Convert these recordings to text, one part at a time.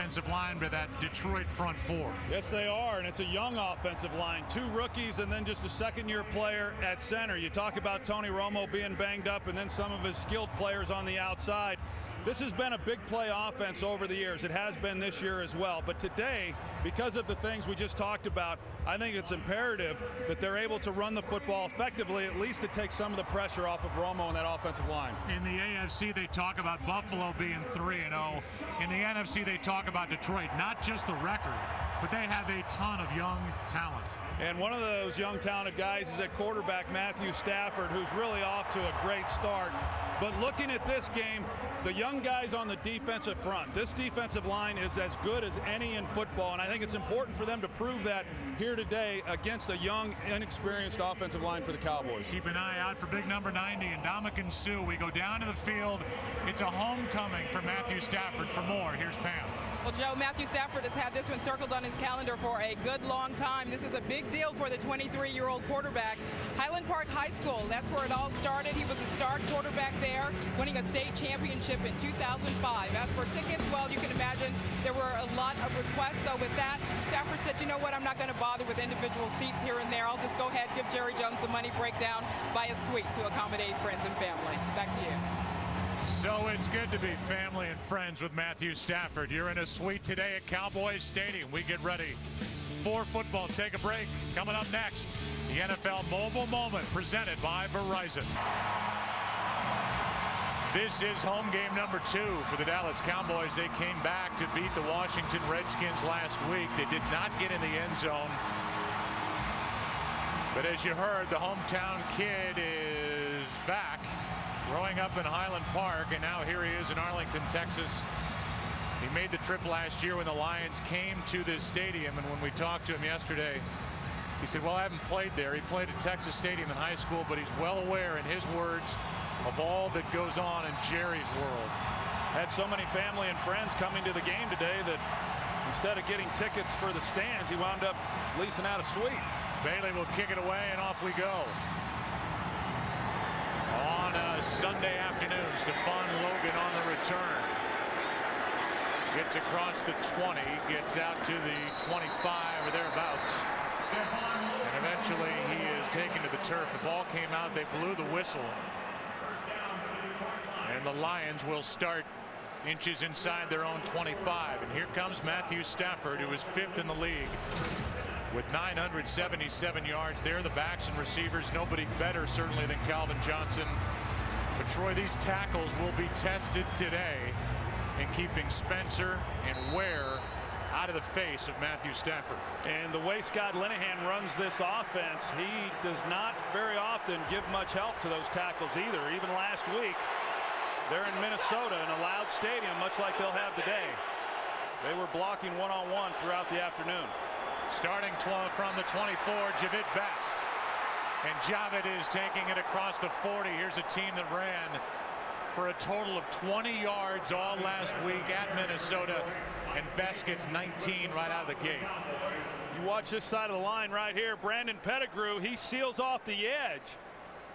offensive line by that Detroit front four. Yes, they are, and it's a young offensive line. 2 rookies and then just a second-year player at center. You talk about Tony Romo being banged up and then some of his skilled players on the outside. This has been a big play offense over the years. It has been this year as well. But today, because of the things we just talked about, I think it's imperative that they're able to run the football effectively, at least to take some of the pressure off of Romo and that offensive line. In the AFC, they talk about Buffalo being 3-0. In the NFC, they talk about Detroit, not just the record, but they have a ton of young talent. And one of those young talented guys is at quarterback, Matthew Stafford, who's really off to a great start. But looking at this game, the young guys on the defensive front, this defensive line is as good as any in football, and I think it's important for them to prove that here today against a young, inexperienced offensive line for the Cowboys. Keep an eye out for big number 90 and Ndamukong Suh. We go down to the field. It's a homecoming for Matthew Stafford. For more, here's Pam. Well, Joe, Matthew Stafford has had this one circled on his calendar for a good long time. This is a big deal for the 23-year-old quarterback. Highland Park High School, that's where it all started. He was a star quarterback there, winning a state championship in 2005. As for tickets, well, you can imagine there were a lot of requests. So with that, Stafford said, you know what, I'm not going to bother with individual seats here and there. I'll just go ahead, give Jerry Jones the money breakdown, buy a suite to accommodate friends and family. Back to you. So it's good to be family and friends with Matthew Stafford. You're in a suite today at Cowboys Stadium. We get ready for football. Take a break. Coming up next, the NFL Mobile Moment presented by Verizon. This is home game number 2 for the Dallas Cowboys. They came back to beat the Washington Redskins last week. They did not get in the end zone. But as you heard, the hometown kid is back. Growing up in Highland Park, and now here he is in Arlington, Texas. He made the trip last year when the Lions came to this stadium, and when we talked to him yesterday, he said, well, I haven't played there. He played at Texas Stadium in high school, but he's well aware, in his words, of all that goes on in Jerry's world. Had so many family and friends coming to the game today that instead of getting tickets for the stands, he wound up leasing out a suite. Bailey will kick it away, and off we go. On a Sunday afternoon, Stephon Logan on the return. Gets across the 20, gets out to the 25 or thereabouts. And eventually he is taken to the turf. The ball came out, they blew the whistle. And the Lions will start inches inside their own 25. And here comes Matthew Stafford, who is 5th in the league with 977 yards. There, the backs and receivers, nobody better certainly than Calvin Johnson. But Troy, these tackles will be tested today in keeping Spencer and Ware out of the face of Matthew Stafford. And the way Scott Linehan runs this offense, he does not very often give much help to those tackles either. Even last week, they're in Minnesota in a loud stadium, much like they'll have today. They were blocking one-on-one throughout the afternoon. Starting from the 24, Javid Best. And Javid is taking it across the 40. Here's a team that ran for a total of 20 yards all last week at Minnesota. And Best gets 19 right out of the gate. You watch this side of the line right here. Brandon Pettigrew, he seals off the edge.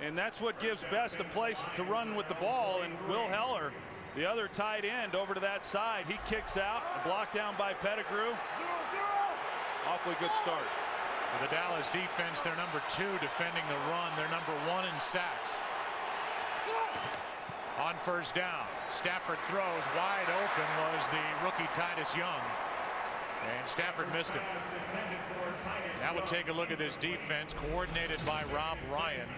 And that's what gives Best a place to run with the ball. And Will Heller, the other tight end, over to that side. He kicks out, blocked down by Pettigrew. Awfully good start. For the Dallas defense, they're number 2 defending the run. They're number 1 in sacks. On first down, Stafford throws. Wide open was the rookie Titus Young. And Stafford missed it. Now we'll take a look at this defense, coordinated by Rob Ryan.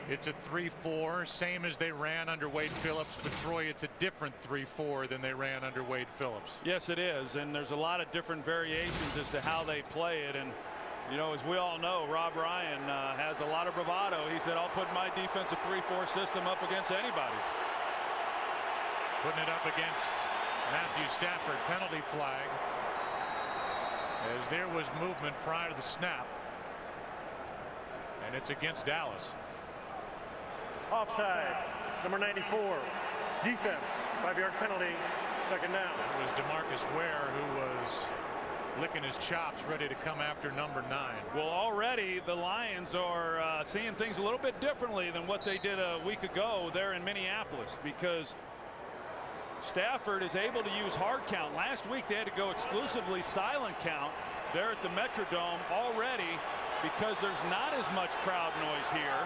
It's a 3-4, same as they ran under Wade Phillips, but Troy, it's a different 3-4 than they ran under Wade Phillips. Yes, it is, and there's a lot of different variations as to how they play it. And you know, as we all know, Rob Ryan has a lot of bravado. He said, I'll put my defensive 3-4 system up against anybody's. Putting it up against Matthew Stafford. Penalty flag, as there was movement prior to the snap, and it's against Dallas. Offside, number 94, defense, 5-yard penalty, second down. It was DeMarcus Ware who was licking his chops, ready to come after number 9. Well, already the Lions are seeing things a little bit differently than what they did a week ago there in Minneapolis, because Stafford is able to use hard count. Last week they had to go exclusively silent count there at the Metrodome already because there's not as much crowd noise here.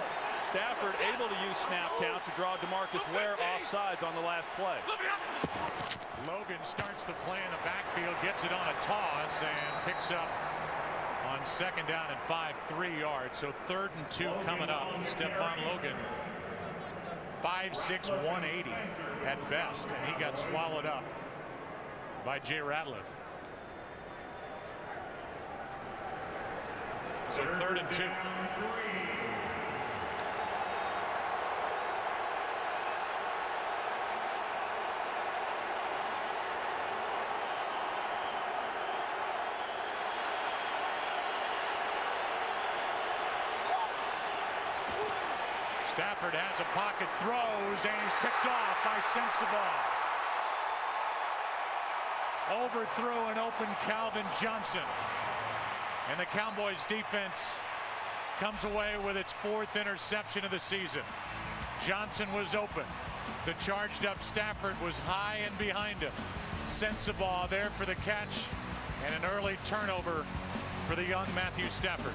Stafford able to use snap count to draw DeMarcus Ware offsides on the last play. Logan starts the play in the backfield, gets it on a toss, and picks up on 2nd down and 5, 3 yards. So 3rd and 2 coming up. Stephon Logan, 5'6", 180 at best, and he got swallowed up by Jay Ratliff. So 3rd and 2. Stafford has a pocket, throws, and he's picked off by Sensabaugh. Overthrew an open Calvin Johnson. And the Cowboys defense comes away with its 4th interception of the season. Johnson was open. The charged up Stafford was high and behind him. Sensabaugh there for the catch, and an early turnover for the young Matthew Stafford.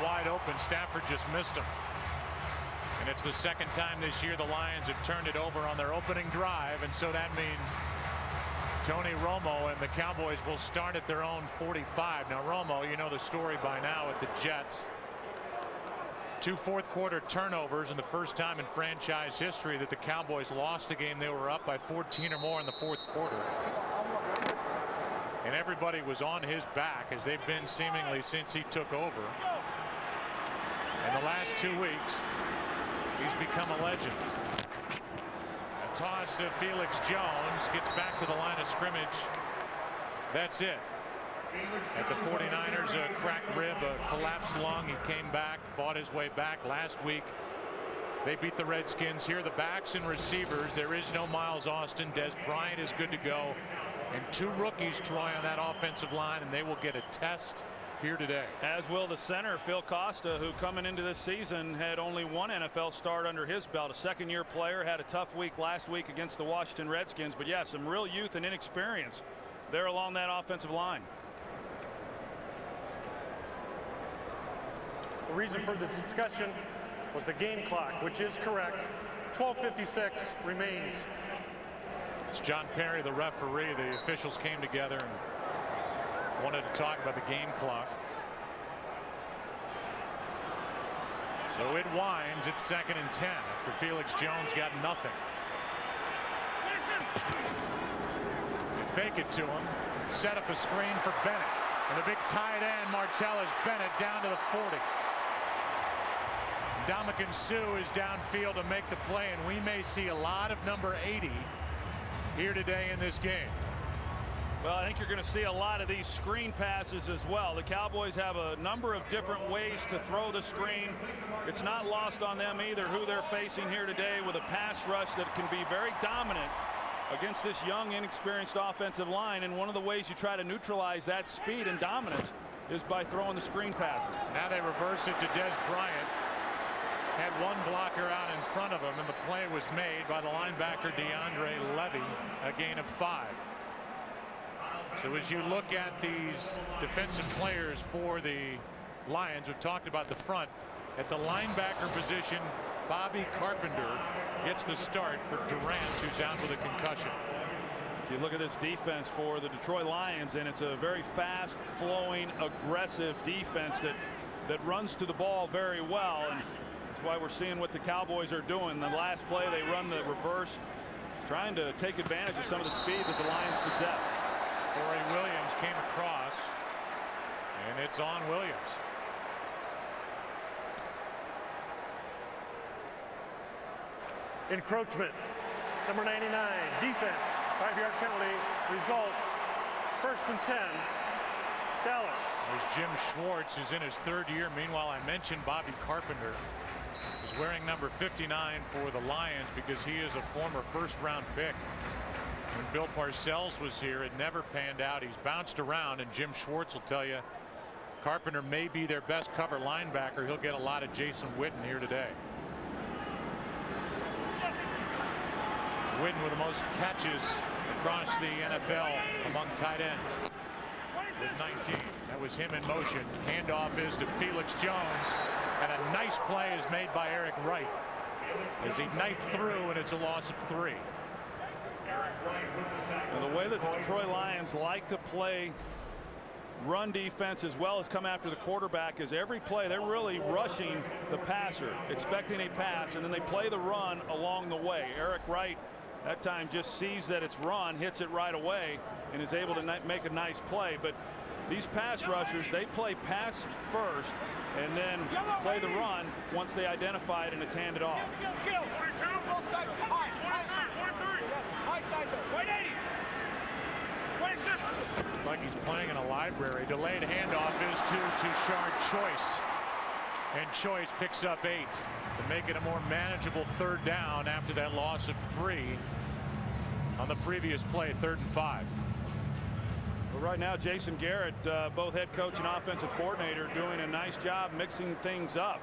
Wide open. Stafford just missed him. And it's the 2nd time this year the Lions have turned it over on their opening drive, and so that means Tony Romo and the Cowboys will start at their own 45. Now Romo, you know the story by now with the Jets. 2 4th-quarter turnovers, and the first time in franchise history that the Cowboys lost a game they were up by 14 or more in the 4th quarter. And everybody was on his back, as they've been seemingly since he took over. In the last 2 weeks, he's become a legend. A toss to Felix Jones, gets back to the line of scrimmage. That's it. At the 49ers, a cracked rib, a collapsed lung. He came back, fought his way back. Last week, they beat the Redskins. Here, the backs and receivers. There is no Miles Austin. Des Bryant is good to go. And 2 rookies, Troy, on that offensive line, and they will get a test here today. As will the center, Phil Costa, who coming into this season had only 1 NFL start under his belt. A 2nd-year player, had a tough week last week against the Washington Redskins. But yeah, some real youth and inexperience there along that offensive line. The reason for the discussion was the game clock, which is correct. 12:56 remains. It's John Perry, the referee. The officials came together and wanted to talk about the game clock. So it winds. It's 2nd and 10 after Felix Jones got nothing. They fake it to him. Set up a screen for Bennett. And the big tight end, Martellus Bennett, down to the 40. Ndamukong Suh is downfield to make the play, and we may see a lot of number 80 here today in this game. Well, I think you're going to see a lot of these screen passes as well. The Cowboys have a number of different ways to throw the screen. It's not lost on them either who they're facing here today, with a pass rush that can be very dominant against this young, inexperienced offensive line. And one of the ways you try to neutralize that speed and dominance is by throwing the screen passes. Now they reverse it to Des Bryant. Had 1 blocker out in front of him, and the play was made by the linebacker DeAndre Levy, a gain of 5. So as you look at these defensive players for the Lions, we've talked about the front. At the linebacker position, Bobby Carpenter gets the start for Durant, who's out with a concussion. You look at this defense for the Detroit Lions, and it's a very fast flowing, aggressive defense that runs to the ball very well. And that's why we're seeing what the Cowboys are doing. The last play, they run the reverse, trying to take advantage of some of the speed that the Lions possess. Corey Williams came across, and it's on Williams. Encroachment. Number 99, defense. 5-yard penalty. Results. 1st and 10. Dallas. There's Jim Schwartz, who's in his 3rd year. Meanwhile, I mentioned Bobby Carpenter is wearing number 59 for the Lions because he is a former 1st-round pick. When Bill Parcells was here, it never panned out. He's bounced around, and Jim Schwartz will tell you Carpenter may be their best cover linebacker. He'll get a lot of Jason Witten here today. Witten with the most catches across the NFL among tight ends with 19. That was him in motion. Handoff is to Felix Jones, and a nice play is made by Eric Wright as he knifed through, and it's a loss of 3. And the way that the Detroit Lions like to play run defense as well as come after the quarterback is every play they're really rushing the passer, expecting a pass, and then they play the run along the way. Eric Wright that time just sees that it's run, hits it right away, and is able to make a nice play. But these pass rushers, they play pass first and then play the run once they identify it and it's handed off. Like he's playing in a library. Delayed handoff is to Tashard Choice, and Choice picks up 8 to make it a more manageable 3rd down after that loss of 3 on the previous play, 3rd and 5. Well, right now Jason Garrett, both head coach and offensive coordinator, doing a nice job mixing things up,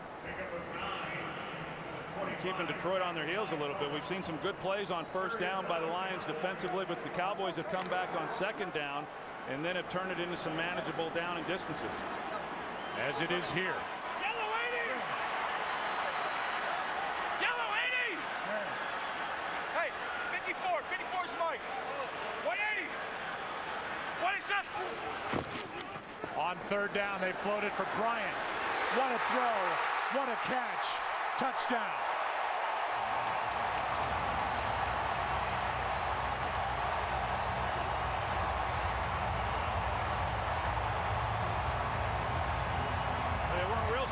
keeping Detroit on their heels a little bit. We've seen some good plays on 1st down by the Lions defensively, but the Cowboys have come back on 2nd down and then have turned it into some manageable down and distances. As it is here. Yellow 80! Yellow 80! Hey, 54. 54's Mike. 180. 27. On 3rd down, they floated for Bryant. What a throw. What a catch. Touchdown.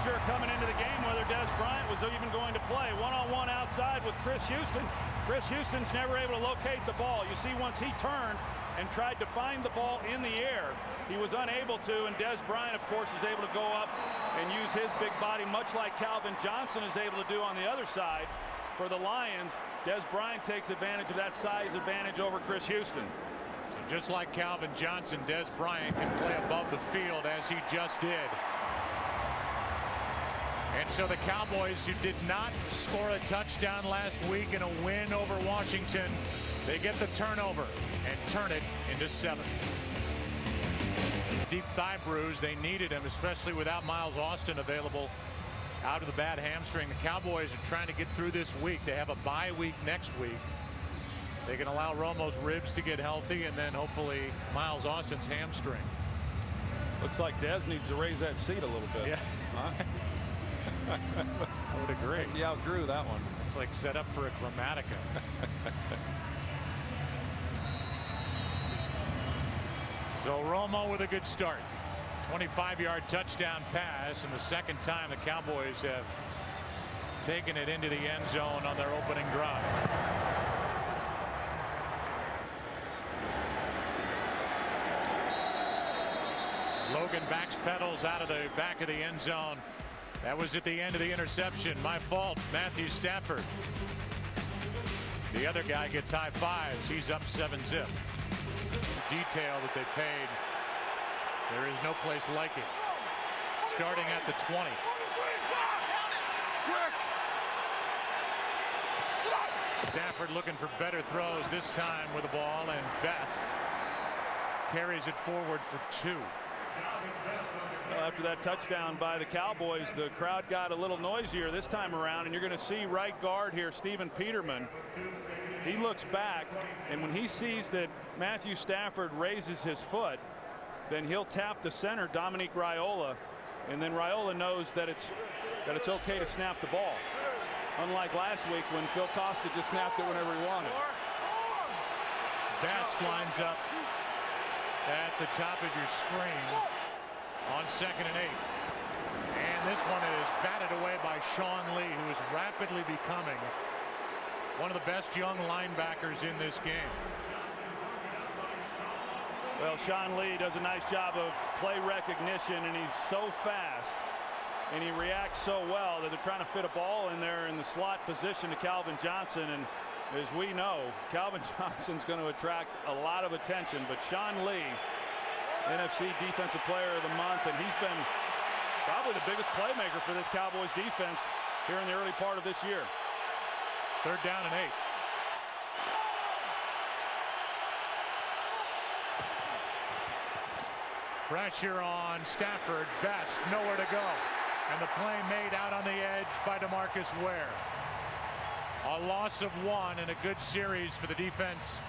Sure, coming into the game whether Des Bryant was even going to play. One-on-one outside with Chris Houston. Chris Houston's never able to locate the ball. You see, once he turned and tried to find the ball in the air, he was unable to, and Des Bryant, of course, is able to go up and use his big body, much like Calvin Johnson is able to do on the other side. For the Lions, Des Bryant takes advantage of that size advantage over Chris Houston. So just like Calvin Johnson, Des Bryant can play above the field as he just did. And so the Cowboys, who did not score a touchdown last week in a win over Washington, they get the turnover and turn it into 7. Deep thigh bruise. They needed him, especially without Miles Austin available out of the bad hamstring. The Cowboys are trying to get through this week. They have a bye week next week. They can allow Romo's ribs to get healthy, and then hopefully Miles Austin's hamstring. Looks like Dez needs to raise that seat a little bit. Yeah. Huh? I would agree. He outgrew that one. It's like set up for a Grammatica. So Romo with a good start. 25-yard touchdown pass, and the 2nd time the Cowboys have taken it into the end zone on their opening drive. Logan backpedals out of the back of the end zone. That was at the end of the interception. My fault. Matthew Stafford. The other guy gets high fives. He's up 7-zip. Detail that they paid. There is no place like it. Starting at the 20. Stafford looking for better throws this time with the ball, and Best carries it forward for 2. Well, after that touchdown by the Cowboys, the crowd got a little noisier this time around, and you're going to see right guard here, Stephen Peterman. He looks back, and when he sees that Matthew Stafford raises his foot, then he'll tap the center, Dominique Raiola, and then Raiola knows that it's okay to snap the ball. Unlike last week when Phil Costa just snapped it whenever he wanted. Best lines up at the top of your screen on 2nd and 8. And this one is batted away by Sean Lee, who is rapidly becoming one of the best young linebackers in this game. Well, Sean Lee does a nice job of play recognition, and he's so fast and he reacts so well that they're trying to fit a ball in there in the slot position to Calvin Johnson. And as we know, Calvin Johnson's going to attract a lot of attention, but Sean Lee, NFC Defensive Player of the Month, and he's been probably the biggest playmaker for this Cowboys defense here in the early part of this year. 3rd down and 8. Pressure on Stafford. Best nowhere to go. And the play made out on the edge by DeMarcus Ware. A loss of 1 in a good series for the defense.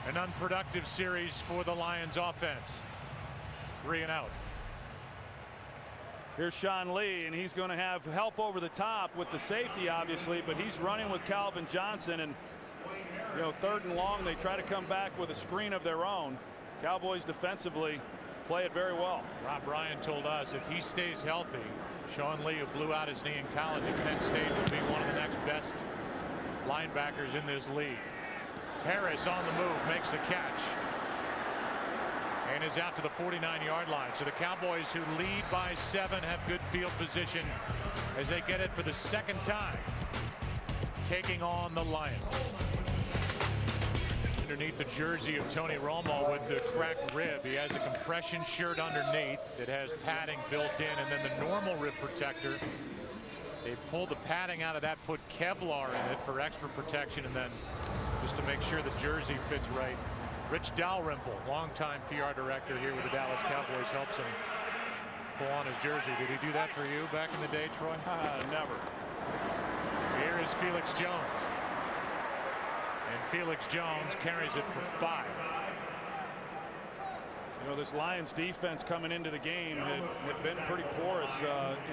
An unproductive series for the Lions offense. 3 and out. Here's Sean Lee, and he's going to have help over the top with the safety, obviously, but he's running with Calvin Johnson, and you know, 3rd and long, they try to come back with a screen of their own. Cowboys defensively play it very well. Rob Ryan told us if he stays healthy, Sean Lee, who blew out his knee in college at Penn State, will be one of the next best linebackers in this league. Harris on the move, makes the catch, and is out to the 49-yard line. So the Cowboys, who lead by 7, have good field position as they get it for the 2nd time, taking on the Lions. Underneath the jersey of Tony Romo with the cracked rib, he has a compression shirt underneath that has padding built in, and then the normal rib protector, they pulled the padding out of that, put Kevlar in it for extra protection, and then just to make sure the jersey fits right. Rich Dalrymple, longtime PR director here with the Dallas Cowboys, helps him pull on his jersey. Did he do that for you back in the day, Troy? Never. Here is Felix Jones. And Felix Jones carries it for 5. You know, this Lions defense coming into the game had been pretty porous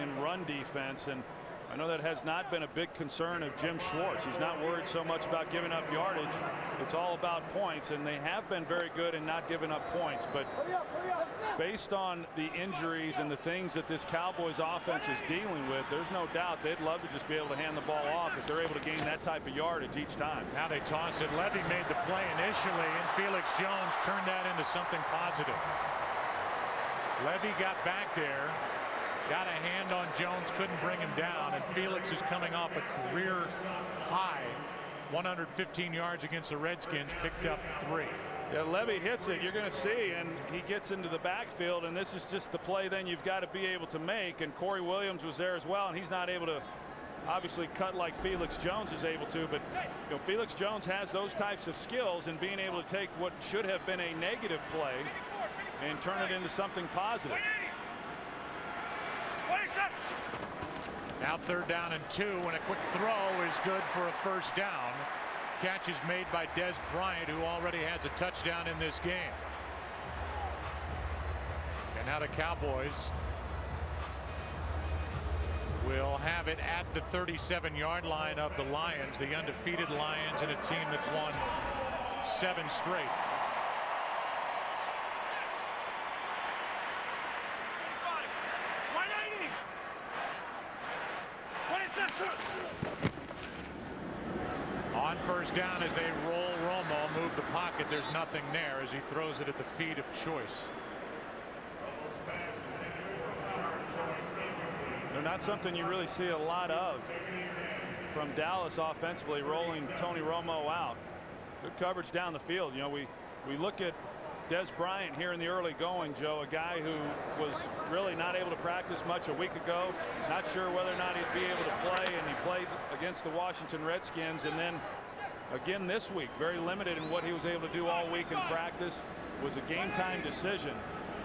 in run defense, and I know that has not been a big concern of Jim Schwartz. He's not worried so much about giving up yardage. It's all about points, and they have been very good in not giving up points. But based on the injuries and the things that this Cowboys offense is dealing with, there's no doubt they'd love to just be able to hand the ball off if they're able to gain that type of yardage each time. Now they toss it. Levy made the play initially, and Felix Jones turned that into something positive. Levy got back there, got a hand on Jones, couldn't bring him down, and Felix is coming off a career high 115 yards against the Redskins, picked up 3. Yeah, Levy hits it, you're going to see, and he gets into the backfield, and this is just the play then you've got to be able to make. And Corey Williams was there as well, and he's not able to obviously cut like Felix Jones is able to, but you know, Felix Jones has those types of skills in being able to take what should have been a negative play and turn it into something positive. Now 3rd down and 2, and a quick throw is good for a 1st down. Catch is made by Des Bryant, who already has a touchdown in this game. And now the Cowboys will have it at the 37-yard line of the Lions, the undefeated Lions, and a team that's won 7 straight. On 1st down, as they roll Romo, move the pocket, there's nothing there as he throws it at the feet of Choice. They're not something you really see a lot of from Dallas offensively, rolling Tony Romo out. Good coverage down the field. You know, we look at Des Bryant here in the early going, Joe, a guy who was really not able to practice much a week ago. Not sure whether or not he'd be able to play, and he played against the Washington Redskins, and then again this week, very limited in what he was able to do all week in practice. Was a game time decision,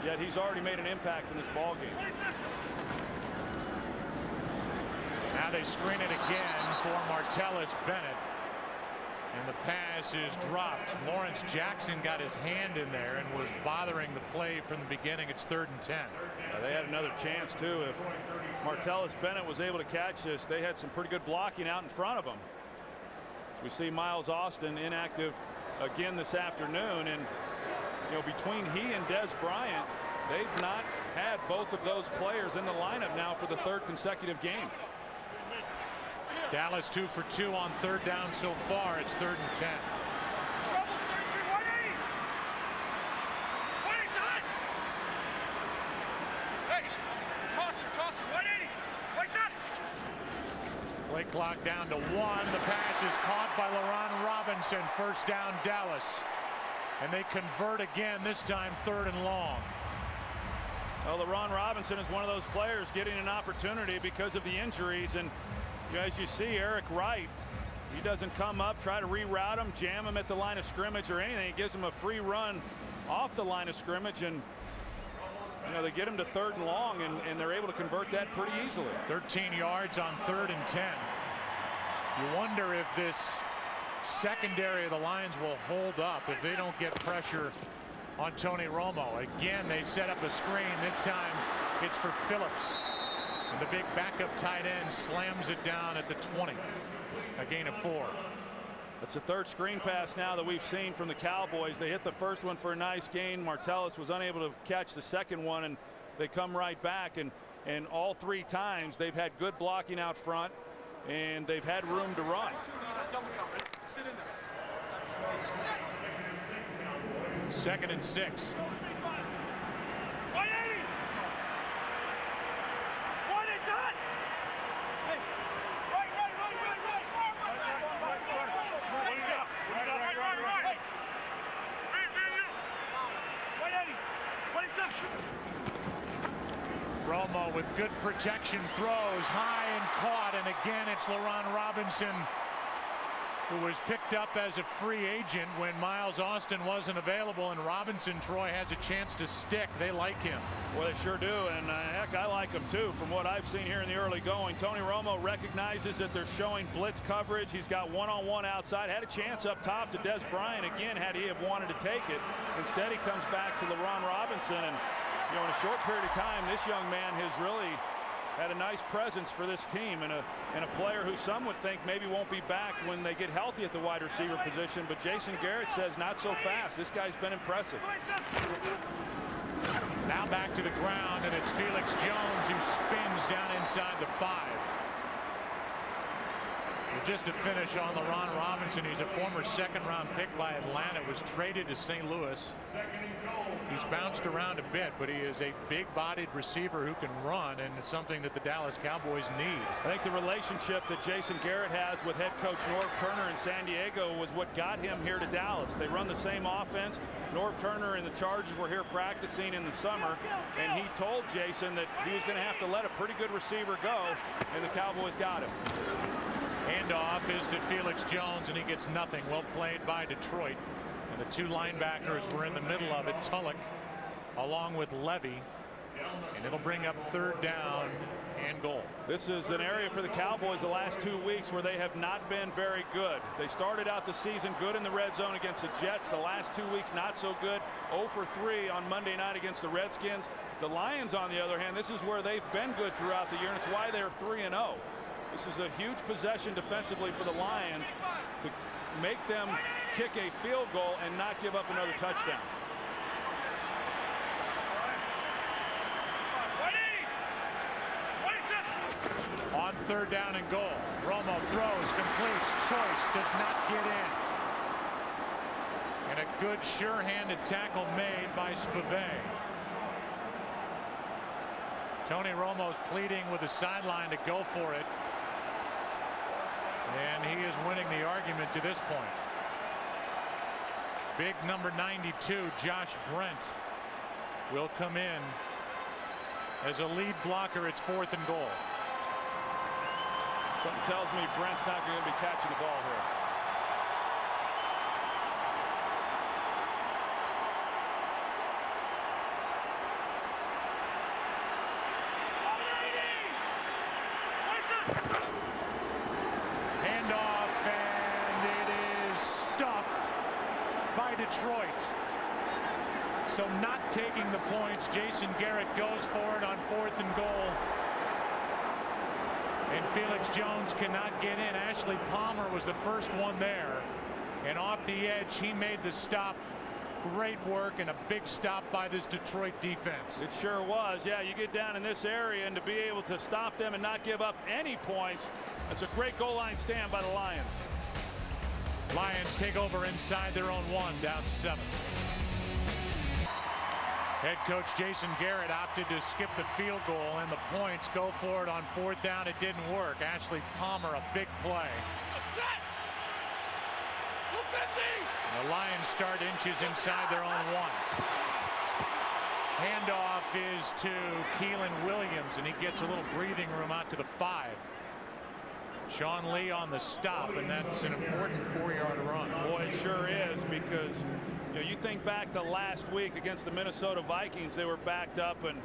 yet he's already made an impact in this ball game. Now they screen it again for Martellus Bennett, and the pass is dropped. Lawrence Jackson got his hand in there and was bothering the play from the beginning. It's 3rd and 10. They had another chance too. If Martellus Bennett was able to catch this, they had some pretty good blocking out in front of them. We see Miles Austin inactive again this afternoon, and you know, between he and Des Bryant, they've not had both of those players in the lineup now for the 3rd consecutive game. Dallas 2 for 2 on 3rd down so far. It's 3rd and 10. Play clock down to 1. The pass is caught by LaRon Robinson. 1st down, Dallas. And they convert again, this time 3rd and long. Well, LaRon Robinson is one of those players getting an opportunity because of the injuries, and you know, as you see, Eric Wright, he doesn't come up, try to reroute him, jam him at the line of scrimmage or anything. He gives him a free run off the line of scrimmage, and You know, they get him to 3rd and long, and they're able to convert that pretty easily. 13 yards on 3rd and 10. You wonder if this secondary of the Lions will hold up if they don't get pressure on Tony Romo. Again, they set up a screen. This time it's for Phillips. And the big backup tight end slams it down at the 20. A gain of 4. It's the 3rd screen pass now that we've seen from the Cowboys. They hit the first one for a nice gain. Martellus was unable to catch the second one, and they come right back. And all 3 times they've had good blocking out front, and they've had room to run. Sit in there. 2nd and 6. Romo with good protection, throws high and caught, and again it's LaRon Robinson, who was picked up as a free agent when Miles Austin wasn't available, and Robinson, Troy, has a chance to stick. They like him. Well, they sure do, and heck, I like him too. From what I've seen here in the early going, Tony Romo recognizes that they're showing blitz coverage. He's got one-on-one outside. Had a chance up top to Des Bryant again had he have wanted to take it. Instead, he comes back to LaRon Robinson, and you know, in a short period of time, this young man has really had a nice presence for this team, and a player who some would think maybe won't be back when they get healthy at the wide receiver position. But Jason Garrett says not so fast. This guy's been impressive. Now back to the ground, and it's Felix Jones who spins down inside the 5. Well, just to finish on LaRon Robinson, he's a former 2nd-round pick by Atlanta, was traded to St. Louis. He's bounced around a bit, but he is a big-bodied receiver who can run, and it's something that the Dallas Cowboys need. I think the relationship that Jason Garrett has with head coach Norv Turner in San Diego was what got him here to Dallas. They run the same offense. Norv Turner and the Chargers were here practicing in the summer, and he told Jason that he was going to have to let a pretty good receiver go, and the Cowboys got him. Handoff is to Felix Jones, and he gets nothing. Well played by Detroit. And the 2 linebackers were in the middle of it. Tulloch along with Levy. And it'll bring up 3rd down and goal. This is an area for the Cowboys the last 2 weeks where they have not been very good. They started out the season good in the red zone against the Jets. The last 2 weeks not so good. 0 for 3 on Monday night against the Redskins. The Lions, on the other hand, this is where they've been good throughout the year, and it's why they're 3-0. This is a huge possession defensively for the Lions to make them kick a field goal and not give up another touchdown. On 3rd down and goal, Romo throws, completes, Choice does not get in. And a good sure-handed tackle made by Spivey. Tony Romo's pleading with the sideline to go for it. And he is winning the argument to this point. Big number 92, Josh Brent, will come in as a lead blocker. It's 4th and goal. Something tells me Brent's not going to be catching the ball here. Detroit. So not taking the points, Jason Garrett goes for it on 4th and goal. And Felix Jones cannot get in. Ashley Palmer was the first one there. And off the edge, he made the stop. Great work and a big stop by this Detroit defense. It sure was. Yeah, you get down in this area and to be able to stop them and not give up any points. That's a great goal line stand by the Lions. Lions take over inside their own 1, down 7. Head coach Jason Garrett opted to skip the field goal, and the points go for it on 4th down. It didn't work. Ashley Palmer, a big play. And the Lions start inches inside their own 1. Handoff is to Keelan Williams, and he gets a little breathing room out to the 5. Sean Lee on the stop, and that's an important 4-yard run. Boy, it sure is, because you think back to last week against the Minnesota Vikings. They were backed up, and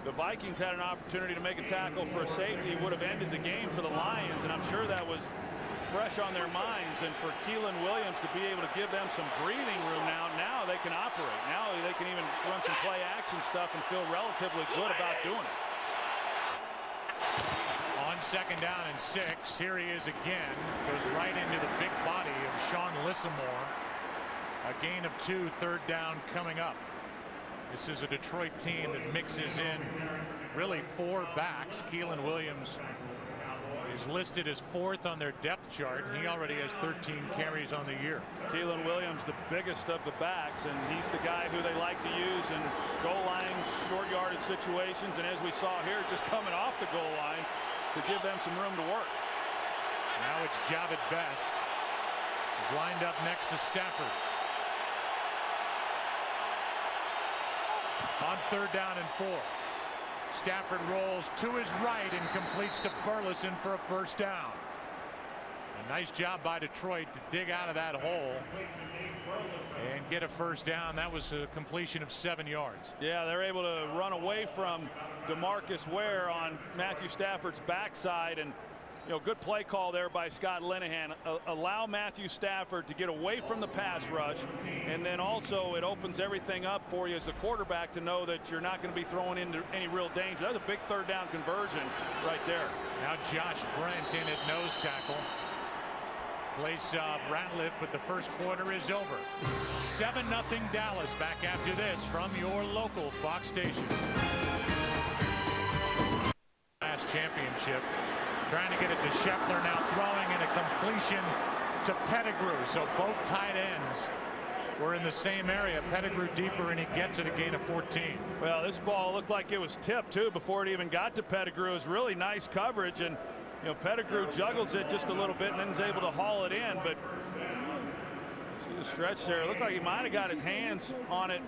the Vikings had an opportunity to make a tackle for a safety. It would have ended the game for the Lions, and I'm sure that was fresh on their minds. And for Keelan Williams to be able to give them some breathing room now they can operate. Now they can even run some play action stuff and feel relatively good about doing it. On 2nd down and 6, here he is again. Goes right into the big body of Sean Lissamore. A gain of 2, 3rd down coming up. This is a Detroit team that mixes in really 4 backs. Keelan Williams is listed as 4th on their depth chart. He already has 13 carries on the year. Keelan Williams, the biggest of the backs, and he's the guy who they like to use in goal line, short yardage situations. And as we saw here, just coming off the goal line to give them some room to work. Now it's Javid Best. He's lined up next to Stafford. On 3rd down and 4. Stafford rolls to his right and completes to Burleson for a 1st down. A nice job by Detroit to dig out of that hole and get a 1st down. That was a completion of 7 yards. Yeah, they're able to run away from DeMarcus Ware on Matthew Stafford's backside, and good play call there by Scott Linehan. Allow Matthew Stafford to get away from the pass rush, and then also it opens everything up for you as a quarterback to know that you're not going to be throwing into any real danger. That's a big 3rd down conversion right there. Now Josh Brent in at nose tackle. Plays Ratliff, but the 1st quarter is over. 7-0 Dallas. Back after this from your local Fox station. Last championship. Trying to get it to Scheffler, now throwing in a completion to Pettigrew. So both tight ends were in the same area. Pettigrew deeper, and he gets it, a gain of 14. Well, this ball looked like it was tipped too before it even got to Pettigrew. It was really nice coverage, and Pettigrew juggles it just a little bit and then is able to haul it in. But see the stretch there. It looked like he might have got his hands on it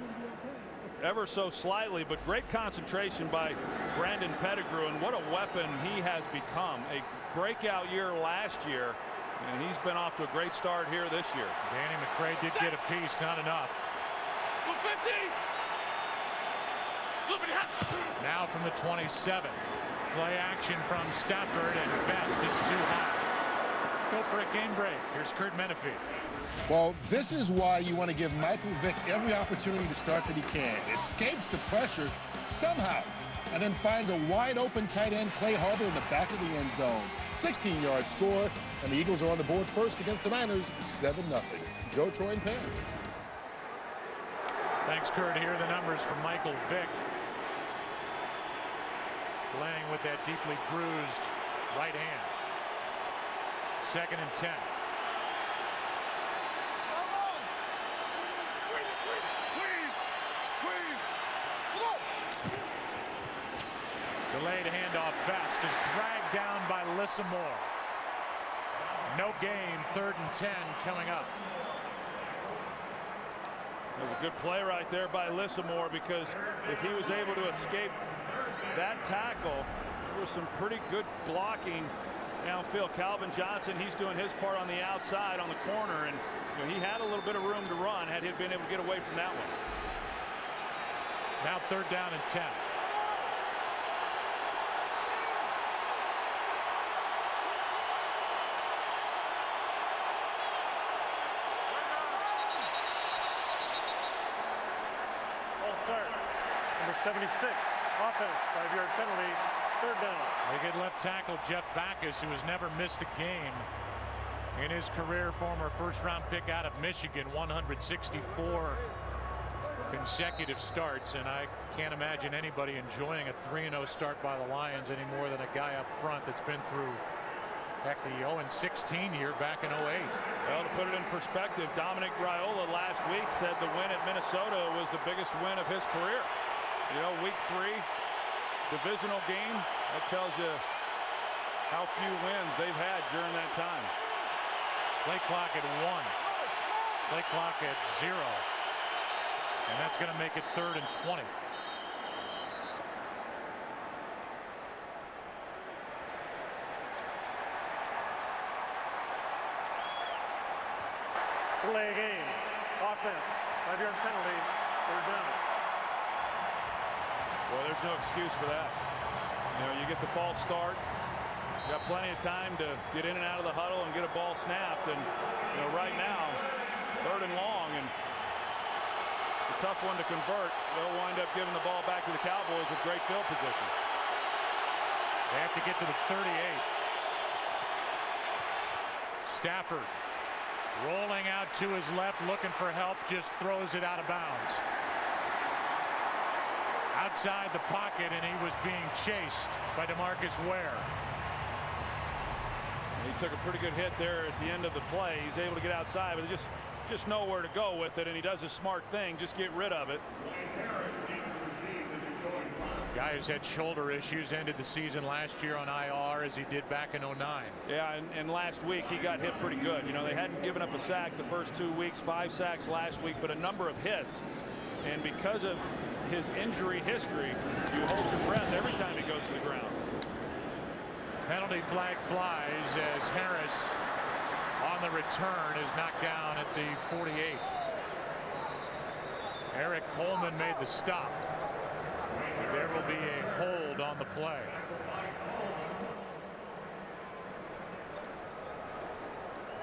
ever so slightly, but great concentration by Brandon Pettigrew, and what a weapon he has become. A breakout year last year, and he's been off to a great start here this year. Danny McCray did get a piece, not enough. Now from the 27. Play action from Stafford, and Best. It's too high. Go for a game break. Here's Kurt Menefee. Well, this is why you want to give Michael Vick every opportunity to start that he can. Escapes the pressure somehow, and then finds a wide-open tight end, Clay Harbor, in the back of the end zone. 16-yard score, and the Eagles are on the board first against the Niners, 7-0. Joe, Troy, and Pam. Thanks, Kurt. Here are the numbers from Michael Vick. Playing with that deeply bruised right hand. 2nd and 10. Delayed handoff. Best is dragged down by Lissamore. No gain. 3rd and 10 coming up. It was a good play right there by Lissamore, because if he was able to escape that tackle, there was some pretty good blocking downfield. Calvin Johnson, he's doing his part on the outside on the corner, and he had a little bit of room to run had he been able to get away from that one. Now 3rd down and 10. Start. Number 76, offense, 5-yard penalty, 3rd down. They get left tackle Jeff Backus, who has never missed a game in his career. Former 1st-round pick out of Michigan, 164 consecutive starts, and I can't imagine anybody enjoying a 3-0 start by the Lions any more than a guy up front that's been through, heck, the 0-16 year back in 08. Well, to put it in perspective, Dominic Raiola last week said the win at Minnesota was the biggest win of his career. Week 3, divisional game, that tells you how few wins they've had during that time. Play clock at 1. Play clock at 0. And that's going to make it 3rd and 20. delay game. Offense, 5-yard penalty, third down. Well, there's no excuse for that. You know, you get the false start. You got plenty of time to get in and out of the huddle and get a ball snapped. And, you know, right now, 3rd and long, and it's a tough one to convert. They'll wind up giving the ball back to the Cowboys with great field position. They have to get to the 38. Stafford rolling out to his left, looking for help, just throws it out of bounds. Outside the pocket, and he was being chased by DeMarcus Ware. He took a pretty good hit there at the end of the play. He's able to get outside, but just nowhere to go with it, and he does a smart thing, just get rid of it. Guy who's had shoulder issues, ended the season last year on IR as he did back in 09. Yeah, and last week he got hit pretty good. You know, they hadn't given up a sack the first 2 weeks, 5 sacks last week, but a number of hits. And because of his injury history, you hold your breath every time he goes to the ground. Penalty flag flies as Harris on the return is knocked down at the 48. Eric Coleman made the stop. There will be a hold on the play.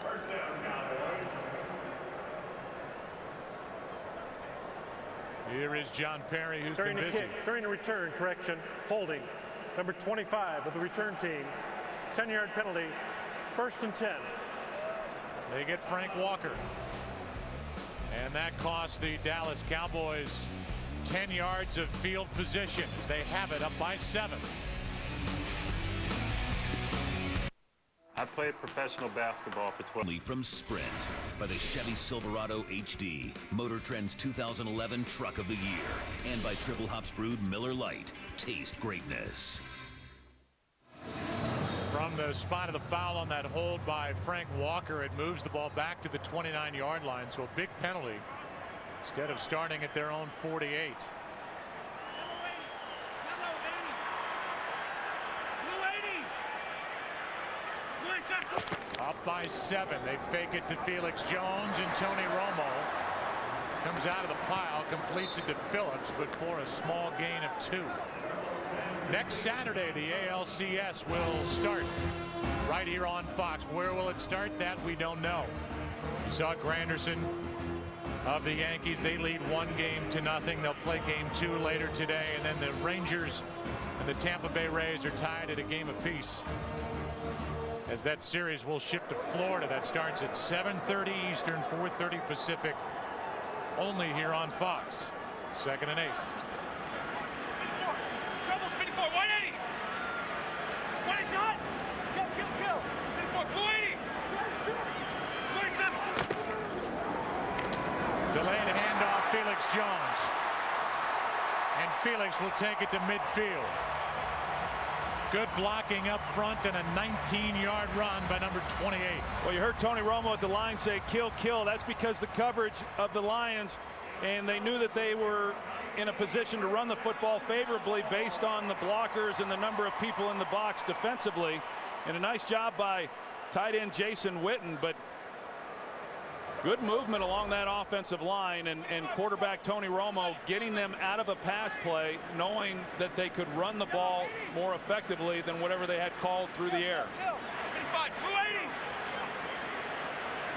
First down, Cowboys. Here is John Perry, who's been busy. During the return, correction, holding. Number 25 of the return team. 10-yard penalty, 1st and 10. They get Frank Walker. And that costs the Dallas Cowboys 10 yards of field position as they have it up by 7. I played professional basketball for 12 years. From Sprint by the Chevy Silverado HD, Motor Trend's 2011 Truck of the Year, and by Triple Hops Brewed Miller Lite. Taste greatness. From the spot of the foul on that hold by Frank Walker, it moves the ball back to the 29-yard line, so a big penalty instead of starting at their own 48. Up by 7. They fake it to Felix Jones, and Tony Romo comes out of the pile, completes it to Phillips, but for a small gain of 2. Next Saturday, the ALCS will start right here on Fox. Where will it start? That we don't know. You saw Granderson of the Yankees. They lead 1-0. They'll play game 2 later today, and then the Rangers and the Tampa Bay Rays are tied at a game apiece. As that series will shift to Florida. That starts at 7:30 Eastern, 4:30 Pacific, only here on Fox. 2nd and 8. Trouble, 54, 180. 20 shot. Kill. 54, 280. 27. Delayed handoff, Felix Jones. And Felix will take it to midfield. Good blocking up front and a 19-yard run by number 28. Well, you heard Tony Romo at the line say kill. That's because the coverage of the Lions, and they knew that they were in a position to run the football favorably based on the blockers and the number of people in the box defensively. And a nice job by tight end Jason Witten, but good movement along that offensive line, and quarterback Tony Romo getting them out of a pass play, knowing that they could run the ball more effectively than whatever they had called through the air. 55,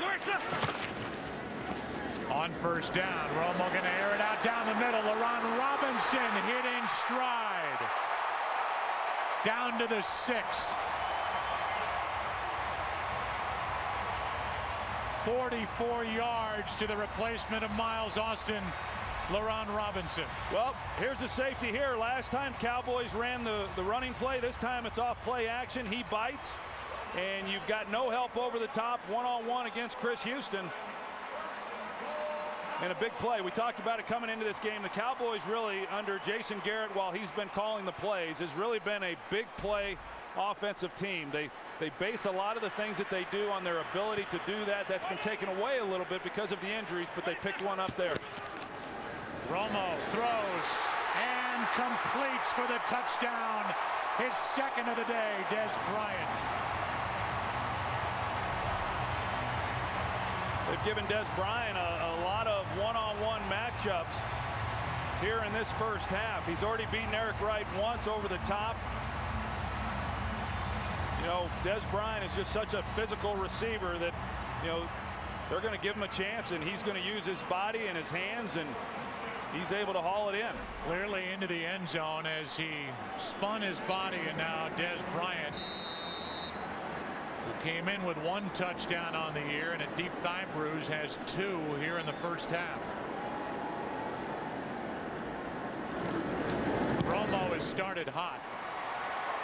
280. On 1st down, Romo going to air it out down the middle. LaRon Robinson hitting stride. Down to the 6. 44 yards to the replacement of Miles Austin, LaRon Robinson. Well, here's a safety here. Last time Cowboys ran the running play. This time it's off play action. He bites, and you've got no help over the top, one-on-one against Cris Houston. And a big play. We talked about it coming into this game. The Cowboys really, under Jason Garrett, while he's been calling the plays, has really been a big play offensive team. They base a lot of the things that they do on their ability to do that. That's been taken away a little bit because of the injuries, but they picked one up there. Romo throws and completes for the touchdown. His 2nd of the day, Des Bryant. They've given Des Bryant a lot of one-on-one matchups here in this first half. He's already beaten Eric Wright once over the top. You know, Des Bryant is just such a physical receiver that, you know, they're going to give him a chance, and he's going to use his body and his hands, and he's able to haul it in. Clearly into the end zone as he spun his body, and now Des Bryant, who came in with 1 touchdown on the year and a deep thigh bruise, has 2 here in the first half. Romo has started hot.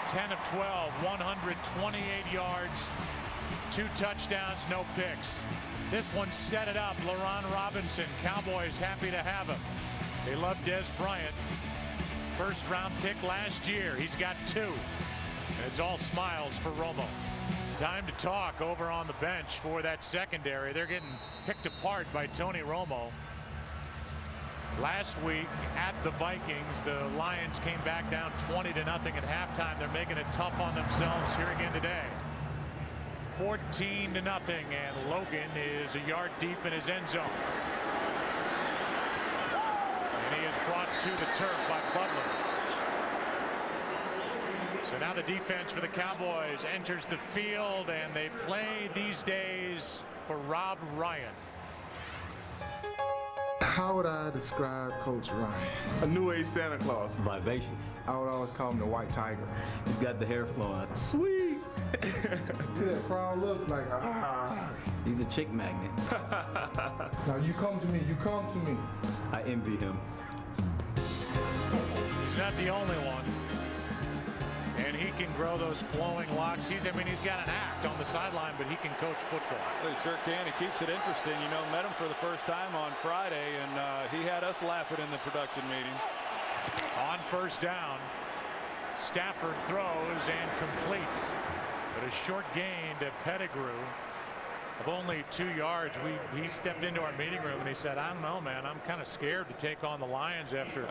10 of 12, 128 yards, 2 touchdowns, no picks. This one set it up. LaRon Robinson, Cowboys happy to have him. They love Des Bryant. First round pick last year. He's got 2. And it's all smiles for Romo. Time to talk over on the bench for that secondary. They're getting picked apart by Tony Romo. Last week at the Vikings, the Lions came back down 20-0 at halftime. They're making it tough on themselves here again today. 14-0, and Logan is a yard deep in his end zone. And he is brought to the turf by Butler. So now the defense for the Cowboys enters the field, and they play these days for Rob Ryan. How would I describe Coach Ryan? A new age Santa Claus. Vivacious. I would always call him the White Tiger. He's got the hair flowing. Sweet. See that crowd look like, ah. He's a chick magnet. Now you come to me, you come to me. I envy him. He's not the only one. And he can grow those flowing locks. I mean, he's got an act on the sideline, but he can coach football. He sure can. He keeps it interesting. You know, met him for the first time on Friday, and he had us laughing in the production meeting. On first down, Stafford throws and completes. But a short gain to Pettigrew of only 2 yards. He stepped into our meeting room and he said, I don't know, man, I'm kind of scared to take on the Lions after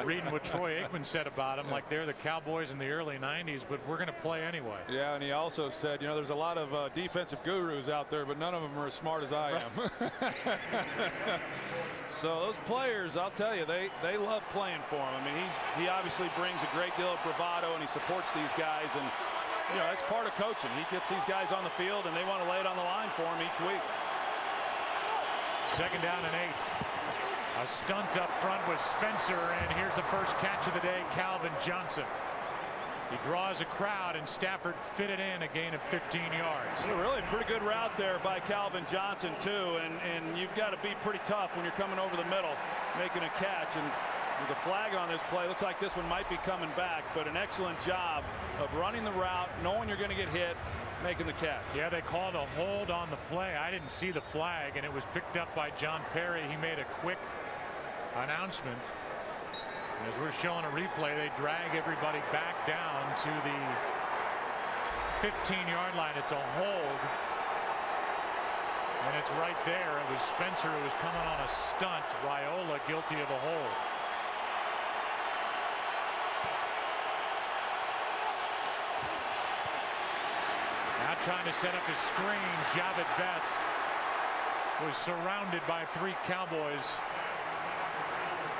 reading what Troy Aikman said about them, like they're the Cowboys in the early 90s, but we're going to play anyway. Yeah, and he also said, you know, there's a lot of defensive gurus out there, but none of them are as smart as I am. So those players, I'll tell you, they love playing for him. I mean, he obviously brings a great deal of bravado, and he supports these guys, and you know, that's part of coaching. He gets these guys on the field, and they want to lay it on the line for him each week. 2nd down and 8. A stunt up front with Spencer, and here's the first catch of the day, Calvin Johnson. He draws a crowd, and Stafford fit it in, a gain of 15 yards. Really pretty good route there by Calvin Johnson, too, and you've got to be pretty tough when you're coming over the middle, making a catch. And with a flag on this play, looks like this one might be coming back, but an excellent job of running the route, knowing you're going to get hit, making the catch. Yeah, they called a hold on the play. I didn't see the flag, and it was picked up by John Perry. He made a quick announcement. And as we're showing a replay, they drag everybody back down to the 15-yard line. It's a hold, and it's right there. It was Spencer who was coming on a stunt. Raiola guilty of a hold. Now trying to set up his screen. Javed Best was surrounded by 3 Cowboys.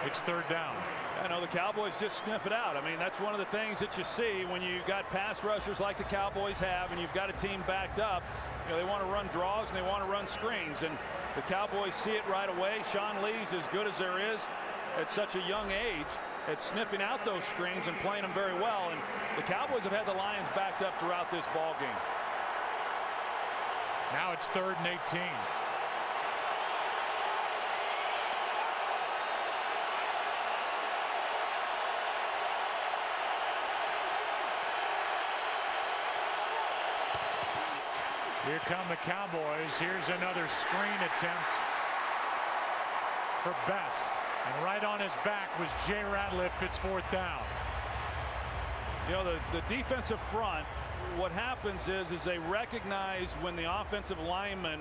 It's 3rd down. I know the Cowboys just sniff it out. I mean, that's one of the things that you see when you got pass rushers like the Cowboys have, and you've got a team backed up. You know, they want to run draws and they want to run screens, and the Cowboys see it right away. Sean Lee's as good as there is at such a young age at sniffing out those screens and playing them very well. And the Cowboys have had the Lions backed up throughout this ball game. Now it's 3rd and 18. Here come the Cowboys. Here's another screen attempt for Best. And right on his back was Jay Ratliff. It's 4th down. You know, the defensive front, what happens is they recognize when the offensive lineman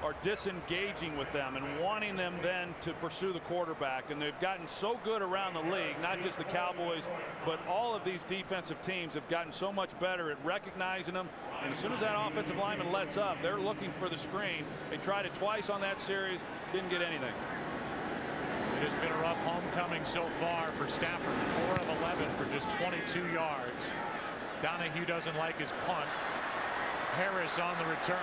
are disengaging with them and wanting them then to pursue the quarterback. And they've gotten so good around the league, not just the Cowboys, but all of these defensive teams have gotten so much better at recognizing them. And as soon as that offensive lineman lets up, they're looking for the screen. They tried it twice on that series, didn't get anything. It has been a rough homecoming so far for Stafford. 4 of 11 for just 22 yards. Donahue doesn't like his punt. Harris on the return.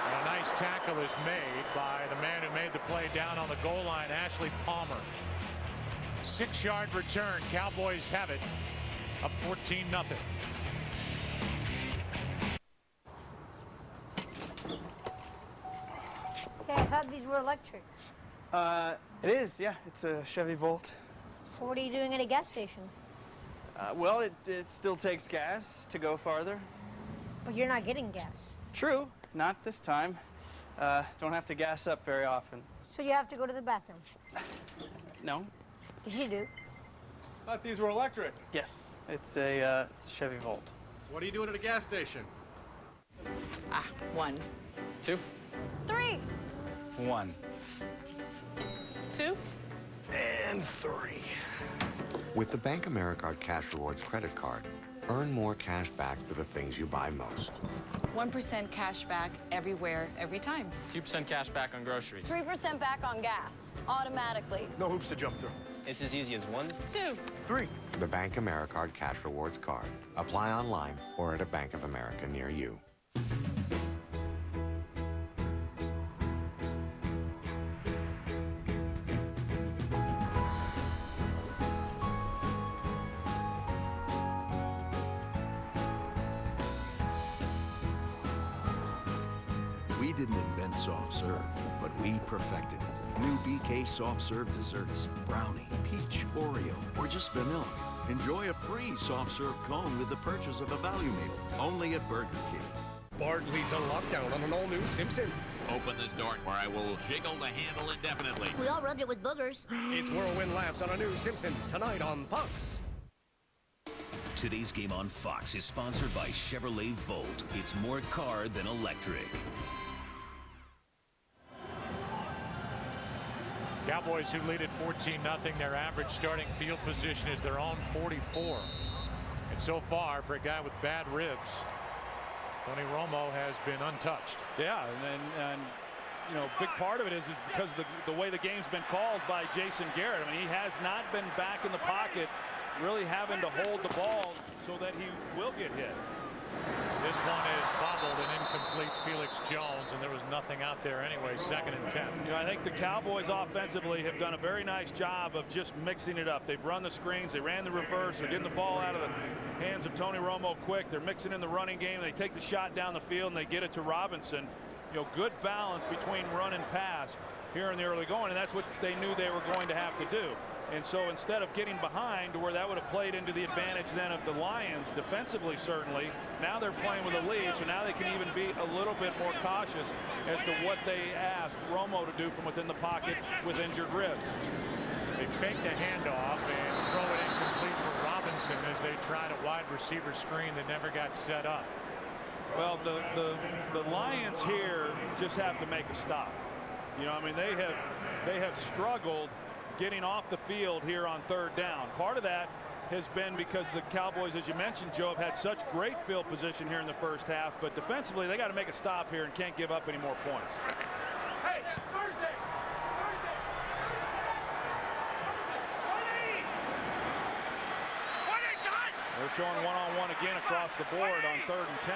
And a nice tackle is made by the man who made the play down on the goal line, Ashley Palmer. 6-yard return. Cowboys have it. Up 14-0. Hey, I thought these were electric. It is, yeah. It's a Chevy Volt. So what are you doing at a gas station? Well, it still takes gas to go farther. But you're not getting gas. True, not this time. Don't have to gas up very often. So you have to go to the bathroom? No. Yes, you do. Thought these were electric. Yes, it's a Chevy Volt. So what are you doing at a gas station? 1, 2, 3, 1, 2, and 3. With the Bank AmeriCard Cash Rewards credit card, earn more cash back for the things you buy most. 1% cash back everywhere, every time. 2% cash back on groceries. 3% back on gas, automatically. No hoops to jump through. It's as easy as 1, 2, 3. The Bank AmeriCard Cash Rewards card. Apply online or at a Bank of America near you. We didn't invent soft serve, but we perfected it. New BK soft serve desserts, brownie, peach, Oreo, or just vanilla. Enjoy a free soft serve cone with the purchase of a value meal, only at Burger King. Bart leads a lockdown on an all-new Simpsons. Open this door or I will jiggle the handle indefinitely. We all rubbed it with boogers. It's Whirlwind Laughs on a new Simpsons tonight on Fox. Today's game on Fox is sponsored by Chevrolet Volt. It's more car than electric. Cowboys who lead at 14-0. Their average starting field position is their own 44. And so far, for a guy with bad ribs, Tony Romo has been untouched. Yeah, and you know, big part of it is because the way the game's been called by Jason Garrett. I mean, he has not been back in the pocket, really having to hold the ball so that he will get hit. This one is bobbled and incomplete. Felix Jones, and there was nothing out there anyway. 2nd and 10. You know, I think the Cowboys offensively have done a very nice job of just mixing it up. They've run the screens, they ran the reverse, they're getting the ball out of the hands of Tony Romo quick. They're mixing in the running game. They take the shot down the field and they get it to Robinson. You know, good balance between run and pass here in the early going, and that's what they knew they were going to have to do. And so instead of getting behind to where that would have played into the advantage then of the Lions defensively, certainly, now they're playing with a lead, so now they can even be a little bit more cautious as to what they asked Romo to do from within the pocket with injured ribs. They fake the handoff and throw it incomplete for Robinson as they tried a wide receiver screen that never got set up. Well, the Lions here just have to make a stop. You know, I mean, they have struggled getting off the field here on 3rd down. Part of that has been because the Cowboys, as you mentioned, Joe, have had such great field position here in the first half, but defensively they got to make a stop here and can't give up any more points. Hey, Thursday. They're showing one-on-one again across the board on 3rd and 10.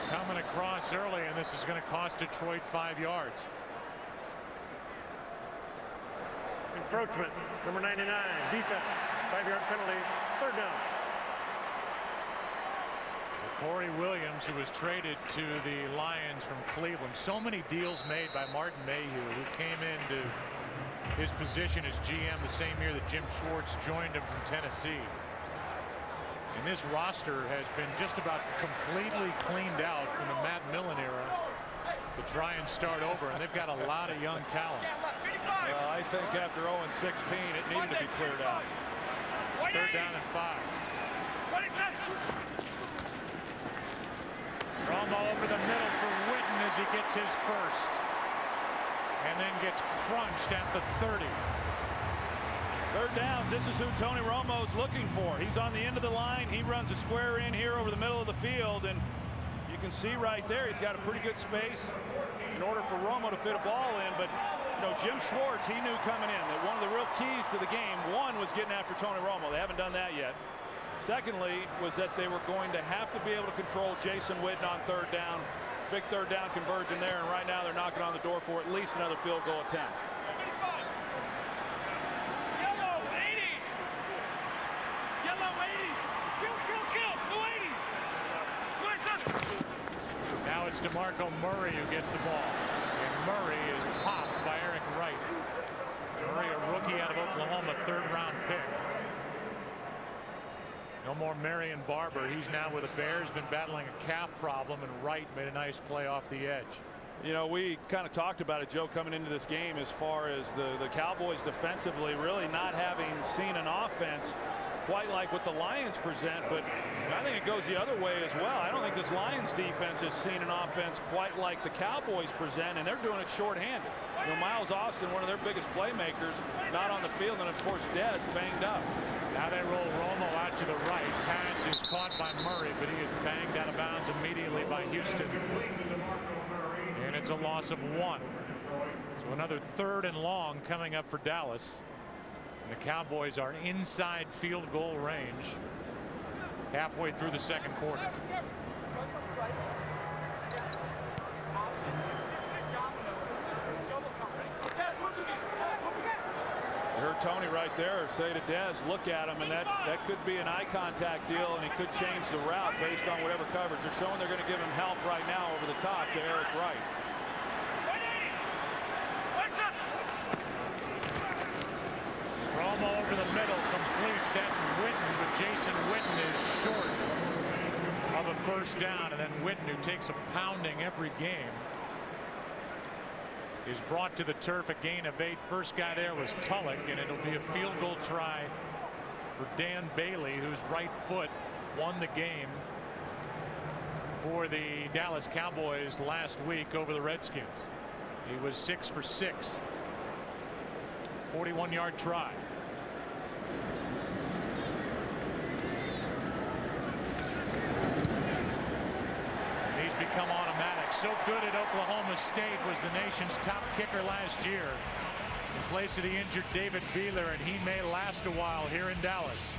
Coming across early, and this is going to cost Detroit 5 yards. Encroachment, number 99, defense, 5-yard penalty, 3rd down. So Corey Williams, who was traded to the Lions from Cleveland. So many deals made by Martin Mayhew, who came into his position as GM the same year that Jim Schwartz joined him from Tennessee. And this roster has been just about completely cleaned out from the Matt Millen era to try and start over, and they've got a lot of young talent. I think after 0-16, it needed to be cleared out. It's 3rd down and 5. Romo over the middle for Witten as he gets his first. And then gets crunched at the 30. Third downs, this is who Tony Romo's looking for. He's on the end of the line. He runs a square in here over the middle of the field, and you can see right there he's got a pretty good space in order for Romo to fit a ball in. But you know, Jim Schwartz, he knew coming in that one of the real keys to the game, one, was getting after Tony Romo. They haven't done that yet. Secondly, was that they were going to have to be able to control Jason Witten on third down. Big third down conversion there, and right now they're knocking on the door for at least another field goal attempt. Now it's DeMarco Murray who gets the ball. And Murray is popped by Eric Wright. Murray, a rookie out of Oklahoma, third-round pick. No more Marion Barber. He's now with the Bears, been battling a calf problem, and Wright made a nice play off the edge. You know, we kind of talked about it, Joe, coming into this game as far as the Cowboys defensively really not having seen an offense quite like what the Lions present, but I think it goes the other way as well. I don't think this Lions defense has seen an offense quite like the Cowboys present, and they're doing it shorthanded. You know, Miles Austin, one of their biggest playmakers, not on the field, and of course Dez banged up. Now they roll Romo out to the right. Pass is caught by Murray, but he is banged out of bounds immediately by Houston. And it's a loss of 1. So another 3rd and long coming up for Dallas. And the Cowboys are inside field goal range halfway through the second quarter. I heard Tony right there say to Dez, look at him, and that could be an eye contact deal, and he could change the route based on whatever coverage. They're showing they're going to give him help right now over the top to Eric Wright. Romo over the middle completes. That's Witten, but Jason Witten is short of a first down, and then Witten, who takes a pounding every game, is brought to the turf, a gain of 8. First guy there was Tulloch, and it'll be a field goal try for Dan Bailey, whose right foot won the game for the Dallas Cowboys last week over the Redskins. He was 6 for 6. 41-yard try. Become automatic. So good at Oklahoma State, was the nation's top kicker last year in place of the injured David Beeler, and he may last a while here in Dallas.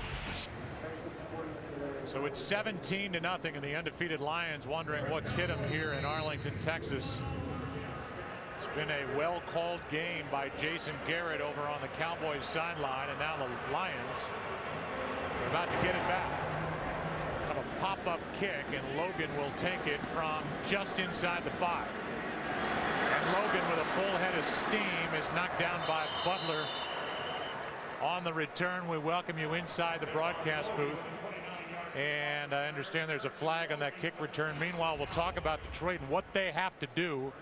So it's 17-0, and the undefeated Lions wondering what's hit them here in Arlington, Texas. It's been a well-called game by Jason Garrett over on the Cowboys sideline, and now the Lions are about to get it back. A pop-up kick, and Logan will take it from just inside the 5. And Logan, with a full head of steam, is knocked down by Butler on the return. We welcome you inside the broadcast booth, and I understand there's a flag on that kick return. Meanwhile, we'll talk about Detroit and what they have to do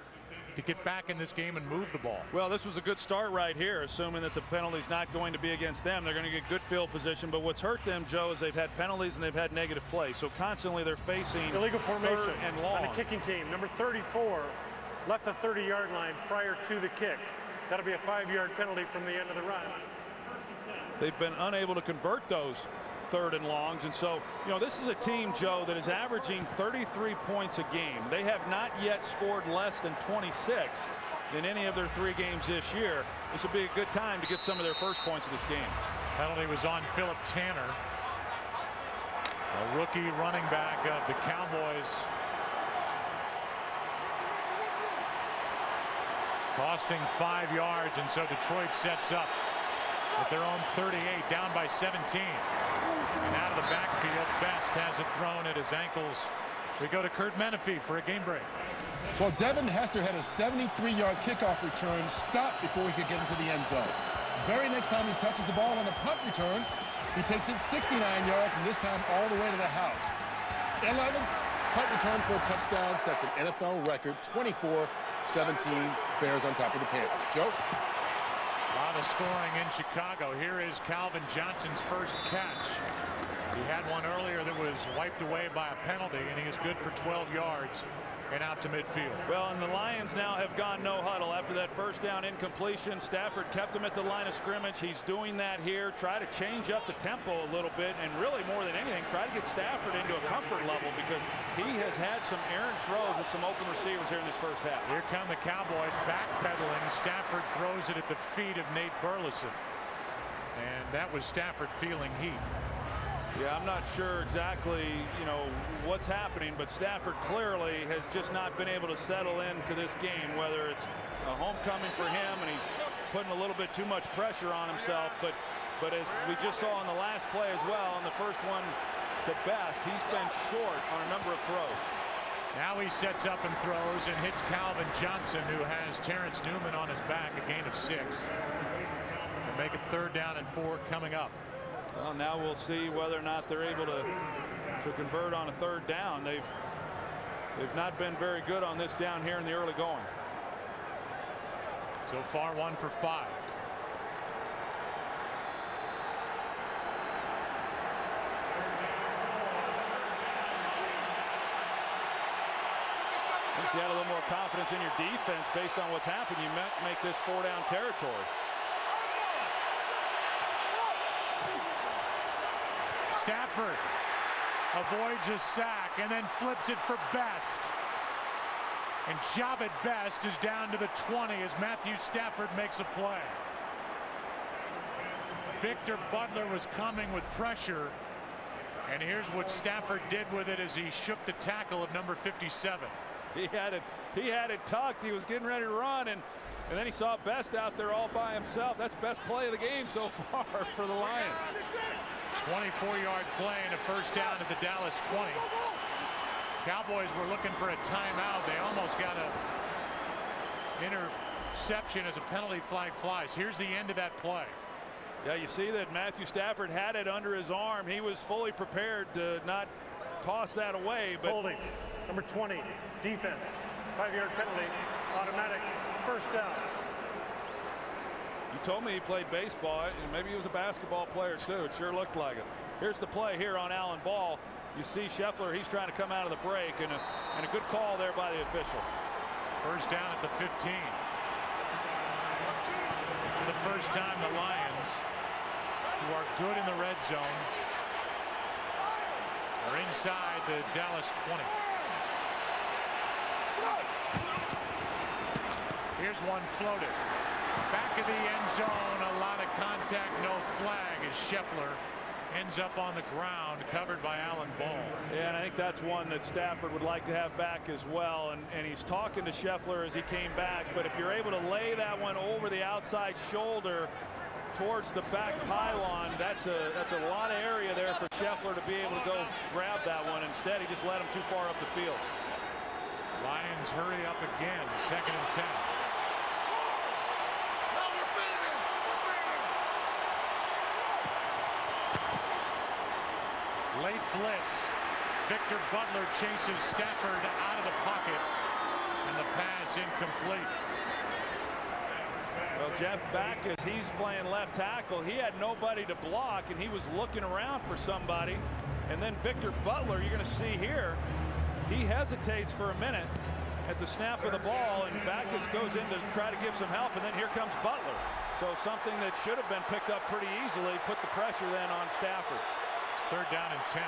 to get back in this game and move the ball. Well, this was a good start right here, assuming that the penalty's not going to be against them. They're going to get good field position, but what's hurt them, Joe, is they've had penalties and they've had negative play. So constantly they're facing illegal formation third and long. On the kicking team. Number 34 left the 30-yard line prior to the kick. That'll be a 5-yard penalty from the end of the run. They've been unable to convert those third and longs, and so you know, this is a team, Joe, that is averaging 33 points a game. They have not yet scored less than 26 in any of their 3 games this year. This will be a good time to get some of their first points of this game. Penalty was on Philip Tanner, a rookie running back of the Cowboys, costing 5 yards, and so Detroit sets up at their own 38, down by 17. And out of the backfield, Best has it thrown at his ankles. We go to Kurt Menefee for a game break. Well, Devin Hester had a 73-yard kickoff return stopped before he could get into the end zone. Very next time he touches the ball on a punt return, he takes it 69 yards, and this time all the way to the house. 11 punt return for a touchdown sets an NFL record, 24-17, Bears on top of the Panthers. Joe? A lot of scoring in Chicago. Here is Calvin Johnson's first catch. He had one earlier that was wiped away by a penalty, and he is good for 12 yards and out to midfield. Well, and the Lions now have gone no huddle after that first down incompletion. Stafford kept him at the line of scrimmage. He's doing that here. Try to change up the tempo a little bit, and really more than anything, try to get Stafford into a comfort level, because he has had some errant throws with some open receivers here in this first half. Here come the Cowboys backpedaling. Stafford throws it at the feet of Nate Burleson, and that was Stafford feeling heat. Yeah, I'm not sure exactly, what's happening, but Stafford clearly has just not been able to settle into this game, whether it's a homecoming for him and he's putting a little bit too much pressure on himself. But as we just saw in the last play as well, on the first one to Best, he's been short on a number of throws. Now he sets up and throws and hits Calvin Johnson, who has Terrence Newman on his back, a gain of 6. To make it 3rd down and 4 coming up. Well, now we'll see whether or not they're able to convert on a 3rd down. They've not been very good on this down here in the early going. So far 1 for 5. If you had a little more confidence in your defense based on what's happened, you might make this 4-down territory. Stafford avoids a sack and then flips it for Best. And Javid Best is down to the 20 as Matthew Stafford makes a play. Victor Butler was coming with pressure, and here's what Stafford did with it as he shook the tackle of number 57. He had it tucked. He was getting ready to run, and then he saw Best out there all by himself. That's best play of the game so far for the Lions. 24-yard play and a 1st down at the Dallas 20. Cowboys were looking for a timeout. They almost got an interception as a penalty flag flies. Here's the end of that play. Yeah, you see that Matthew Stafford had it under his arm. He was fully prepared to not toss that away. But holding, number 20, defense, 5-yard penalty, automatic, 1st down. You told me he played baseball. Maybe he was a basketball player too. It sure looked like it. Here's the play here on Allen Ball. You see Scheffler, he's trying to come out of the break, and a good call there by the official. 1st down at the 15. For the first time, the Lions, who are good in the red zone, are inside the Dallas 20. Here's one floated. Back of the end zone, a lot of contact, no flag as Scheffler ends up on the ground, covered by Allen Ball. Yeah, and I think that's one that Stafford would like to have back as well. And he's talking to Scheffler as he came back. But if you're able to lay that one over the outside shoulder towards the back pylon, that's a lot of area there for Scheffler to be able to go grab that one. Instead, he just let him too far up the field. Lions hurry up again, 2nd and 10. Late blitz. Victor Butler chases Stafford out of the pocket, and the pass incomplete. Well, Jeff Backus, he's playing left tackle. He had nobody to block, and he was looking around for somebody. And then Victor Butler, you're going to see here, he hesitates for a minute at the snap of the ball, and Backus goes in to try to give some help, and then here comes Butler. So something that should have been picked up pretty easily, put the pressure then on Stafford. It's 3rd down and 10.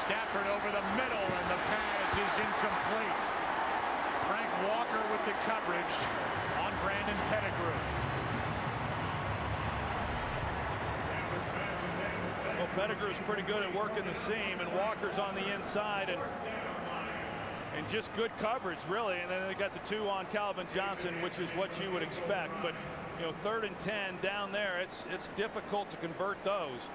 Stafford over the middle, and the pass is incomplete. Frank Walker with the coverage on Brandon Pettigrew. Well, Pettigrew's pretty good at working the seam, and Walker's on the inside, and just good coverage, really. And then they got the 2 on Calvin Johnson, which is what you would expect. But 3rd and 10 down there, it's difficult to convert those,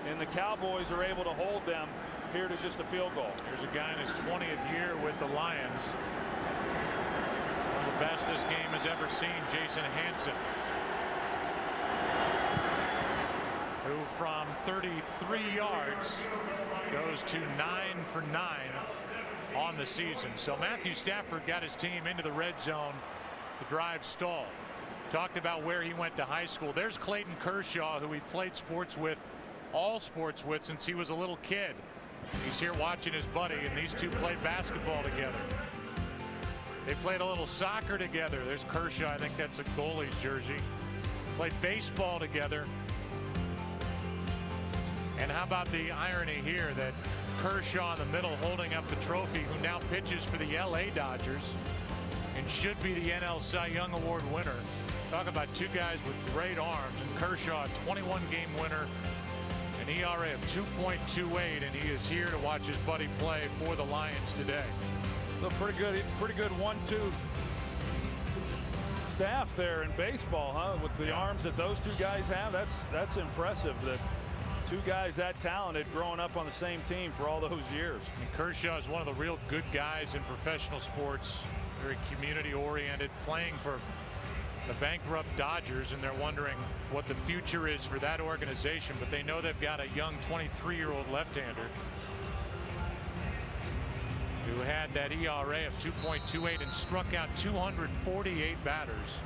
and the Cowboys are able to hold them here to just a field goal. Here's a guy in his 20th year with the Lions. One of the best this game has ever seen, Jason Hanson. from 33 yards goes to 9 for 9 on the season. So Matthew Stafford got his team into the red zone. The drive stalled. Talked about where he went to high school. There's Clayton Kershaw, who he played sports with, all sports with, since he was a little kid. He's here watching his buddy, and these two played basketball together. They played a little soccer together. There's Kershaw. I think that's a goalie's jersey. Played baseball together. And how about the irony here that Kershaw in the middle holding up the trophy, who now pitches for the LA Dodgers and should be the NL Cy Young Award winner. Talk about two guys with great arms. And Kershaw, 21-game winner, an ERA of 2.28, and he is here to watch his buddy play for the Lions today. So pretty good 1-2 staff there in baseball, huh? With the arms that those two guys have, that's impressive. That two guys that talented growing up on the same team for all those years. And Kershaw is one of the real good guys in professional sports. Very community oriented, playing for the bankrupt Dodgers, and they're wondering what the future is for that organization, but they know they've got a young 23-year-old left-hander who had that ERA of 2.28 and struck out 248 batters.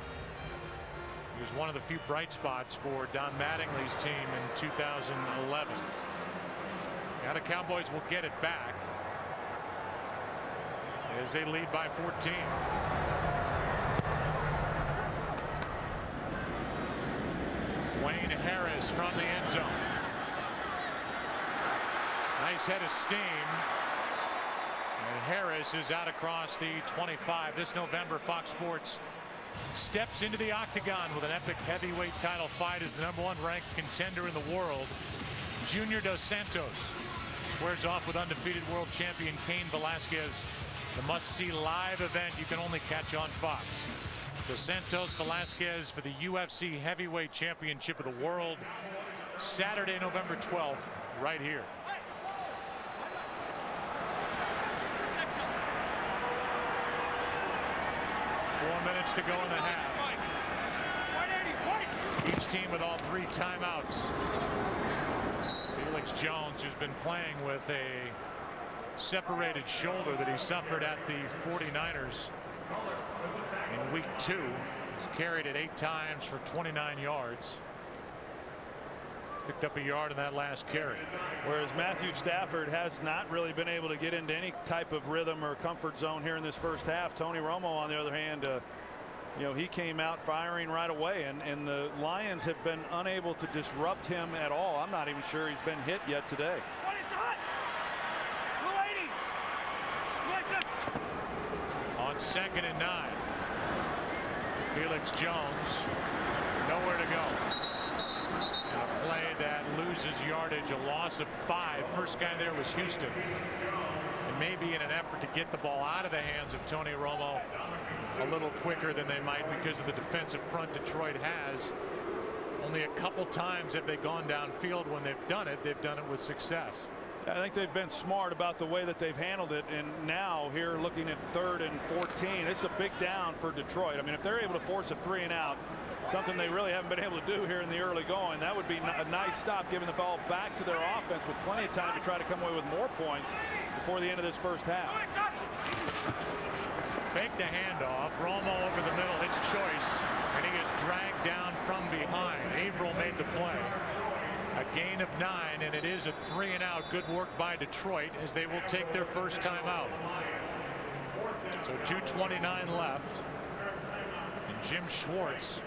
He was one of the few bright spots for Don Mattingly's team in 2011. Now the Cowboys will get it back as they lead by 14. Wayne Harris from the end zone. Nice head of steam. And Harris is out across the 25. This November, Fox Sports steps into the octagon with an epic heavyweight title fight as the #1 ranked contender in the world. Junior Dos Santos squares off with undefeated world champion Cain Velasquez. The must-see live event you can only catch on Fox. Dos Santos Velasquez for the UFC Heavyweight Championship of the World, Saturday, November 12th, right here. Minutes to go in the half. Each team with all 3 timeouts. Felix Jones, who's been playing with a separated shoulder that he suffered at the 49ers in week 2, he's carried it 8 times for 29 yards. Picked up a yard in that last carry. Whereas Matthew Stafford has not really been able to get into any type of rhythm or comfort zone here in this first half. Tony Romo, on the other hand, you know, he came out firing right away, and the Lions have been unable to disrupt him at all. I'm not even sure he's been hit yet today. On 2nd and 9. Felix Jones, nowhere to go. And a play that loses yardage, a loss of 5. First guy there was Houston. And maybe in an effort to get the ball out of the hands of Tony Romo a little quicker than they might because of the defensive front Detroit has. Only a couple times have they gone downfield. When they've done it with success. I think they've been smart about the way that they've handled it, and now here looking at 3rd and 14, it's a big down for Detroit. I mean, if they're able to force a 3 and out, something they really haven't been able to do here in the early going, that would be a nice stop, giving the ball back to their offense with plenty of time to try to come away with more points before the end of this first half. Fake the handoff. Romo over the middle, it's choice, and he is dragged down from behind. Averill made the play. A gain of 9, and it is a 3 and out. Good work by Detroit as they will take their first time out. So 2:29 left. And Jim Schwartz,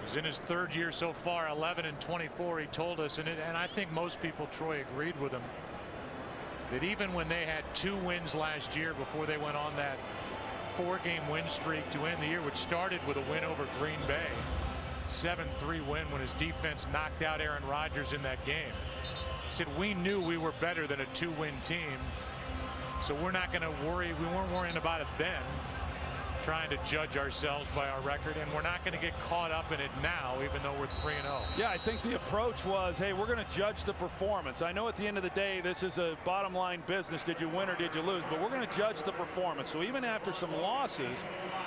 who's in his 3rd year so far, 11 and 24, he told us, and I think most people, Troy, agreed with him, that even when they had 2 wins last year before they went on that 4-game win streak to end the year, which started with a win over Green Bay, 7-3 win when his defense knocked out Aaron Rodgers in that game. He said, we knew we were better than a 2-win team, so we're not going to worry. We weren't worrying about it then, trying to judge ourselves by our record, and we're not going to get caught up in it now, even though we're 3-0. Yeah, I think the approach was, hey, we're going to judge the performance. I know at the end of the day, this is a bottom line business. Did you win or did you lose? But we're going to judge the performance. So even after some losses,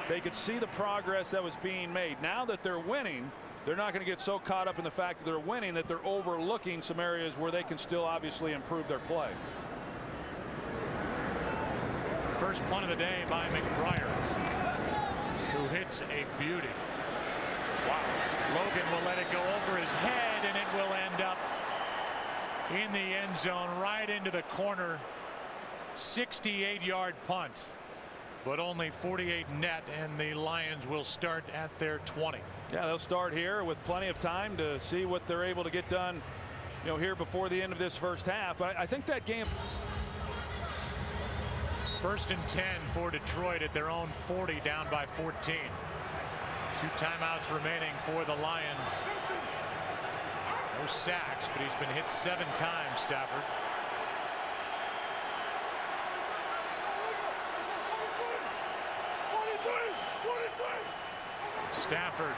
they could see the progress that was being made. Now that they're winning, they're not going to get so caught up in the fact that they're winning that they're overlooking some areas where they can still obviously improve their play. First punt of the day by McBriar, who hits a beauty. Wow. Logan will let it go over his head, and it will end up in the end zone, right into the corner. 68-yard punt, but only 48 net, and the Lions will start at their 20. Yeah, they'll start here with plenty of time to see what they're able to get done, you know, here before the end of this first half. I think that game. First and 10 for Detroit at their own 40, down by 14. 2 timeouts remaining for the Lions. No sacks, but he's been hit 7 times, Stafford. Stafford,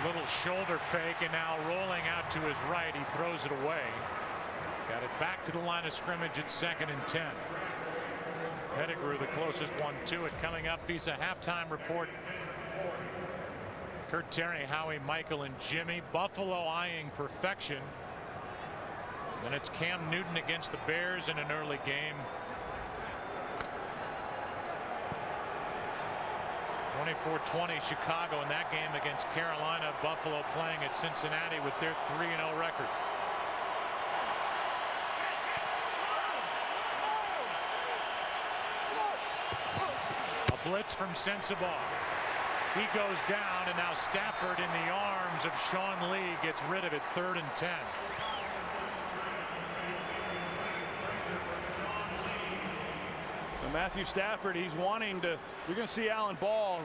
a little shoulder fake, and now rolling out to his right. He throws it away. Got it back to the line of scrimmage at 2nd and 10. Pettigrew, the closest one to it. Coming up, Visa halftime report. Kurt Terry, Howie, Michael, and Jimmy. Buffalo eyeing perfection. Then it's Cam Newton against the Bears in an early game. 24-20 Chicago in that game against Carolina. Buffalo playing at Cincinnati with their 3-0 record. A blitz from Sensabaugh. He goes down, and now Stafford in the arms of Sean Lee gets rid of it. 3rd and 10. Matthew Stafford, he's wanting to, you're going to see Allen Ball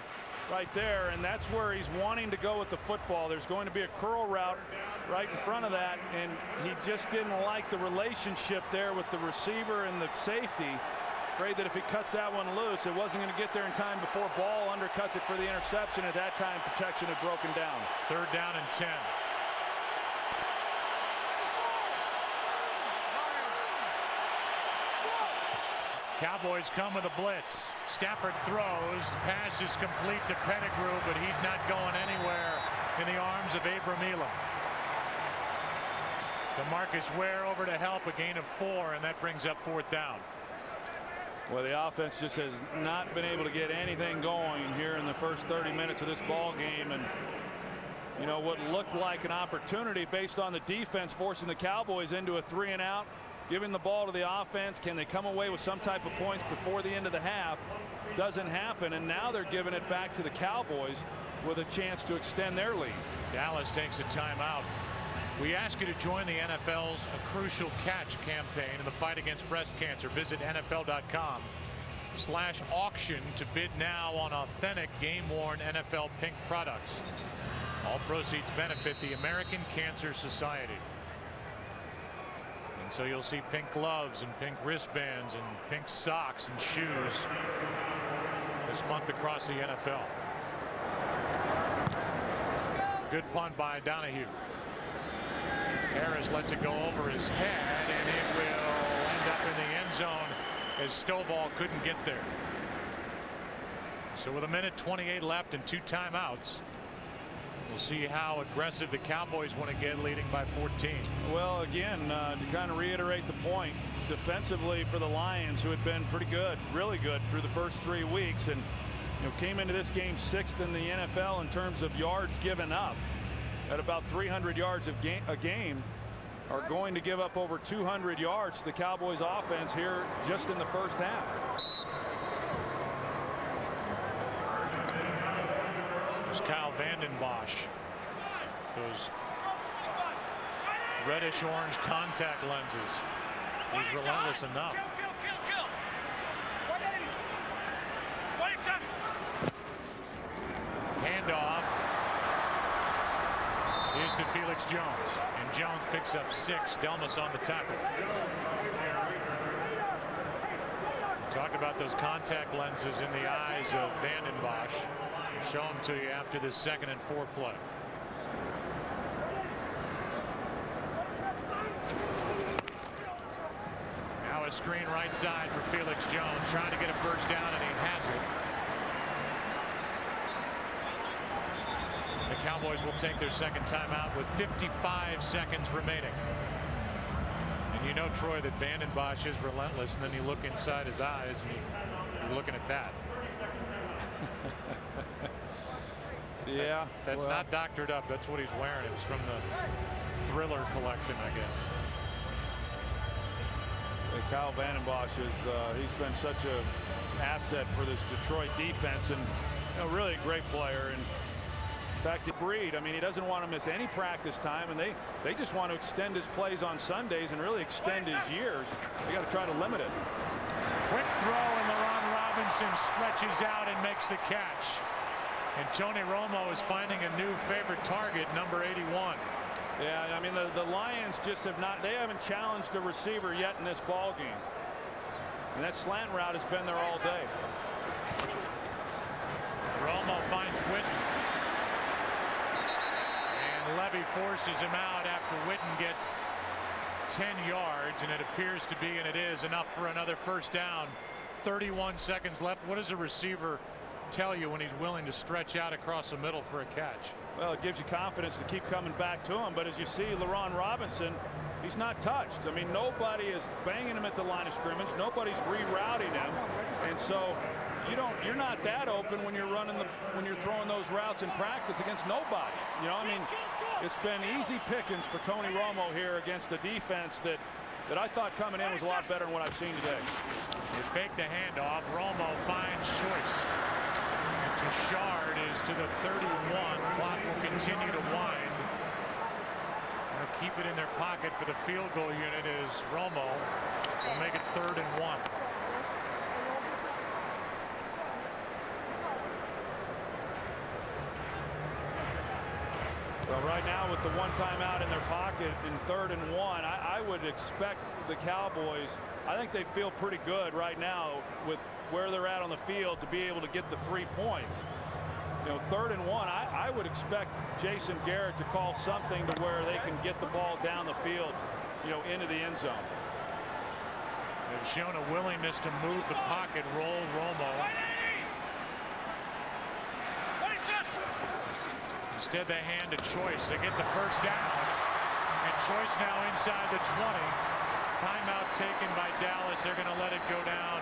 right there, and that's where he's wanting to go with the football. There's going to be a curl route right in front of that, and he just didn't like the relationship there with the receiver and the safety. Afraid that if he cuts that one loose, it wasn't going to get there in time before Ball undercuts it for the interception. At that time, protection had broken down. 3rd down and 10. Cowboys come with a blitz. Stafford throws. Pass is complete to Pettigrew, but he's not going anywhere in the arms of Abram Elam. DeMarcus Ware over to help, a gain of 4, and that brings up 4th down. Well, the offense just has not been able to get anything going here in the first 30 minutes of this ball game, and you know what looked like an opportunity based on the defense forcing the Cowboys into a 3-and-out. Giving the ball to the offense. Can they come away with some type of points before the end of the half? Doesn't happen, and now they're giving it back to the Cowboys with a chance to extend their lead. Dallas takes a timeout. We ask you to join the NFL's A Crucial Catch campaign in the fight against breast cancer. Visit NFL.com/auction to bid now on authentic game-worn NFL pink products. All proceeds benefit the American Cancer Society. And so you'll see pink gloves and pink wristbands and pink socks and shoes this month across the NFL. Good punt by Donahue. Harris lets it go over his head, and it will end up in the end zone as Stovall couldn't get there. So with 1:28 left and 2 timeouts, we'll see how aggressive the Cowboys want to get, leading by 14. Well, again, to kind of reiterate the point, defensively for the Lions, who had been pretty good, really good through the first 3 weeks, and came into this game 6th in the NFL in terms of yards given up at about 300 yards a game, are going to give up over 200 yards to the Cowboys offense here just in the first half. There's Kyle Vanden Bosch. Those reddish orange contact lenses. He's relentless enough. Handoff is to Felix Jones, and Jones picks up 6. Delmas on the tackle. Talk about those contact lenses in the eyes of Vanden Bosch. Show them to you after this 2nd and 4 play. Now a screen right side for Felix Jones, trying to get a first down, and he has it. The Cowboys will take their second timeout with 55 seconds remaining. And you know, Troy, that Vanden Bosch is relentless, and then you look inside his eyes and you're looking at that. Yeah. That's not doctored up. That's what he's wearing. It's from the Thriller collection, I guess. Kyle Vanden Bosch is he's been such an asset for this Detroit defense, and really a great player. And in fact, Breed, I mean, he doesn't want to miss any practice time, and they just want to extend his plays on Sundays and really extend his years. They got to try to limit it. Quick throw, and Ron Robinson stretches out and makes the catch. And Tony Romo is finding a new favorite target, number 81. Yeah, I mean, the Lions just they haven't challenged a receiver yet in this ball game. And that slant route has been there all day. Romo finds Witten. And Levy forces him out after Witten gets 10 yards, and it appears to be, and it is, enough for another first down. 31 seconds left. What does a receiver tell you when he's willing to stretch out across the middle for a catch? Well, it gives you confidence to keep coming back to him. But as you see, LaRon Robinson, he's not touched. I mean, nobody is banging him at the line of scrimmage. Nobody's rerouting him, and so you're not that open when you're throwing those routes in practice against nobody. You know, I mean, it's been easy pickings for Tony Romo here against a defense that I thought coming in was a lot better than what I've seen today. They fake the handoff. Romo finds Choice. Bouchard is to the 31. Clock will continue to wind. They'll keep it in their pocket for the field goal unit as Romo will make it 3rd and 1. Well, right now with the one timeout in their pocket in 3rd and 1, I would expect the Cowboys, I think they feel pretty good right now with where they're at on the field to be able to get the 3 points. You know, 3rd and 1, I would expect Jason Garrett to call something to where they can get the ball down the field, you know, into the end zone. They've shown a willingness to move the pocket, roll Romo. Instead, they hand to Choice. They get the first down. And Choice now inside the 20. Timeout taken by Dallas. They're going to let it go down.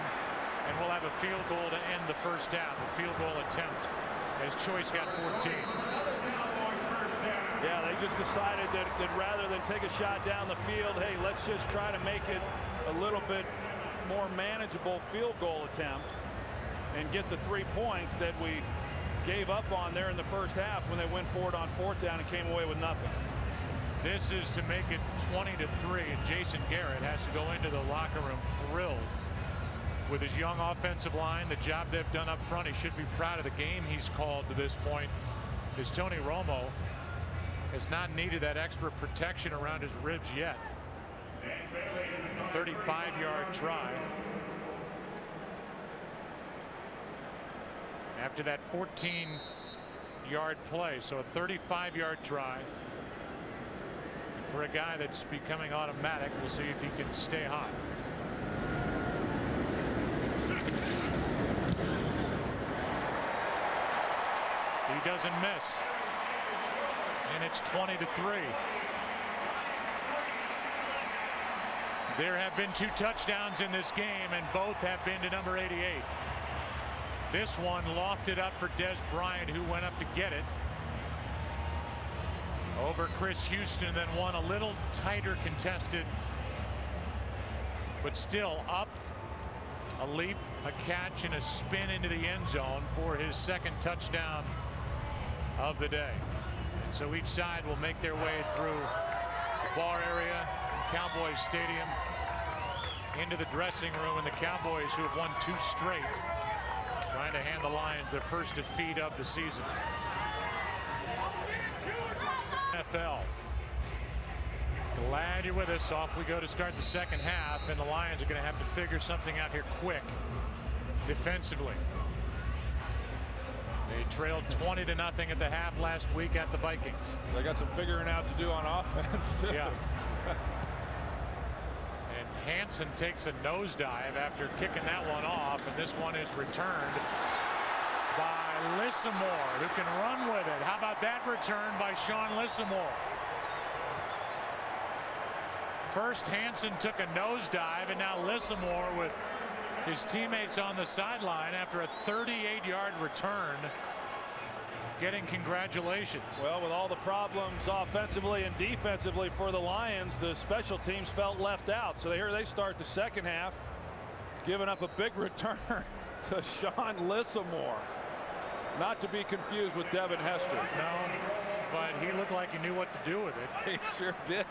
And we'll have a field goal to end the first half. A field goal attempt as Choice got 14. Yeah, they just decided that rather than take a shot down the field, hey, let's just try to make it a little bit more manageable field goal attempt and get the 3 points that we gave up on there in the first half when they went forward on 4th down and came away with nothing. This is to make it 20-3, and Jason Garrett has to go into the locker room thrilled with his young offensive line, the job they've done up front. He should be proud of the game he's called to this point, as Tony Romo has not needed that extra protection around his ribs yet. 35-yard try. After that 14-yard play, so a 35-yard try. And for a guy that's becoming automatic, we'll see if he can stay hot. He doesn't miss. And it's 20-3. There have been 2 touchdowns in this game, and both have been to number 88. This one lofted up for Des Bryant, who went up to get it over Chris Houston, then one a little tighter contested, but still up, a leap, a catch, and a spin into the end zone for his second touchdown of the day. And so each side will make their way through the bar area in Cowboys Stadium into the dressing room, and the Cowboys, who have won 2 straight, trying to hand the Lions their first defeat of the season. NFL. Glad you're with us. Off we go to start the second half, and the Lions are going to have to figure something out here quick defensively. They trailed 20-0 at the half last week at the Vikings. They got some figuring out to do on offense too. Yeah. And Hansen takes a nosedive after kicking that one off, and this one is returned by Lissamore, who can run with it. How about that return by Sean Lissamore? First, Hansen took a nosedive, and now Lissamore with his teammates on the sideline after a 38-yard return, getting congratulations. Well, with all the problems offensively and defensively for the Lions, the special teams felt left out. So here they start the second half, giving up a big return to Sean Lissamore. Not to be confused with Devin Hester. No, but he looked like he knew what to do with it. He sure did.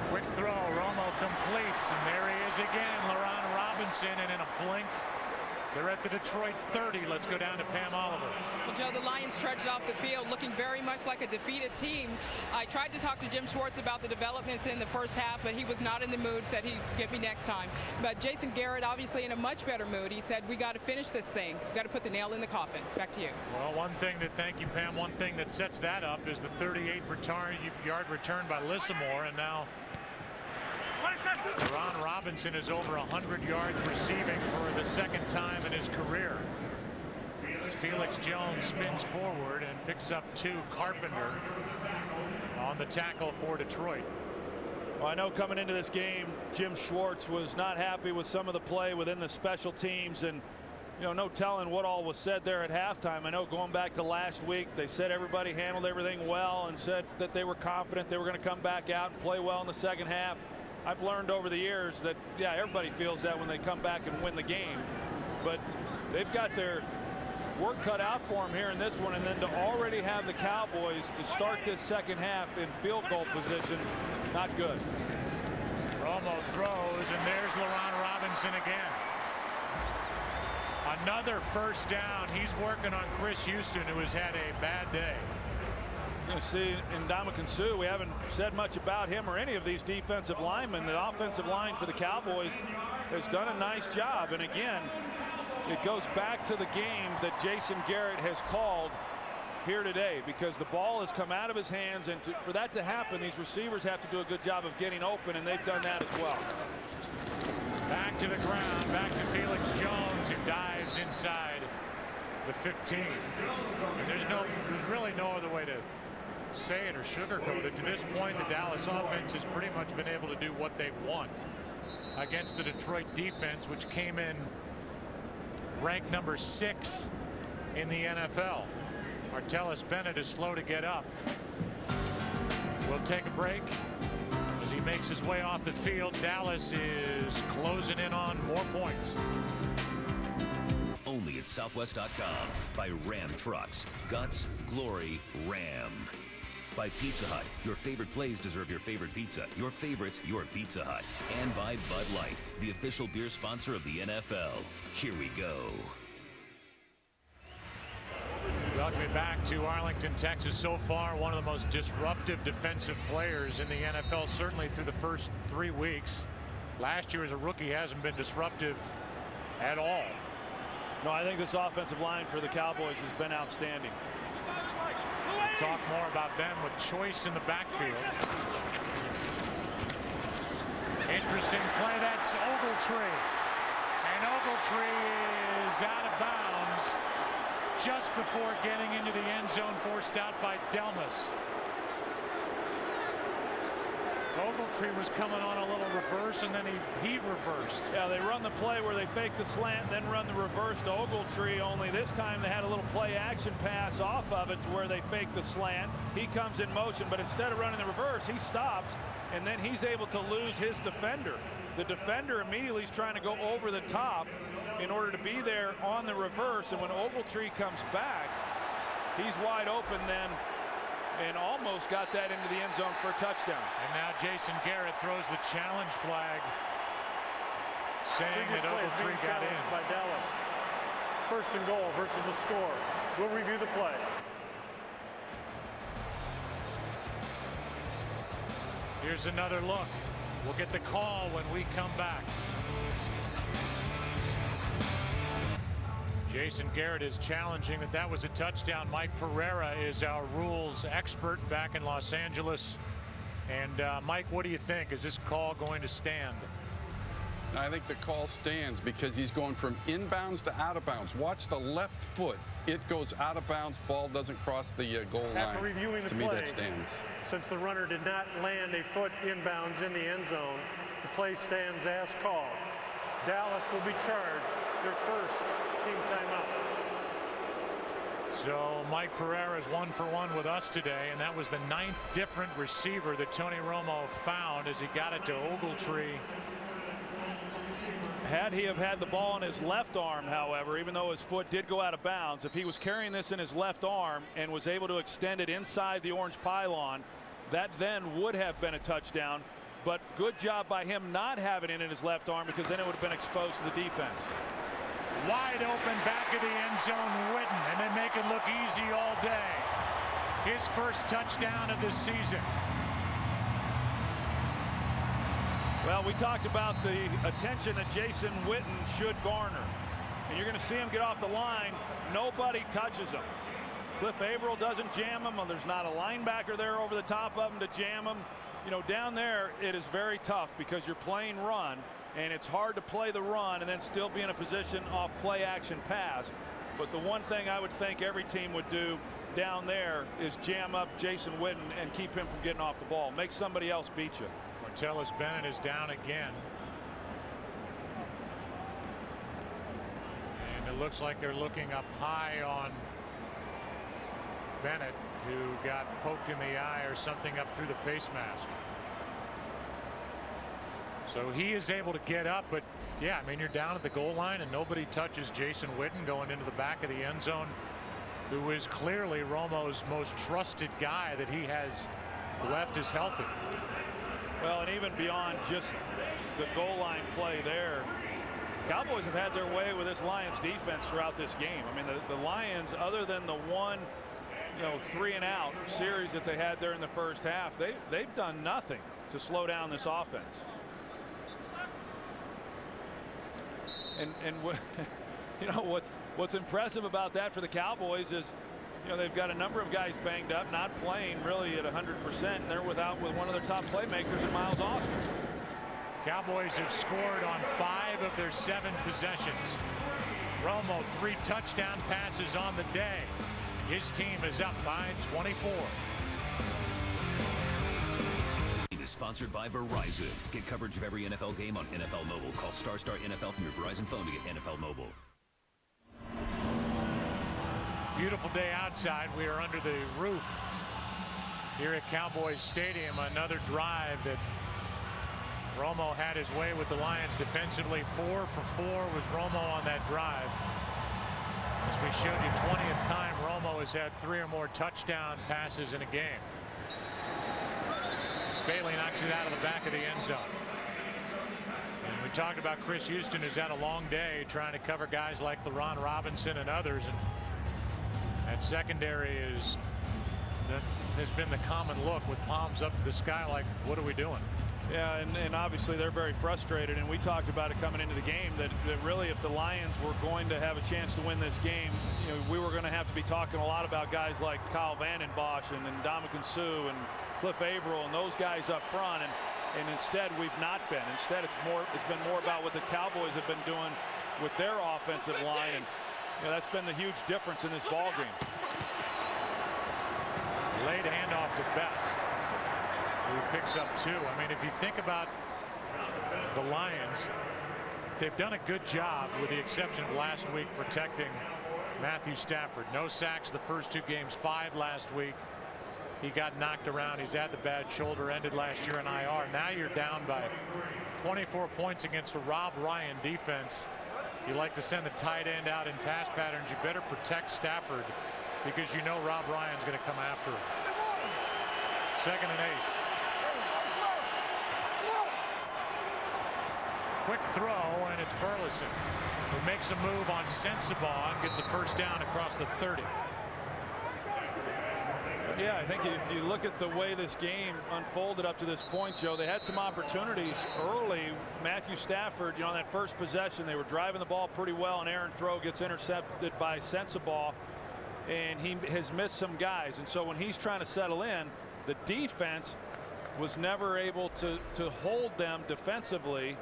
Quick throw, Romo completes, and there he is again, LaRon Robinson, and in a blink, they're at the Detroit 30. Let's go down to Pam Oliver. Well, Joe, the Lions trudged off the field looking very much like a defeated team. I tried to talk to Jim Schwartz about the developments in the first half, but he was not in the mood, said he'd get me next time. But Jason Garrett, obviously in a much better mood, he said, we got to finish this thing. We got to put the nail in the coffin. Back to you. Well, thank you, Pam, one thing that sets that up is the 38-yard return by Lissamore, and now LaRon Robinson is over 100 yards receiving for the second time in his career. Felix Jones spins forward and picks up 2. Carpenter on the tackle for Detroit. Well, I know coming into this game, Jim Schwartz was not happy with some of the play within the special teams, and no telling what all was said there at halftime. I know going back to last week, they said everybody handled everything well and said that they were confident they were going to come back out and play well in the second half. I've learned over the years that, yeah, everybody feels that when they come back and win the game. But they've got their work cut out for them here in this one, and then to already have the Cowboys to start this second half in field goal position, not good. Romo throws, and there's LaRon Robinson again. Another first down. He's working on Chris Houston, who has had a bad day. You see Ndamukong Suh, we haven't said much about him or any of these defensive linemen. The offensive line for the Cowboys has done a nice job, and again, it goes back to the game that Jason Garrett has called here today, because the ball has come out of his hands, and for that to happen, these receivers have to do a good job of getting open, and they've done that as well. Back to the ground, back to Felix Jones, who dives inside the 15. And there's really no other way to say it or sugarcoat it. To this point, the Dallas offense has pretty much been able to do what they want against the Detroit defense, which came in ranked number 6 in the NFL. Martellus Bennett is slow to get up. We'll take a break as he makes his way off the field. Dallas is closing in on more points. Only at Southwest.com. By Ram Trucks. Guts, glory, Ram. By Pizza Hut. Your favorite plays deserve your favorite pizza. Your favorites, your Pizza Hut. And by Bud Light, the official beer sponsor of the NFL. Here we go. Welcome back to Arlington, Texas. So far, one of the most disruptive defensive players in the NFL, certainly through the first 3 weeks. Last year as a rookie hasn't been disruptive at all. No, I think this offensive line for the Cowboys has been outstanding. Talk more about them with Choice in the backfield. Interesting play. That's Ogletree. And Ogletree is out of bounds just before getting into the end zone, forced out by Delmas. Ogletree was coming on a little reverse, and then he reversed. Yeah, they run the play where they fake the slant, then run the reverse to Ogletree, only this time they had a little play action pass off of it to where they fake the slant. He comes in motion, but instead of running the reverse, he stops, and then he's able to lose his defender. The defender immediately is trying to go over the top in order to be there on the reverse, and when Ogletree comes back, he's wide open then, and almost got that into the end zone for a touchdown. And now Jason Garrett throws the challenge flag, saying that Ogletree got in. By Dallas. First and goal versus a score. We'll review the play. Here's another look. We'll get the call when we come back. Jason Garrett is challenging that was a touchdown. Mike Pereira is our rules expert back in Los Angeles. And Mike, what do you think? Is this call going to stand? I think the call stands because he's going from inbounds to out of bounds. Watch the left foot. It goes out of bounds. Ball doesn't cross the goal line. After reviewing the to play, me, that stands. Since the runner did not land a foot inbounds in the end zone, the play stands as called. Dallas will be charged their first team timeout. So Mike Pereira's 1 for 1 with us today, and that was the 9th different receiver that Tony Romo found as he got it to Ogletree. Had he have had the ball in his left arm, however, even though his foot did go out of bounds, if he was carrying this in his left arm and was able to extend it inside the orange pylon, that then would have been a touchdown. But good job by him not having it in his left arm, because then it would have been exposed to the defense. Wide open back of the end zone, Witten, and they make it look easy all day. His first touchdown of the season. Well, we talked about the attention that Jason Witten should garner. And you're going to see him get off the line. Nobody touches him. Cliff Averill doesn't jam him. There's not a linebacker there over the top of him to jam him. You know, down there, it is very tough because you're playing run, and it's hard to play the run and then still be in a position off play action pass. But the one thing I would think every team would do down there is jam up Jason Witten and keep him from getting off the ball. Make somebody else beat you. Martellus Bennett is down again. And it looks like they're looking up high on Bennett, who got poked in the eye or something up through the face mask. So he is able to get up, but yeah, I mean, you're down at the goal line and nobody touches Jason Witten going into the back of the end zone, who is clearly Romo's most trusted guy that he has left is healthy. Well, and even beyond just the goal line play there, Cowboys have had their way with this Lions defense throughout this game. I mean, the Lions, other than the one, 3-and-out series that they had there in the first half, they've done nothing to slow down this offense. And what's impressive about that for the Cowboys is, they've got a number of guys banged up, not playing really at 100%, and they're with one of their top playmakers in Miles Austin. Cowboys have scored on 5 of their 7 possessions. Romo 3 touchdown passes on the day. His team is up by 24. Is sponsored by Verizon. Get coverage of every NFL game on NFL Mobile. Call ** NFL from your Verizon phone to get NFL Mobile. Beautiful day outside. We are under the roof here at Cowboys Stadium. Another drive that Romo had his way with the Lions defensively. 4 for 4 was Romo on that drive. As we showed you, 20th time Romo has had 3 or more touchdown passes in a game. As Bailey knocks it out of the back of the end zone. And we talked about Chris Houston, who's had a long day trying to cover guys like LeRon Robinson and others. And that secondary has been the common look, with palms up to the sky like, what are we doing? Yeah, and obviously they're very frustrated, and we talked about it coming into the game that really, if the Lions were going to have a chance to win this game, we were going to have to be talking a lot about guys like Kyle Vanden Bosch and Ndamukong Suh and Cliff Averill and those guys up front, and instead we've not been. Instead it's been more about what the Cowboys have been doing with their offensive line, and that's been the huge difference in this ball game. Late handoff to Best, who picks up 2. I mean, if you think about the Lions, they've done a good job, with the exception of last week, protecting Matthew Stafford. No sacks the first 2 games, 5 last week. He got knocked around. He's had the bad shoulder, ended last year in IR. Now you're down by 24 points against a Rob Ryan defense. You like to send the tight end out in pass patterns. You better protect Stafford, because you know Rob Ryan's going to come after him. 2nd and 8. Quick throw, and it's Burleson, who makes a move on Sensabaugh and gets a first down across the 30. Yeah, I think if you look at the way this game unfolded up to this point, Joe, they had some opportunities early. Matthew Stafford, on that first possession, they were driving the ball pretty well, and Aaron throw gets intercepted by Sensabaugh, and he has missed some guys. And so when he's trying to settle in, the defense was never able to hold them defensively.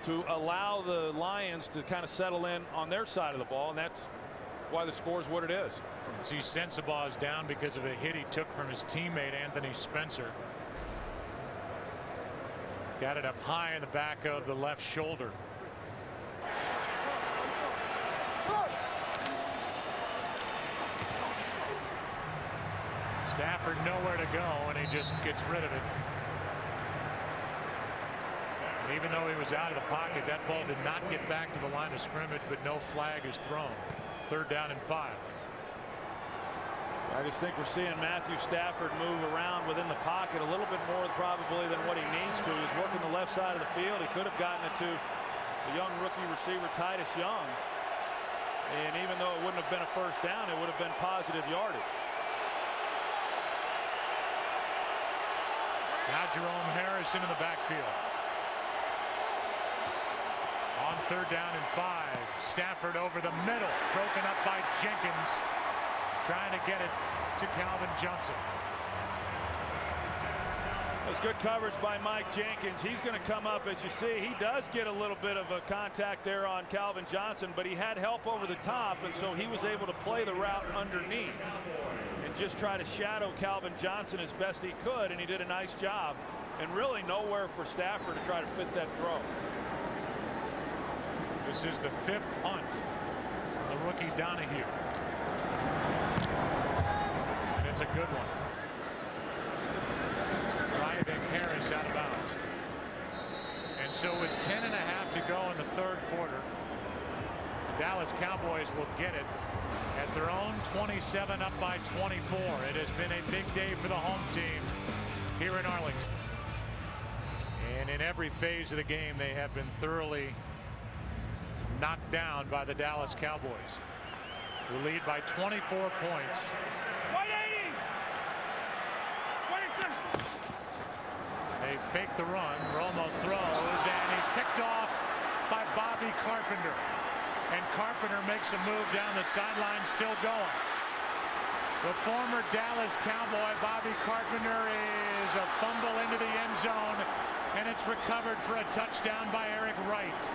to allow the Lions to kind of settle in on their side of the ball, and that's why the score is what it is. See, Sensabaugh is down because of a hit he took from his teammate Anthony Spencer. Got it up high in the back of the left shoulder. Stafford nowhere to go, and he just gets rid of it. And even though he was out of the pocket, that ball did not get back to the line of scrimmage, but no flag is thrown. 3rd down and 5. I just think we're seeing Matthew Stafford move around within the pocket a little bit more probably than what he needs to. He's working the left side of the field. He could have gotten it to the young rookie receiver Titus Young. And even though it wouldn't have been a 1st down, it would have been positive yardage. Now Jerome Harrison in the backfield. On 3rd down and 5. Stafford over the middle, broken up by Jenkins, trying to get it to Calvin Johnson. That was good coverage by Mike Jenkins. He's going to come up, as you see. He does get a little bit of a contact there on Calvin Johnson, but he had help over the top, and so he was able to play the route underneath and just try to shadow Calvin Johnson as best he could, and he did a nice job. And really nowhere for Stafford to try to fit that throw. This is the 5th punt. The rookie Donahue. And it's a good one. Driving Harris out of bounds. And so with 10.5 to go in the 3rd quarter, the Dallas Cowboys will get it at their own 27, up by 24. It has been a big day for the home team here in Arlington. And in every phase of the game, they have been thoroughly knocked down by the Dallas Cowboys, who lead by 24 points. 180. 26. They fake the run. Romo throws, and he's picked off by Bobby Carpenter. And Carpenter makes a move down the sideline, still going. The former Dallas Cowboy, Bobby Carpenter, is a fumble into the end zone, and it's recovered for a touchdown by Eric Wright.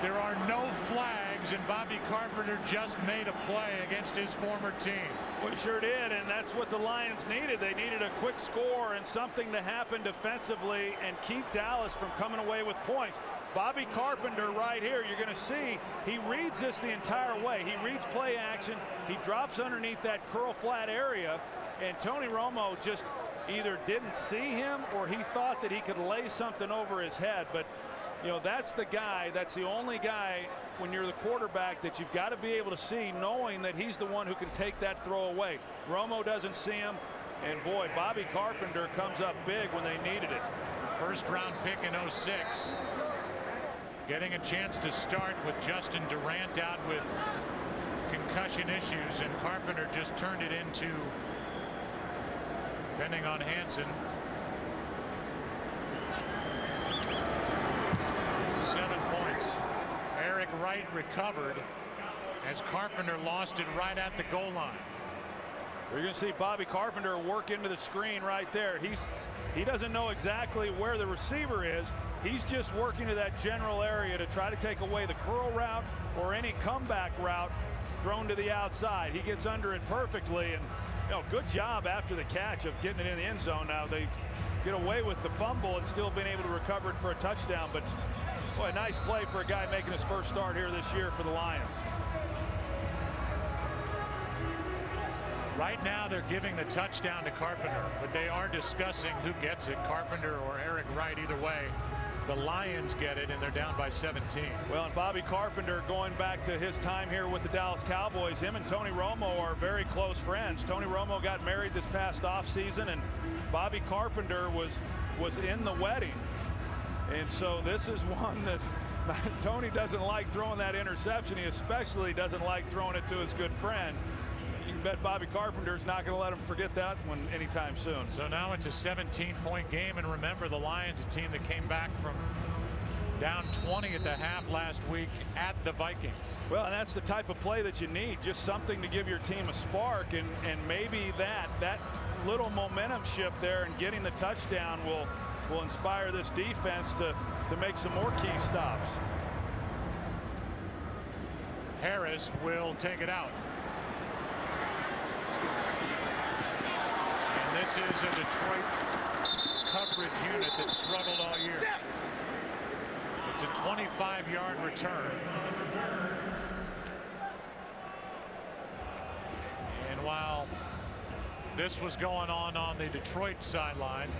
There are no flags, and Bobby Carpenter just made a play against his former team. Well, he sure did, and that's what the Lions needed. They needed a quick score and something to happen defensively and keep Dallas from coming away with points. Bobby Carpenter right here, you're going to see he reads this the entire way. He reads play action. He drops underneath that curl flat area, and Tony Romo just either didn't see him or he thought that he could lay something over his head. But you know, that's the guy, that's the only guy when you're the quarterback that you've got to be able to see, knowing that he's the one who can take that throw away. Romo doesn't see him, and boy, Bobby Carpenter comes up big when they needed it. 1st round pick in 06. Getting a chance to start with Justin Durant out with concussion issues, and Carpenter just turned it into, depending on Hansen, 7 points. Eric Wright recovered as Carpenter lost it right at the goal line. We're going to see Bobby Carpenter work into the screen right there. He doesn't know exactly where the receiver is. He's just working to that general area to try to take away the curl route or any comeback route thrown to the outside. He gets under it perfectly, and you know, good job after the catch of getting it in the end zone. Now they get away with the fumble and still being able to recover it for a touchdown, but boy, a nice play for a guy making his first start here this year for the Lions. Right now they're giving the touchdown to Carpenter, but they are discussing who gets it, Carpenter or Eric Wright. Either way, the Lions get it, and they're down by 17. Well, and Bobby Carpenter, going back to his time here with the Dallas Cowboys, him and Tony Romo are very close friends. Tony Romo got married this past offseason, and Bobby Carpenter was in the wedding. And so this is one that Tony doesn't like throwing that interception. He especially doesn't like throwing it to his good friend. You can bet Bobby Carpenter's not going to let him forget that one anytime soon. So now it's a 17-point game, and remember, the Lions, a team that came back from down 20 at the half last week at the Vikings. Well, and that's the type of play that you need, just something to give your team a spark, and maybe that little momentum shift there and getting the touchdown will will inspire this defense to make some more key stops. Harris will take it out. And this is a Detroit coverage unit that struggled all year. It's a 25-yard return. And while this was going on the Detroit sideline,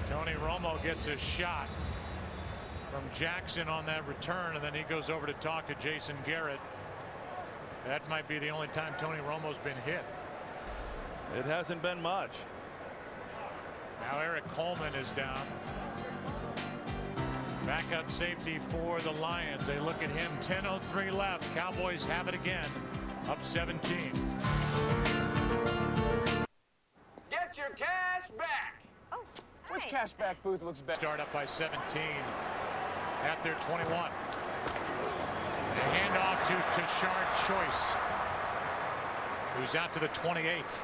Tony Romo gets a shot from Jackson on that return, and then he goes over to talk to Jason Garrett. That might be the only time Tony Romo's been hit. It hasn't been much. Now Eric Coleman is down. Backup safety for the Lions. They look at him. 10:03 left. Cowboys have it again. Up 17. Get your cash back. Oh, Which cash back booth looks better? Start up by 17 at their 21. A handoff to Tashard Choice, who's out to the 28.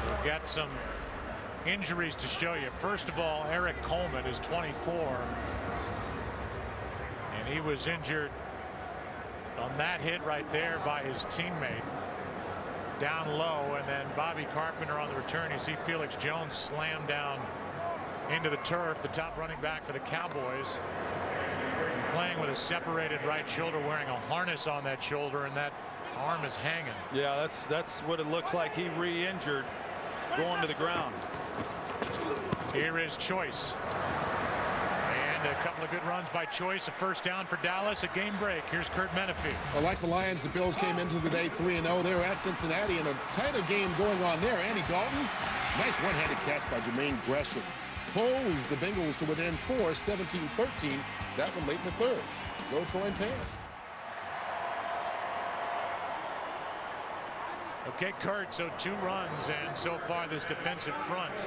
We've got some injuries to show you. First of all, Eric Coleman is 24, and he was injured on that hit right there by his teammate down low. And then Bobby Carpenter on the return. You see Felix Jones slam down into the turf, the top running back for the Cowboys, playing with a separated right shoulder, wearing a harness on that shoulder, and that arm is hanging. Yeah, that's what it looks like. He re-injured going to the ground. Here is Choice, and a couple of good runs by Choice. A first down for Dallas. A game break. Here's Kurt Menefee. Well, like the Lions, the Bills came into the day 3-0. They were at Cincinnati, and a tighter game going on there. Andy Dalton, nice one-handed catch by Jermaine Gresham. Pulls the Bengals to within 4, 17-13. That one late in the third. Joe Troy pass. Okay, Kurt, so 2 runs, and so far this defensive front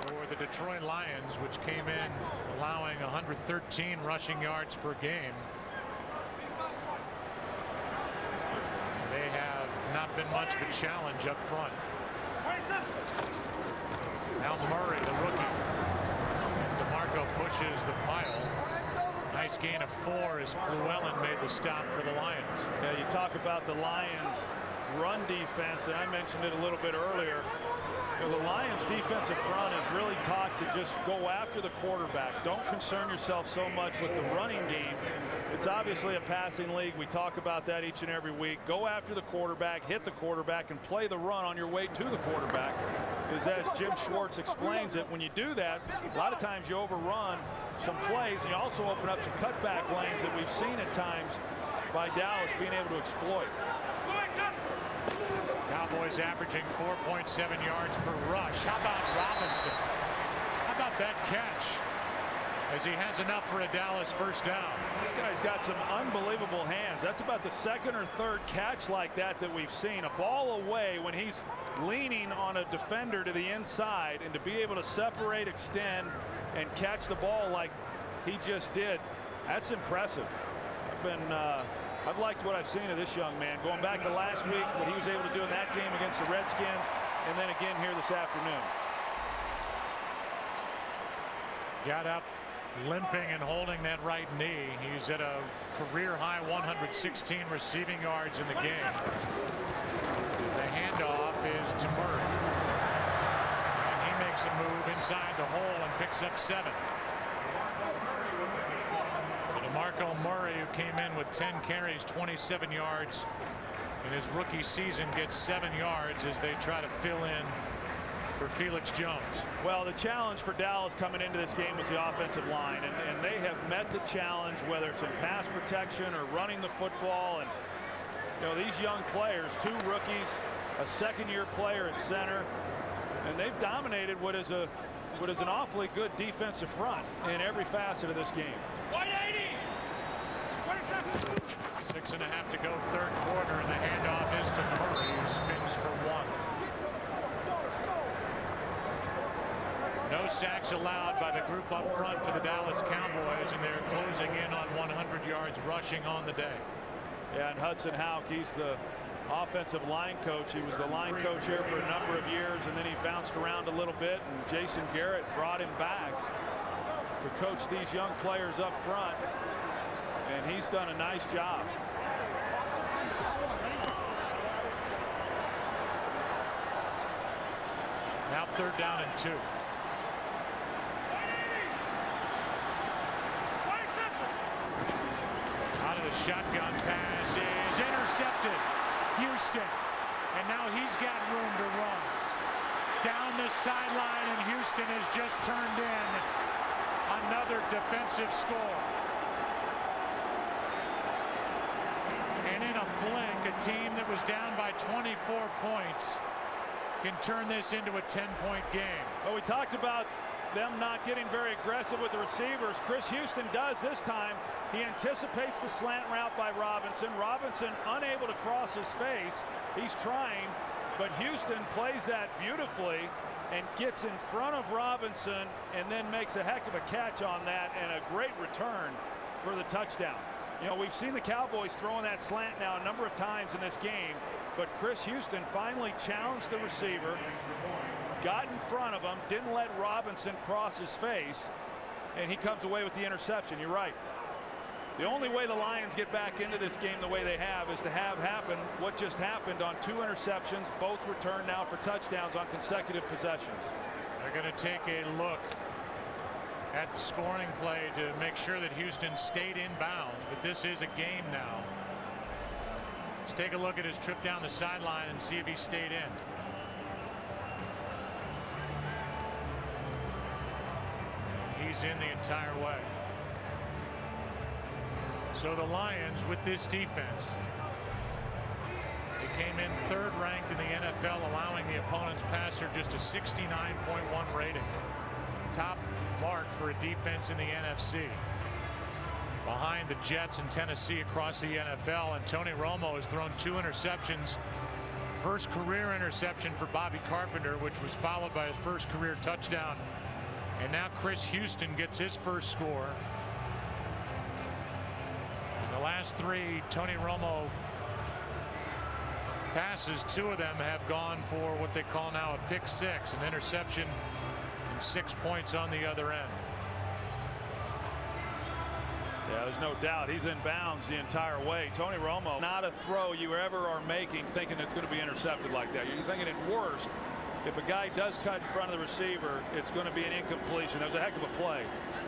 for the Detroit Lions, which came in allowing 113 rushing yards per game. They have not been much of a challenge up front. Now Murray, the rookie. And DeMarco pushes the pile. Nice gain of 4 as Fluellen made the stop for the Lions. Yeah, you talk about the Lions run defense, and I mentioned it a little bit earlier. You know, the Lions defensive front is really taught to just go after the quarterback. Don't concern yourself so much with the running game. It's obviously a passing league. We talk about that each and every week. Go after the quarterback, hit the quarterback, and play the run on your way to the quarterback. Because as Jim Schwartz explains it, when you do that, a lot of times you overrun some plays, and you also open up some cutback lanes that we've seen at times by Dallas being able to exploit. Cowboys averaging 4.7 yards per rush. How about Robinson? How about that catch? As he has enough for a Dallas first down. This guy's got some unbelievable hands. That's about the 2nd or 3rd catch like that we've seen. A ball away when he's leaning on a defender to the inside, and to be able to separate, extend, and catch the ball like he just did, that's impressive. I've liked what I've seen of this young man. Going back to last week, what he was able to do in that game against the Redskins, and then again here this afternoon. Got up, limping and holding that right knee. He's at a career-high 116 receiving yards in the game. The handoff is to Murray. And he makes a move inside the hole and picks up 7. DeMarco Murray, who came in with 10 carries, 27 yards in his rookie season, gets 7 yards as they try to fill in for Felix Jones. Well, the challenge for Dallas coming into this game was the offensive line, and they have met the challenge, whether it's in pass protection or running the football. And you know, these young players, 2 rookies, a 2nd-year player at center, and they've dominated what is an awfully good defensive front in every facet of this game. 6.5 to go, 3rd quarter, and the handoff is to Murray, who spins for 1. No sacks allowed by the group up front for the Dallas Cowboys, and they're closing in on 100 yards rushing on the day. Yeah, and Hudson Houck, he's the offensive line coach. He was the line coach here for a number of years, and then he bounced around a little bit, and Jason Garrett brought him back to coach these young players up front, and he's done a nice job. Now 3rd down and 2. Out of the shotgun pass is intercepted. Houston. And now he's got room to run. Down the sideline, and Houston has just turned in another defensive score. And in a blink, a team that was down by 24 points can turn this into a 10-point game. Well, we talked about them not getting very aggressive with the receivers. Cris Houston does this time. He anticipates the slant route by Robinson. Robinson unable to cross his face. He's trying, but Houston plays that beautifully and gets in front of Robinson and then makes a heck of a catch on that and a great return for the touchdown. You know, we've seen the Cowboys throwing that slant now a number of times in this game, but Cris Houston finally challenged the receiver, got in front of him, didn't let Robinson cross his face, and he comes away with the interception. You're right. The only way the Lions get back into this game the way they have is to have happen what just happened on 2 interceptions, both returned now for touchdowns on consecutive possessions. They're going to take a look at the scoring play to make sure that Houston stayed in bounds, but this is a game now. Let's take a look at his trip down the sideline and see if he stayed in. He's in the entire way. So the Lions, with this defense, they came in 3rd ranked in the NFL, allowing the opponent's passer just a 69.1 rating. Top mark for a defense in the NFC. Behind the Jets and Tennessee across the NFL, and Tony Romo has thrown 2 interceptions. First career interception for Bobby Carpenter, which was followed by his first career touchdown. And now Cris Houston gets his first score. In the last 3 Tony Romo passes, 2 of them have gone for what they call now a pick 6, an interception, and 6 points on the other end. Yeah, there's no doubt he's in bounds the entire way. Tony Romo, not a throw you ever are making thinking it's going to be intercepted like that. You're thinking at worst, if a guy does cut in front of the receiver, it's going to be an incompletion. That was a heck of a play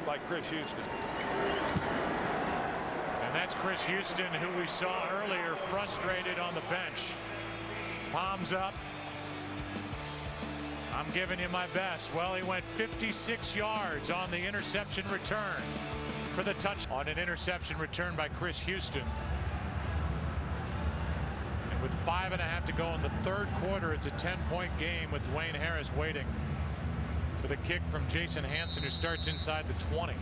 by Cris Houston. And that's Cris Houston, who we saw earlier frustrated on the bench. Palms up. I'm giving you my best. Well, he went 56 yards on the interception return for the touch on an interception return by Cris Houston. And with 5.5 to go in the 3rd quarter, it's a 10-point game with Dwayne Harris waiting for the kick from Jason Hanson, who starts inside the 20.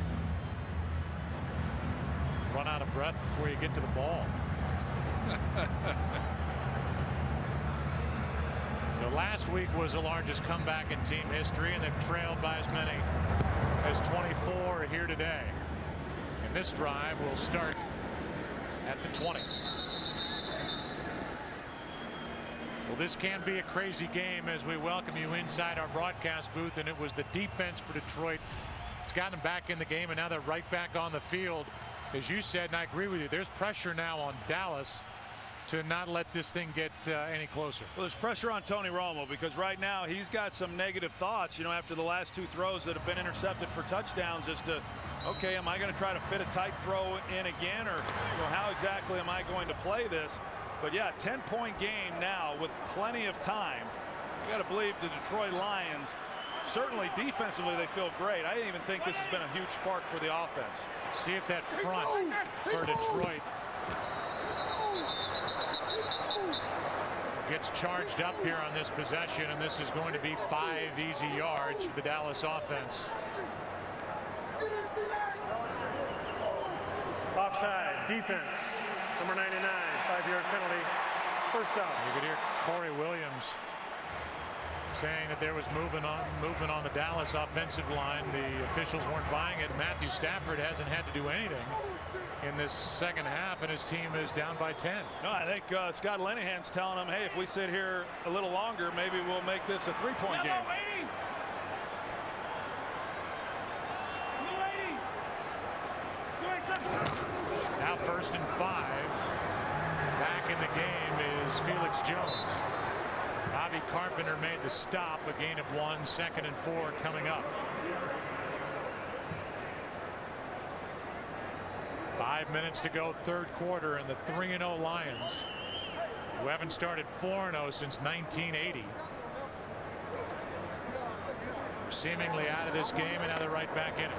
Run out of breath before you get to the ball. So last week was the largest comeback in team history, and they've trailed by as many as 24 here today. And this drive will start at the 20. Well, this can be a crazy game as we welcome you inside our broadcast booth, and it was the defense for Detroit. It's gotten them back in the game, and now they're right back on the field. As you said, and I agree with you, there's pressure now on Dallas to not let this thing get any closer. Well, there's pressure on Tony Romo because right now he's got some negative thoughts, you know, after the last 2 throws that have been intercepted for touchdowns as to, okay, am I going to try to fit a tight throw in again, or how exactly am I going to play this? But yeah, 10-point game now with plenty of time. You got to believe the Detroit Lions, certainly defensively, they feel great. I didn't even think this has been a huge spark for the offense. See if that front for Detroit gets charged up here on this possession, and this is going to be 5 easy yards for the Dallas offense. Offside, defense, number 99, 5-yard penalty, first down. You could hear Corey Williams saying that there was movement on the Dallas offensive line. The officials weren't buying it. Matthew Stafford hasn't had to do anything in this second half, and his team is down by 10. No, I think Scott Linehan's telling him, hey, if we sit here a little longer, maybe we'll make this a 3-point game. Now 1st and 5. Back in the game is Felix Jones. Bobby Carpenter made the stop. A gain of 1. 2nd and 4 coming up. 5 minutes to go, 3rd quarter, and the 3-0 Lions, who haven't started 4-0 since 1980, are seemingly out of this game, and now they're right back in it.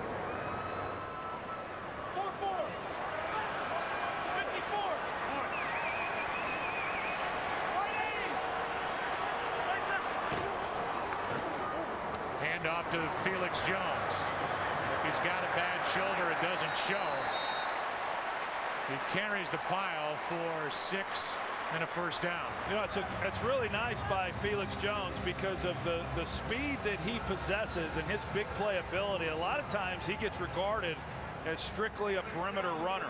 Hand off to Felix Jones. If he's got a bad shoulder, it doesn't show. He carries the pile for 6 and a 1st down. You know, it's really nice by Felix Jones because of the speed that he possesses and his big play ability. A lot of times he gets regarded as strictly a perimeter runner,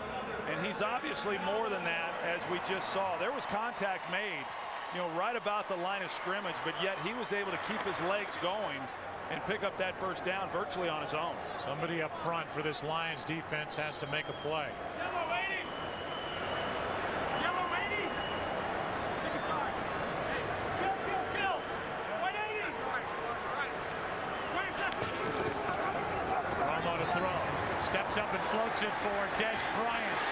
and he's obviously more than that, as we just saw. There was contact made, you know, right about the line of scrimmage, but yet he was able to keep his legs going and pick up that 1st down virtually on his own. Somebody up front for this Lions defense has to make a play. Romo to throw. Steps up and floats it for Des Bryant.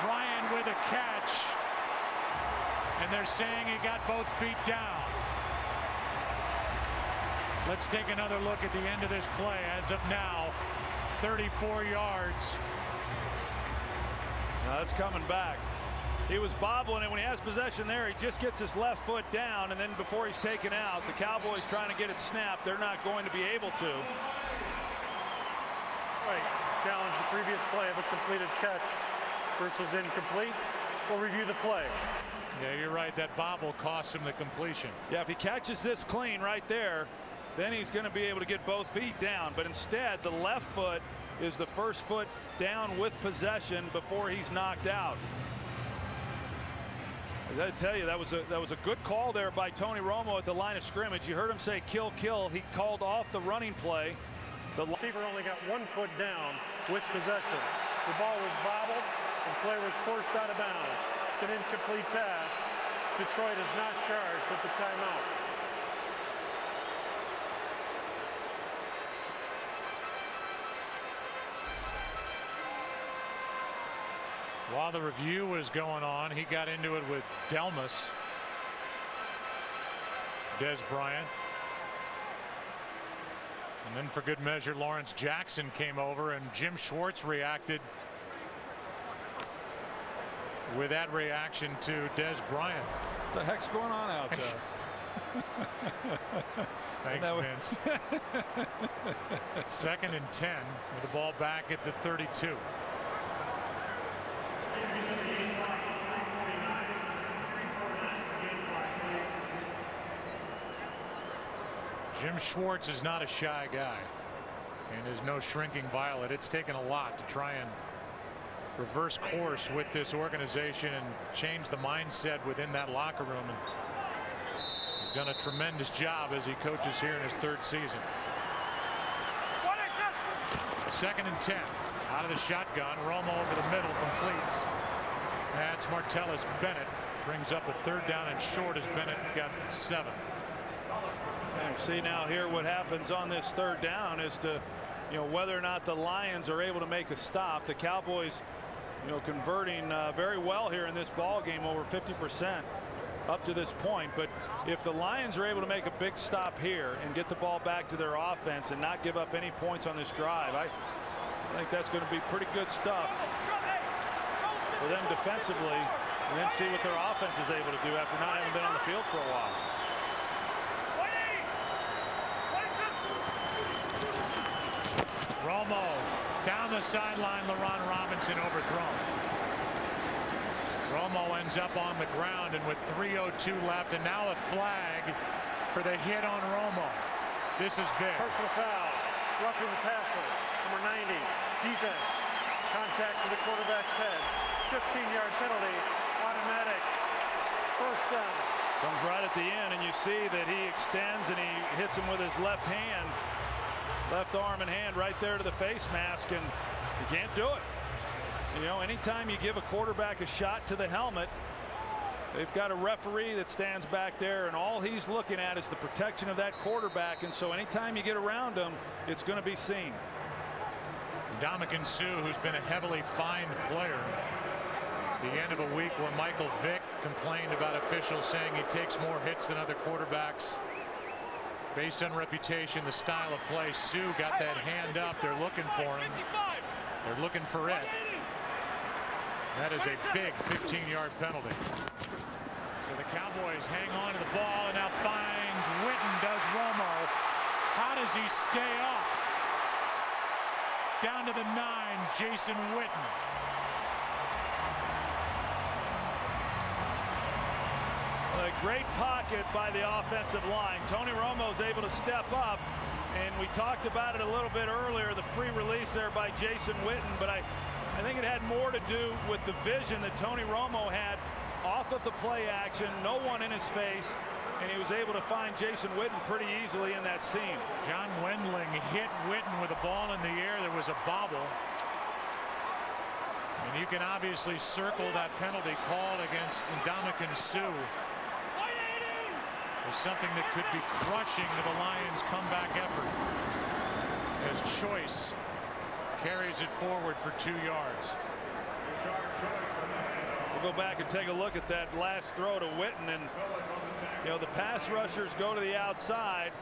Bryant with a catch. And they're saying he got both feet down. Let's take another look at the end of this play. As of now, 34 yards. Now it's coming back. He was bobbling, and when he has possession there, he just gets his left foot down, and then before he's taken out, the Cowboys trying to get it snapped. They're not going to be able to. Right. Let's challenge the previous play of a completed catch versus incomplete. We'll review the play. Yeah, you're right. That bobble costs him the completion. Yeah, if he catches this clean right there, then he's going to be able to get both feet down. But instead, the left foot is the first foot down with possession before he's knocked out. I got to tell you, that was a good call there by Tony Romo at the line of scrimmage. You heard him say kill, kill. He called off the running play. The receiver only got 1 foot down with possession. The ball was bobbled and play was forced out of bounds. It's an incomplete pass. Detroit is not charged with the timeout. While the review was going on, he got into it with Delmas. Des Bryant. And then for good measure, Lawrence Jackson came over, and Jim Schwartz reacted with that reaction to Des Bryant. What the heck's going on out there? Thanks, Vince. 2nd and 10 with the ball back at the 32. Jim Schwartz is not a shy guy and is no shrinking violet. It's taken a lot to try and reverse course with this organization and change the mindset within that locker room. And he's done a tremendous job as he coaches here in his 3rd season. 2nd and 10 out of the shotgun. Romo over the middle, completes. That's Martellus Bennett. Brings up a 3rd down and short as Bennett got 7. And see now here what happens on this 3rd down is to, you know, whether or not the Lions are able to make a stop. The Cowboys, you know, converting very well here in this ball game, over 50% up to this point. But if the Lions are able to make a big stop here and get the ball back to their offense and not give up any points on this drive, I think that's going to be pretty good stuff for them defensively, and then see what their offense is able to do after not having been on the field for a while. Romo down the sideline. LaRon Robinson overthrown. Romo ends up on the ground, and with 3:02 left, and now a flag for the hit on Romo. This is big. Personal foul. Roughing the passer. Number 90. Defense. Contact to the quarterback's head. 15-yard penalty. Automatic. First down. Comes right at the end, and you see that he extends and he hits him with his left hand. Left arm and hand right there to the face mask, and you can't do it. You know, anytime you give a quarterback a shot to the helmet, they've got a referee that stands back there, and all he's looking at is the protection of that quarterback. And so anytime you get around him, it's going to be seen. Ndamukong Suh, who's been a heavily fined player. The end of a week where Michael Vick complained about officials saying he takes more hits than other quarterbacks. Based on reputation, the style of play, Suh got that hand up. They're looking for him. They're looking for it. That is a big 15-yard penalty. So the Cowboys hang on to the ball and now finds Witten, does Romo. How does he stay up? Down to the 9, Jason Witten. A great pocket by the offensive line. Tony Romo's able to step up, and we talked about it a little bit earlier, the free release there by Jason Witten, but I think it had more to do with the vision that Tony Romo had off of the play action, no one in his face, and he was able to find Jason Witten pretty easily in that scene. John Wendling hit Witten with a ball in the air. There was a bobble. And you can obviously circle that penalty called against Ndamukong Suh as something that could be crushing to the Lions' comeback effort, as Choice carries it forward for 2 yards. We'll go back and take a look at that last throw to Witten, and you know, the pass rushers go to the outside,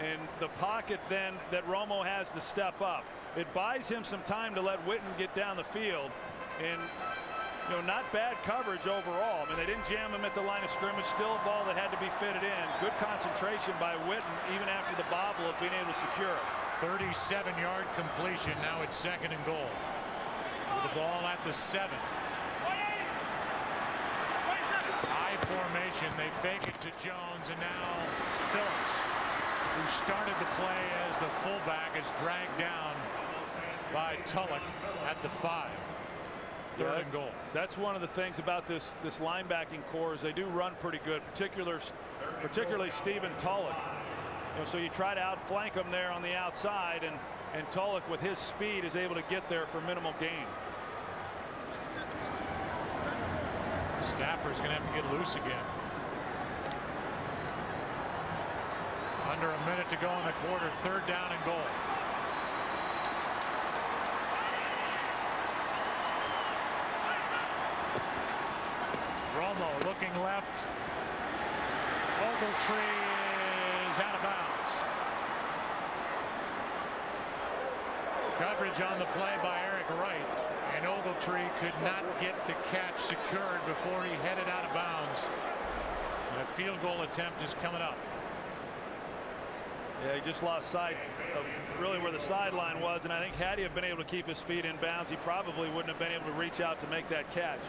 and the pocket then that Romo has to step up. It buys him some time to let Witten get down the field, and you know, not bad coverage overall. I mean, they didn't jam him at the line of scrimmage. Still a ball that had to be fitted in. Good concentration by Witten, even after the bobble, of being able to secure it. 37-yard completion. Now it's 2nd and goal. With the ball at the 7. I formation. They fake it to Jones, and now Phillips, who started the play as the fullback, is dragged down by Tulloch at the 5. 3rd and goal. That's one of the things about this linebacking core is they do run pretty good, particularly Stephen Tulloch. You know, so you try to outflank him there on the outside, and Tulloch with his speed is able to get there for minimal gain. Stafford's going to have to get loose again. Under a minute to go in the quarter. 3rd down and goal. Romo looking left. Ogletree is out of bounds. Coverage on the play by Eric Wright, and Ogletree could not get the catch secured before he headed out of bounds. And a field goal attempt is coming up. Yeah, he just lost sight of really where the sideline was, and I think had he have been able to keep his feet in bounds, he probably wouldn't have been able to reach out to make that catch.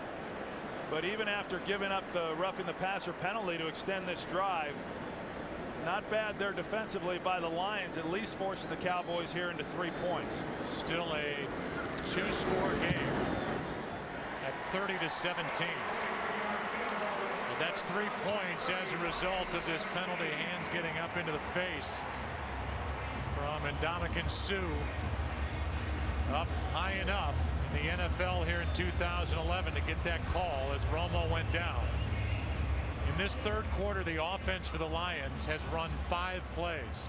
But even after giving up the roughing the passer penalty to extend this drive, not bad there defensively by the Lions, at least forcing the Cowboys here into 3 points. Still a 2-score game at 30-17. That's 3 points as a result of this penalty. Hands getting up into the face from Ndamukong Suh. Up high enough in the NFL here in 2011 to get that call as Romo went down. In this 3rd quarter, the offense for the Lions has run 5 plays.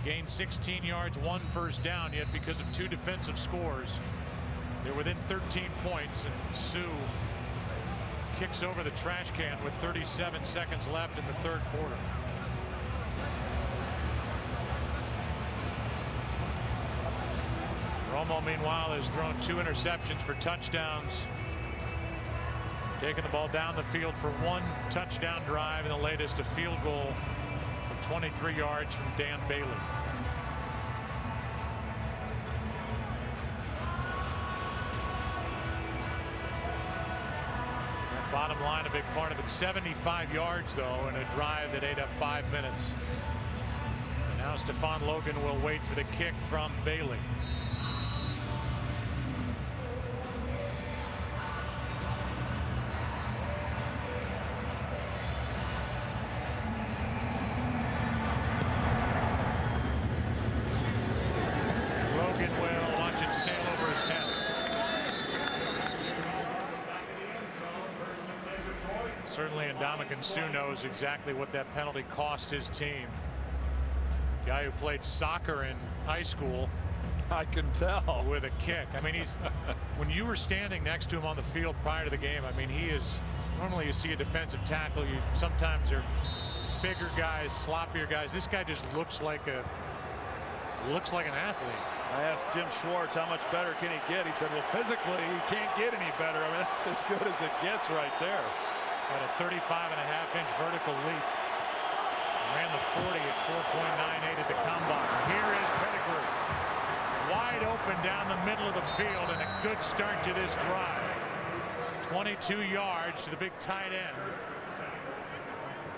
Gained 16 yards, 1 first down, yet because of 2 defensive scores, they're within 13 points, and Suh kicks over the trash can with 37 seconds left in the 3rd quarter. Romo, meanwhile, has thrown 2 interceptions for touchdowns. Taking the ball down the field for 1 touchdown drive, and the latest a field goal of 23 yards from Dan Bailey. Bottom line, a big part of it. 75 yards, though, in a drive that ate up 5 minutes. And now Stephon Logan will wait for the kick from Bailey. Logan will watch it sail over his head. Certainly Ndamukong Suh knows exactly what that penalty cost his team. Guy who played soccer in high school. I can tell. With a kick. I mean, he's when you were standing next to him on the field prior to the game, I mean, he is normally you see a defensive tackle, you sometimes are bigger guys, sloppier guys. This guy just looks like an athlete. I asked Jim Schwartz how much better can he get. He said, well, physically he can't get any better. I mean, that's as good as it gets right there. Got a 35.5-inch vertical leap. Ran the 40 at 4.98 at the combine. Here is Pettigrew. Wide open down the middle of the field, and a good start to this drive. 22 yards to the big tight end,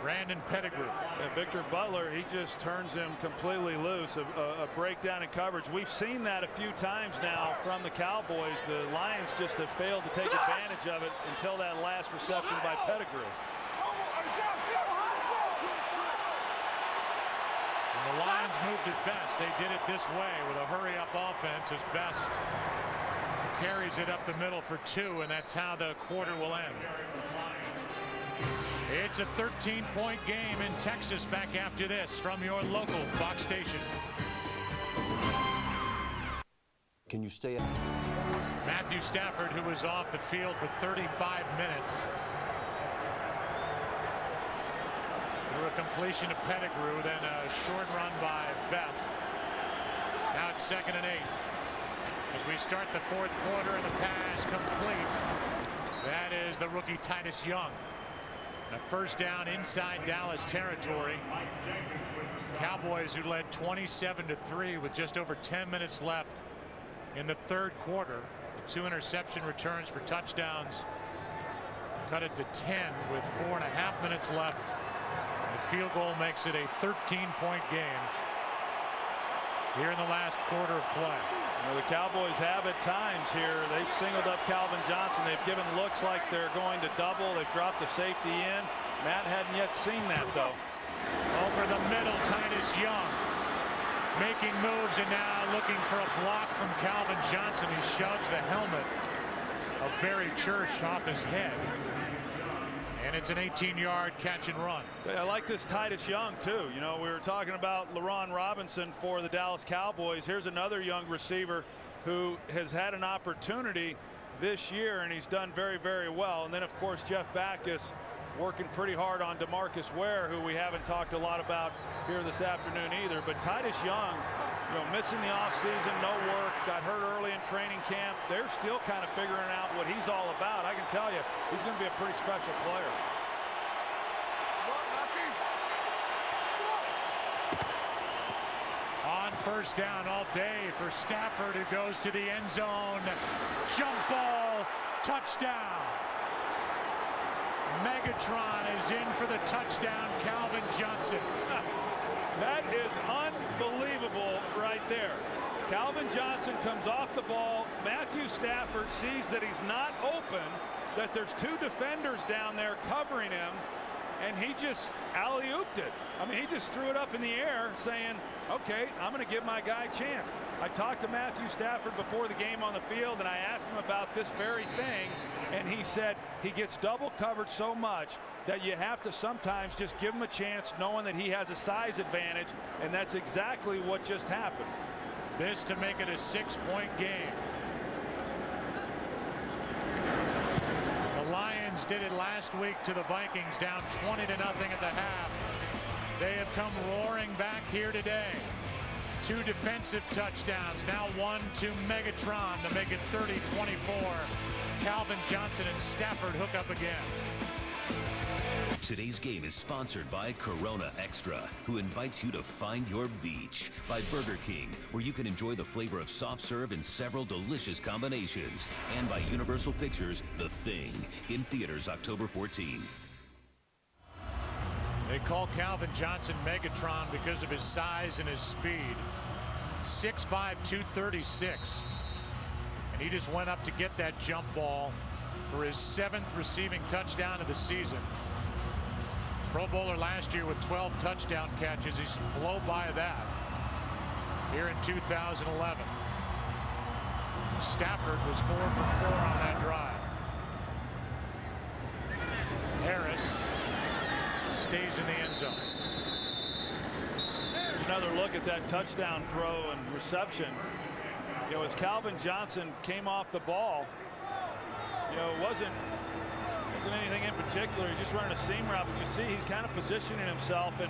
Brandon Pettigrew. And Victor Butler, he just turns him completely loose. A breakdown in coverage. We've seen that a few times now from the Cowboys. The Lions just have failed to take advantage of it until that last reception by Pettigrew. And the Lions moved it best. They did it this way with a hurry-up offense as Best carries it up the middle for 2, and that's how the quarter will end. It's a 13-point game in Texas. Back after this from your local Fox station. Can you stay up? Matthew Stafford, who was off the field for 35 minutes. Through a completion to Pettigrew, then a short run by Best. Now it's 2nd and 8. As we start the 4th quarter and the pass complete. That is the rookie Titus Young. A first down inside Dallas territory. Cowboys, who led 27-3 with just over 10 minutes left in the 3rd quarter. The 2 interception returns for touchdowns cut it to 10 with 4.5 minutes left. The field goal makes it a 13-point game here in the last quarter of play. Well, the Cowboys have at times here. They've singled up Calvin Johnson. They've given looks like they're going to double. They've dropped the safety in. Matt hadn't yet seen that, though. Over the middle, Titus Young making moves, and now looking for a block from Calvin Johnson. He shoves the helmet of Barry Church off his head. And it's an 18-yard catch and run. I like this Titus Young, too. You know, we were talking about LaRon Robinson for the Dallas Cowboys. Here's another young receiver who has had an opportunity this year, and he's done very, very well. And then, of course, Jeff Backus working pretty hard on DeMarcus Ware, who we haven't talked a lot about here this afternoon either. But Titus Young, you know, missing the offseason, no work, got hurt early in training camp. They're still kind of figuring out what he's all about. I can tell you, he's going to be a pretty special player. On first down all day for Stafford, who goes to the end zone. Jump ball, touchdown. Megatron is in for the touchdown. Calvin Johnson. That is unbelievable right there. Calvin Johnson comes off the ball. Matthew Stafford sees that he's not open, that there's two defenders down there covering him, and he just alley-ooped it. I mean, he just threw it up in the air saying, okay, I'm going to give my guy a chance. I talked to Matthew Stafford before the game on the field, and I asked him about this very thing, and he said he gets double covered so much that you have to sometimes just give him a chance, knowing that he has a size advantage, and that's exactly what just happened. This to make it a 6-point game. The Lions did it last week to the Vikings, down 20-0 at the half. They have come roaring back here today. 2 defensive touchdowns, now 1 to Megatron to make it 30-24. Calvin Johnson and Stafford hook up again. Today's game is sponsored by Corona Extra, who invites you to find your beach. By Burger King, where you can enjoy the flavor of soft serve in several delicious combinations. And by Universal Pictures, The Thing, in theaters October 14th. They call Calvin Johnson Megatron because of his size and his speed. 6'5", 236. And he just went up to get that jump ball for his 7th receiving touchdown of the season. Pro Bowler last year with 12 touchdown catches. He's blow by that here in 2011. Stafford was 4 for 4 on that drive. Harris stays in the end zone. Another look at that touchdown throw and reception. You know, as Calvin Johnson came off the ball, you know, it wasn't anything in particular. He's just running a seam route, but you see he's kind of positioning himself. And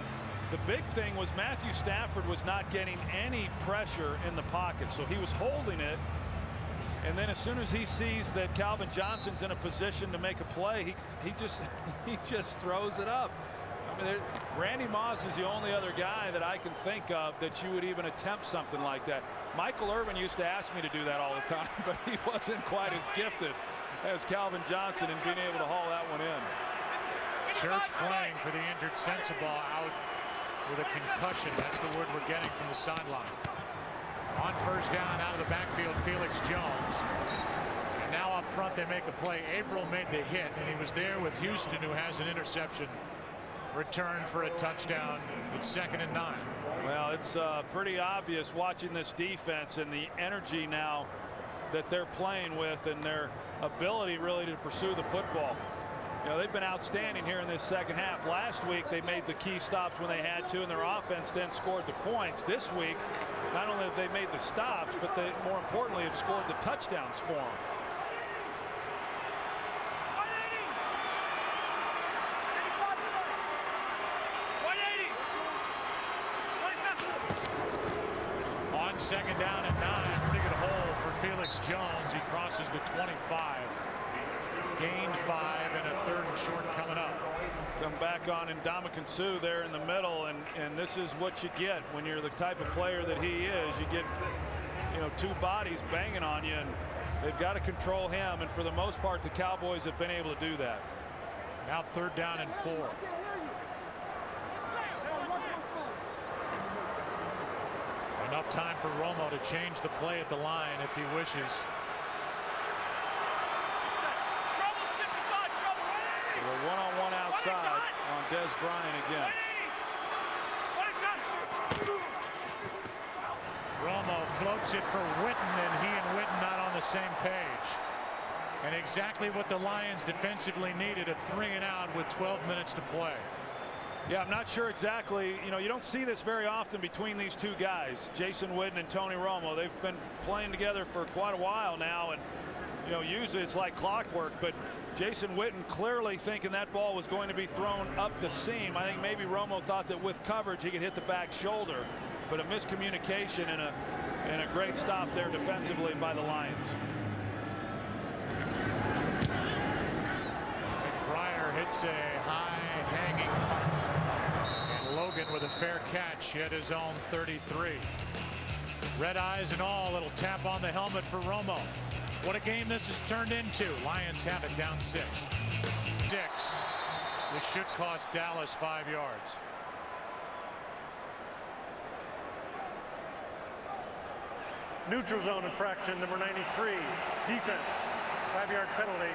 the big thing was Matthew Stafford was not getting any pressure in the pocket, so he was holding it. And then as soon as he sees that Calvin Johnson's in a position to make a play, he just throws it up. I mean, Randy Moss is the only other guy that I can think of that you would even attempt something like that. Michael Irvin used to ask me to do that all the time, but he wasn't quite as gifted as Calvin Johnson in being able to haul that one in. Church playing for the injured Sensabaugh out with a concussion. That's the word we're getting from the sideline. On first down out of the backfield, Felix Jones. And now up front they make a play. Averill made the hit, and he was there with Houston, who has an interception. Return for a touchdown. It's 2nd and 9. Well, it's pretty obvious watching this defense and the energy now that they're playing with and their ability really to pursue the football. You know, they've been outstanding here in this second half. Last week they made the key stops when they had to, and their offense then scored the points. This week, not only have they made the stops, but they more importantly have scored the touchdowns for them. On 2nd down and 9, pretty good hole for Felix Jones. He crosses the 25. Gained 5 and a 3rd and short coming up. Come back on Ndamukong Suh there in the middle, and this is what you get when you're the type of player that he is. You get, you know, 2 bodies banging on you, and they've got to control him, and for the most part the Cowboys have been able to do that. Now 3rd down and 4. Enough time for Romo to change the play at the line if he wishes. A one-on-one outside on Des Bryant again. Romo floats it for Witten, and he and Witten not on the same page. And exactly what the Lions defensively needed, a 3-and-out with 12 minutes to play. Yeah, I'm not sure exactly. You know, you don't see this very often between these two guys, Jason Witten and Tony Romo. They've been playing together for quite a while now, and you know, usually it's like clockwork, but Jason Witten clearly thinking that ball was going to be thrown up the seam. I think maybe Romo thought that with coverage he could hit the back shoulder, but a miscommunication and a great stop there defensively by the Lions. McBriar hits a high hanging punt, and Logan with a fair catch at his own 33. Red eyes and all, little tap on the helmet for Romo. What a game this has turned into. Lions have it down 6. This should cost Dallas 5 yards. Neutral zone infraction number 93. Defense. 5-yard penalty.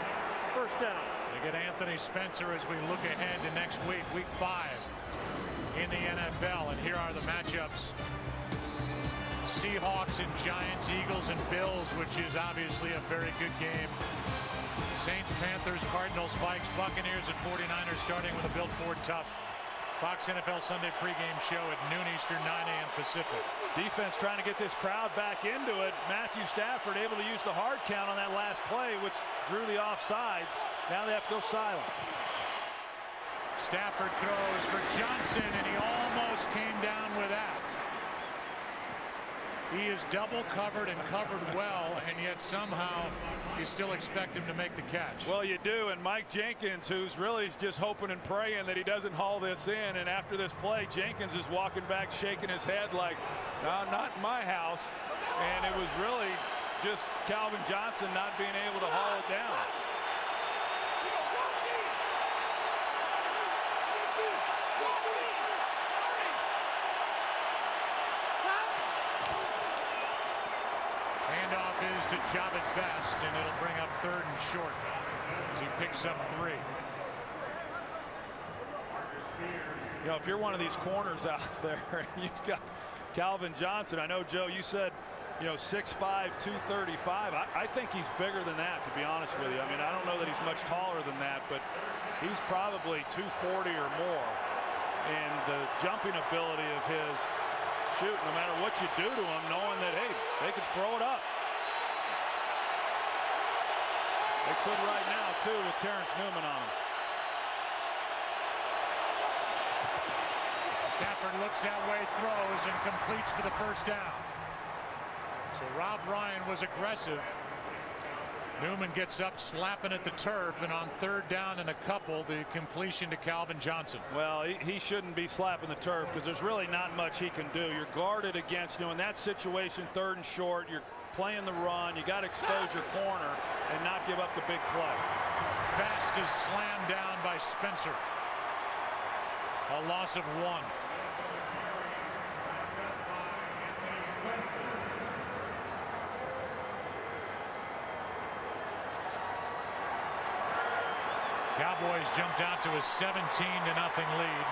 First down. They get Anthony Spencer as we look ahead to next week, week 5 in the NFL. And here are the matchups. Seahawks and Giants, Eagles and Bills, which is obviously a very good game. Saints, Panthers, Cardinals, Vikes, Buccaneers, and 49ers starting with a Built Ford Tough. Fox NFL Sunday pregame show at noon Eastern, 9 a.m. Pacific. Defense trying to get this crowd back into it. Matthew Stafford able to use the hard count on that last play, which drew the offsides. Now they have to go silent. Stafford throws for Johnson, and he almost came down with that. He is double covered and covered well, and yet somehow you still expect him to make the catch. Well, you do, and Mike Jenkins, who's really just hoping and praying that he doesn't haul this in, and after this play, Jenkins is walking back shaking his head like, no, not in my house, and it was really just Calvin Johnson not being able to haul it down. Handoff is to Javid Best, and it'll bring up 3rd and short as he picks up 3. You know, if you're one of these corners out there, you've got Calvin Johnson. I know, Joe, you said, you know, 6'5", 235. I think he's bigger than that, to be honest with you. I mean, I don't know that he's much taller than that, but he's probably 240 or more. And the jumping ability of his, shoot, no matter what you do to him, knowing that, hey, they could throw it up. They could right now, too, with Terrence Newman on him. Stafford looks that way, throws, and completes for the 1st down. So Rob Ryan was aggressive. Newman gets up, slapping at the turf, and on 3rd down and a couple, the completion to Calvin Johnson. Well, he shouldn't be slapping the turf because there's really not much he can do. You're guarded against, you know, in that situation, 3rd and short, you're playing the run. You got to expose your corner and not give up the big play. Best is slammed down by Spencer. A loss of 1. Cowboys jumped out to a 17-0 lead.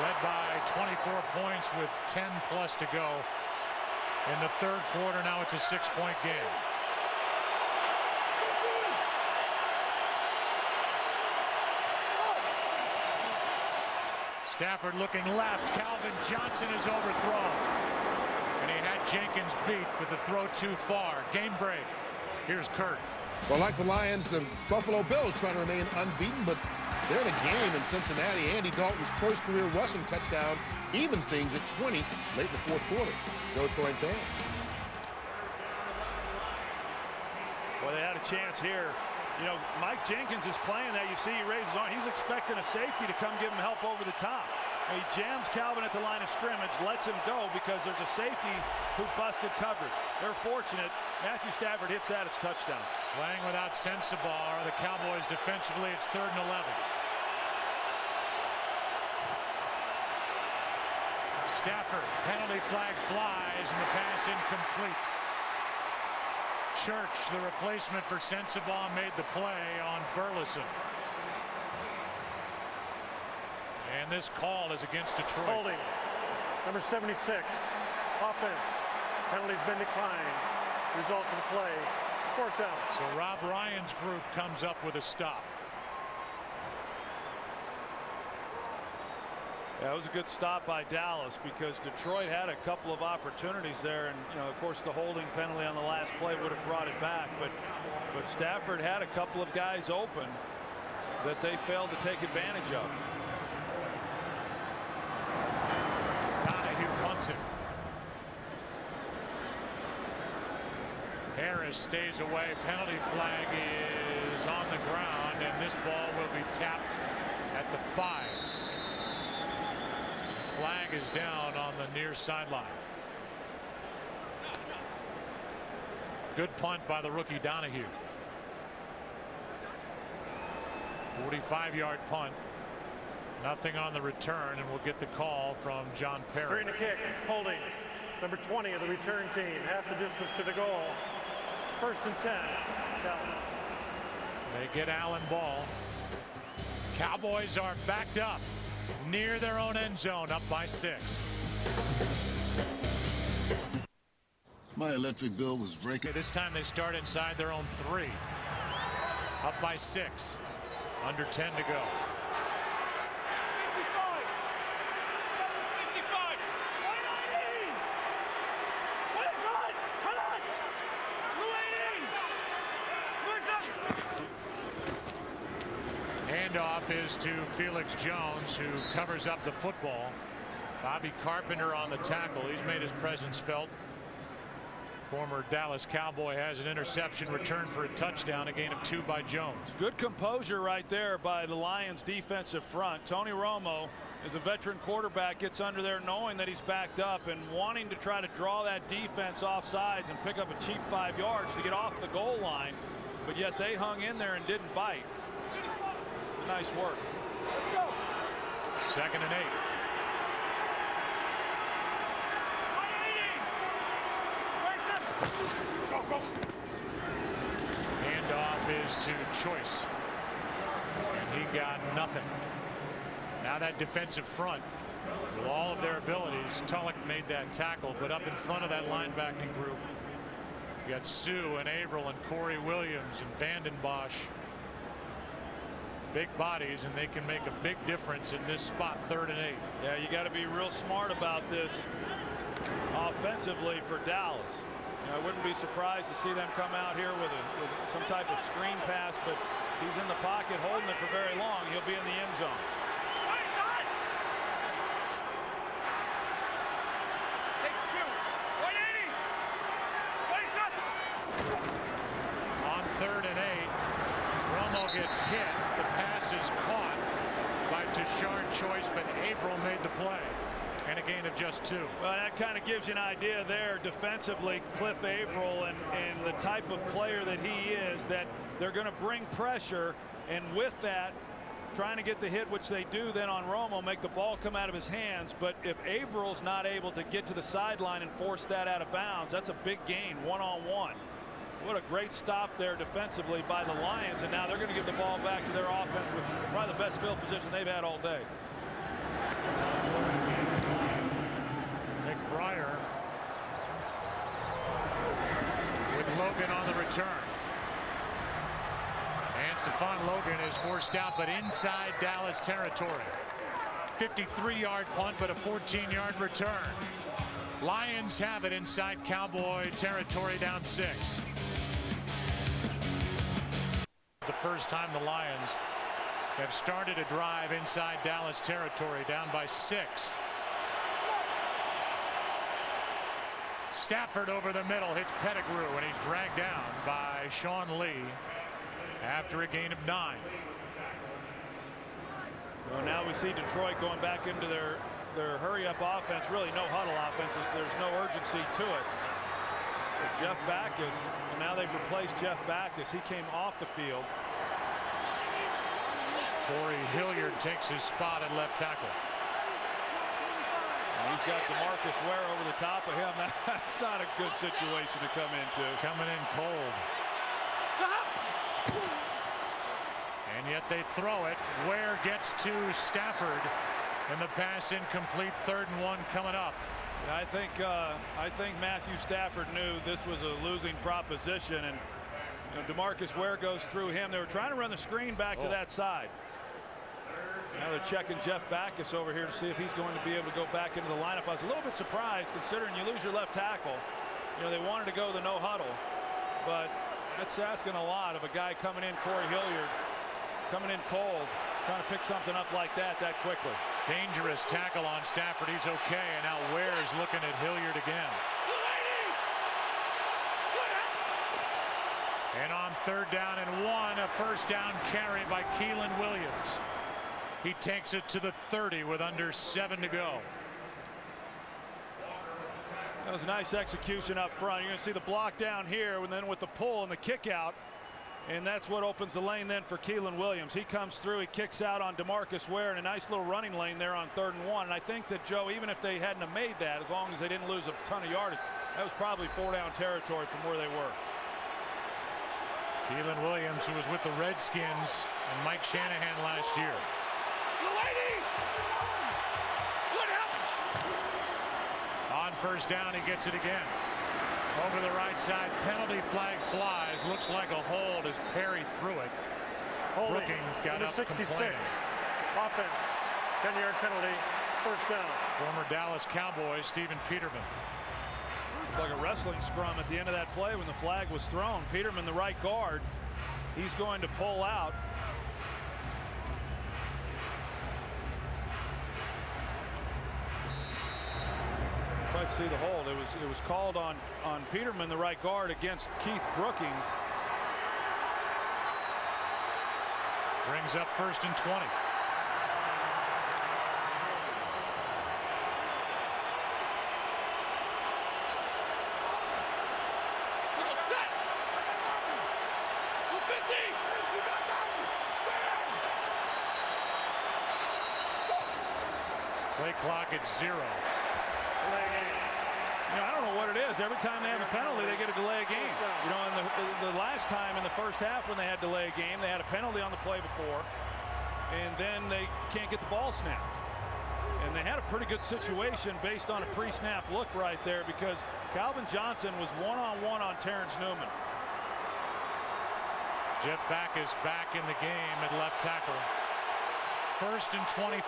Led by 24 points with 10 plus to go in the 3rd quarter. Now it's a 6-point game. Stafford looking left. Calvin Johnson is overthrown. And he had Jenkins beat, but the throw too far. Game break. Here's Kurt. Well, like the Lions, the Buffalo Bills trying to remain unbeaten, but they're in a game in Cincinnati. Andy Dalton's first career rushing touchdown evens things at 20 late in the 4th quarter. Joe, Troy, and Pam. Well, they had a chance here. You know, Mike Jenkins is playing that. You see he raises on. He's expecting a safety to come give him help over the top. He jams Calvin at the line of scrimmage, lets him go because there's a safety who busted coverage. They're fortunate. Matthew Stafford hits that. It's touchdown. Playing without Sensabaugh are the Cowboys defensively. It's 3rd and 11. Stafford, penalty flag flies, and the pass incomplete. Church, the replacement for Sensabaugh, made the play on Burleson. And this call is against Detroit. Holding. Number 76. Offense. Penalty's been declined. Result of the play. 4th down. So Rob Ryan's group comes up with a stop. Yeah, it was a good stop by Dallas because Detroit had a couple of opportunities there, and you know, of course, the holding penalty on the last play would have brought it back, but Stafford had a couple of guys open that they failed to take advantage of. Donahue punts it. Harris stays away. Penalty flag is on the ground, and this ball will be tapped at the 5. The flag is down on the near sideline. Good punt by the rookie Donahue. 45-yard punt. Nothing on the return, and we'll get the call from John Perry. Green to kick. Holding. Number 20 of the return team. Half the distance to the goal. 1st and 10. They get Allen ball. Cowboys are backed up near their own end zone, up by 6. My electric bill was breaking. Okay, this time they start inside their own 3. Up by 6. Under 10 to go. handoff is to Felix Jones, who covers up the football. Bobby Carpenter on the tackle. He's made his presence felt. Former Dallas Cowboy has an interception returned for a touchdown, a gain of 2 by Jones. Good composure right there by the Lions defensive front. Tony Romo, as a veteran quarterback, gets under there knowing that he's backed up and wanting to try to draw that defense off sides and pick up a cheap 5 yards to get off the goal line, but yet they hung in there and didn't bite. Nice work. 2nd and 8. Handoff is to Choice, and he got nothing. Now that defensive front, with all of their abilities, Tulloch made that tackle, but up in front of that linebacking group, you got Sue and Averill and Corey Williams and Vanden Bosch. Big bodies, and they can make a big difference in this spot. 3rd and 8. Yeah, you got to be real smart about this offensively for Dallas. I wouldn't be surprised to see them come out here with some type of screen pass, but he's in the pocket holding it for very long. He'll be in the end zone. On 3rd and 8, Romo gets hit. The pass is caught by Tashard Choice, but Averill made the play. And a gain of just 2. Well, that kind of gives you an idea there defensively, Cliff Averill and the type of player that he is, that they're going to bring pressure, and with that, trying to get the hit, which they do then on Romo, make the ball come out of his hands. But if Averill's not able to get to the sideline and force that out of bounds, that's a big gain, 1-on-1. What a great stop there defensively by the Lions, and now they're going to give the ball back to their offense with probably the best field position they've had all day. McBriar with Logan on the return. And Stephon Logan is forced out, but inside Dallas territory. 53-yard punt, but a 14-yard return. Lions have it inside Cowboy territory, down 6. The first time the Lions have started a drive inside Dallas territory, down by 6. Stafford over the middle hits Pettigrew, and he's dragged down by Sean Lee after a gain of 9. Well, now we see Detroit going back into their hurry-up offense, really no huddle offense. There's no urgency to it. But Jeff Backus, and now they've replaced Jeff Backus. He came off the field. Corey Hilliard takes his spot at left tackle. And he's got DeMarcus Ware over the top of him. That's not a good situation to come into. Coming in cold. And yet they throw it. Ware gets to Stafford, and the pass incomplete. 3rd and 1 coming up. I think Matthew Stafford knew this was a losing proposition, and DeMarcus Ware goes through him. They were trying to run the screen back to that side. Now they're checking Jeff Backus over here to see if he's going to be able to go back into the lineup. I was a little bit surprised, considering you lose your left tackle. They wanted to go the no huddle, but that's asking a lot of a guy coming in, Corey Hilliard, coming in cold, trying to pick something up like that quickly. Dangerous tackle on Stafford. He's okay, and now Ware is looking at Hilliard again. And on 3rd down and 1, a first down carry by Keelan Williams. He takes it to the 30 with under 7 to go. That was a nice execution up front. You're going to see the block down here, and then with the pull and the kick out, and that's what opens the lane then for Keelan Williams. He comes through, he kicks out on DeMarcus Ware in a nice little running lane there on 3rd and 1. And I think that, Joe, even if they hadn't have made that, as long as they didn't lose a ton of yardage, that was probably 4-down territory from where they were. Keelan Williams, who was with the Redskins and Mike Shanahan last year. On 1st down, he gets it again. Over the right side, penalty flag flies. Looks like a hold as Perry threw it. Brooking got up 66. complaining. Offense. 10-yard penalty. 1st down. Former Dallas Cowboys, Stephen Peterman. Like a wrestling scrum at the end of that play when the flag was thrown. Peterman, the right guard, he's going to pull out. might see the hold. It was called on Peterman, the right guard, against Keith Brooking. Brings up 1st and 20. Play clock at 0. I don't know what it is. Every time they have a penalty, they get a delay of game. In the last time in the first half when they had delay of game, they had a penalty on the play before, and then they can't get the ball snapped. And they had a pretty good situation based on a pre-snap look right there because Calvin Johnson was one-on-one on Terrence Newman. Jeff Back is back in the game at left tackle. 1st and 25.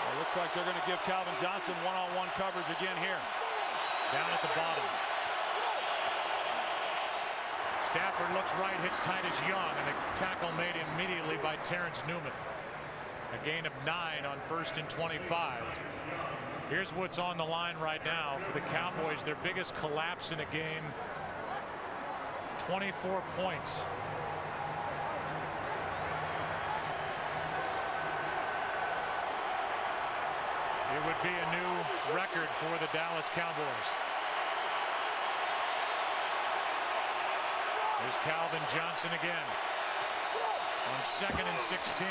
It looks like they're going to give Calvin Johnson one-on-one coverage again here. Down at the bottom. Stafford looks right, hits Titus Young, and the tackle made immediately by Terrence Newman. A gain of 9 on 1st and 25. Here's what's on the line right now for the Cowboys. Their biggest collapse in a game. 24 points. It would be a new record for the Dallas Cowboys. There's Calvin Johnson again on 2nd and 16.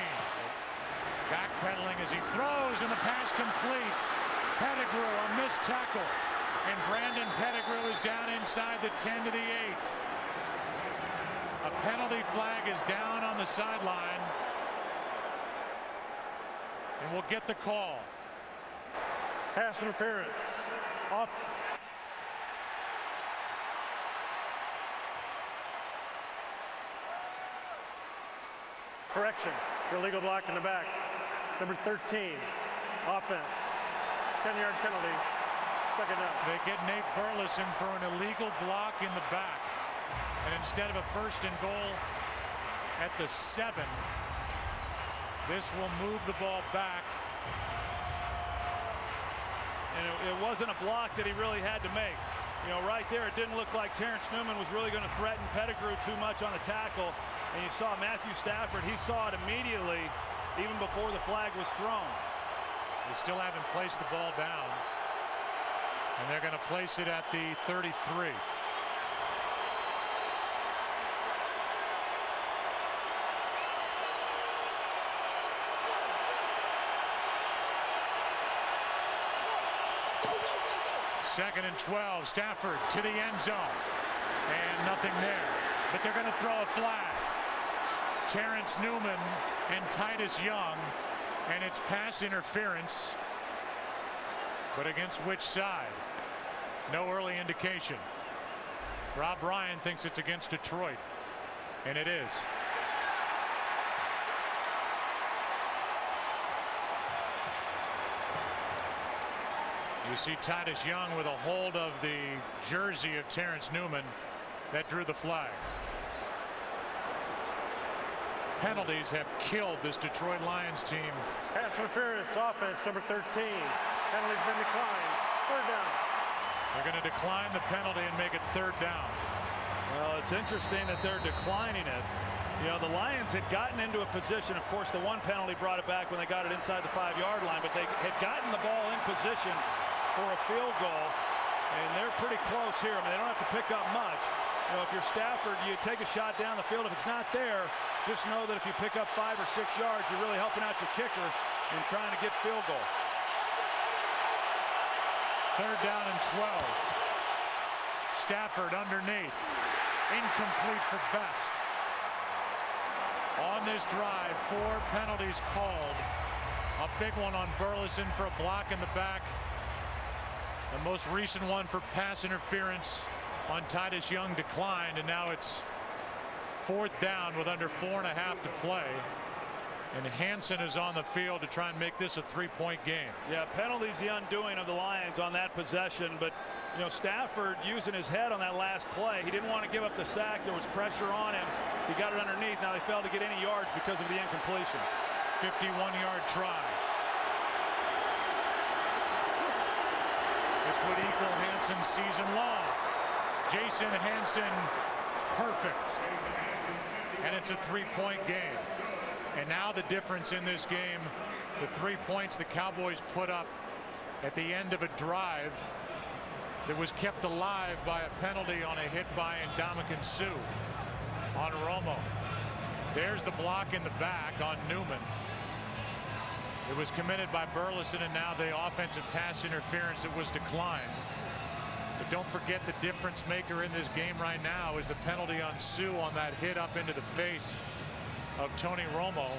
Backpedaling as he throws, and the pass complete. Pettigrew, a missed tackle, and Brandon Pettigrew is down inside the 10 to the 8. A penalty flag is down on the sideline, and we'll get the call. Pass interference. Off. Correction. Illegal block in the back. Number 13. Offense. 10-yard penalty. 2nd down. They get Nate Burleson for an illegal block in the back. And instead of a 1st and goal at the 7, this will move the ball back. And it wasn't a block that he really had to make. Right there, it didn't look like Terrence Newman was really going to threaten Pettigrew too much on the tackle. And you saw Matthew Stafford, he saw it immediately, even before the flag was thrown. They still haven't placed the ball down. And they're going to place it at the 33. Second and 12. Stafford to the end zone. And nothing there. But they're going to throw a flag. Terrence Newman and Titus Young. And it's pass interference. But against which side? No early indication. Rob Ryan thinks it's against Detroit. And it is. You see Titus Young with a hold of the jersey of Terrence Newman that drew the flag. Penalties have killed this Detroit Lions team. Pass interference, offense, number 13. Penalty's been declined. 3rd down. They're going to decline the penalty and make it 3rd down. Well, it's interesting that they're declining it. The Lions had gotten into a position. Of course, the one penalty brought it back when they got it inside the 5-yard line, but they had gotten the ball in position for a field goal, and they're pretty close here. I mean, they don't have to pick up much. If you're Stafford, you take a shot down the field. If it's not there, just know that if you pick up 5 or 6 yards, you're really helping out your kicker and trying to get field goal. 3rd down and 12. Stafford underneath. Incomplete for Best. On this drive, 4 penalties called. A big one on Burleson for a block in the back. The most recent one for pass interference on Titus Young declined, and now it's 4th down with under 4.5 to play. And Hansen is on the field to try and make this a 3-point game. Yeah, penalty's the undoing of the Lions on that possession, but Stafford using his head on that last play. He didn't want to give up the sack. There was pressure on him. He got it underneath. Now they failed to get any yards because of the incompletion. 51-yard try. this would equal Hansen's season long. Jason Hansen, perfect. And it's a 3-point game. And now the difference in this game, the 3 points the Cowboys put up at the end of a drive that was kept alive by a penalty on a hit by Ndamukong Suh on Romo. There's the block in the back on Newman. It was committed by Burleson, and now the offensive pass interference that was declined. But don't forget, the difference maker in this game right now is the penalty on Suh on that hit up into the face of Tony Romo.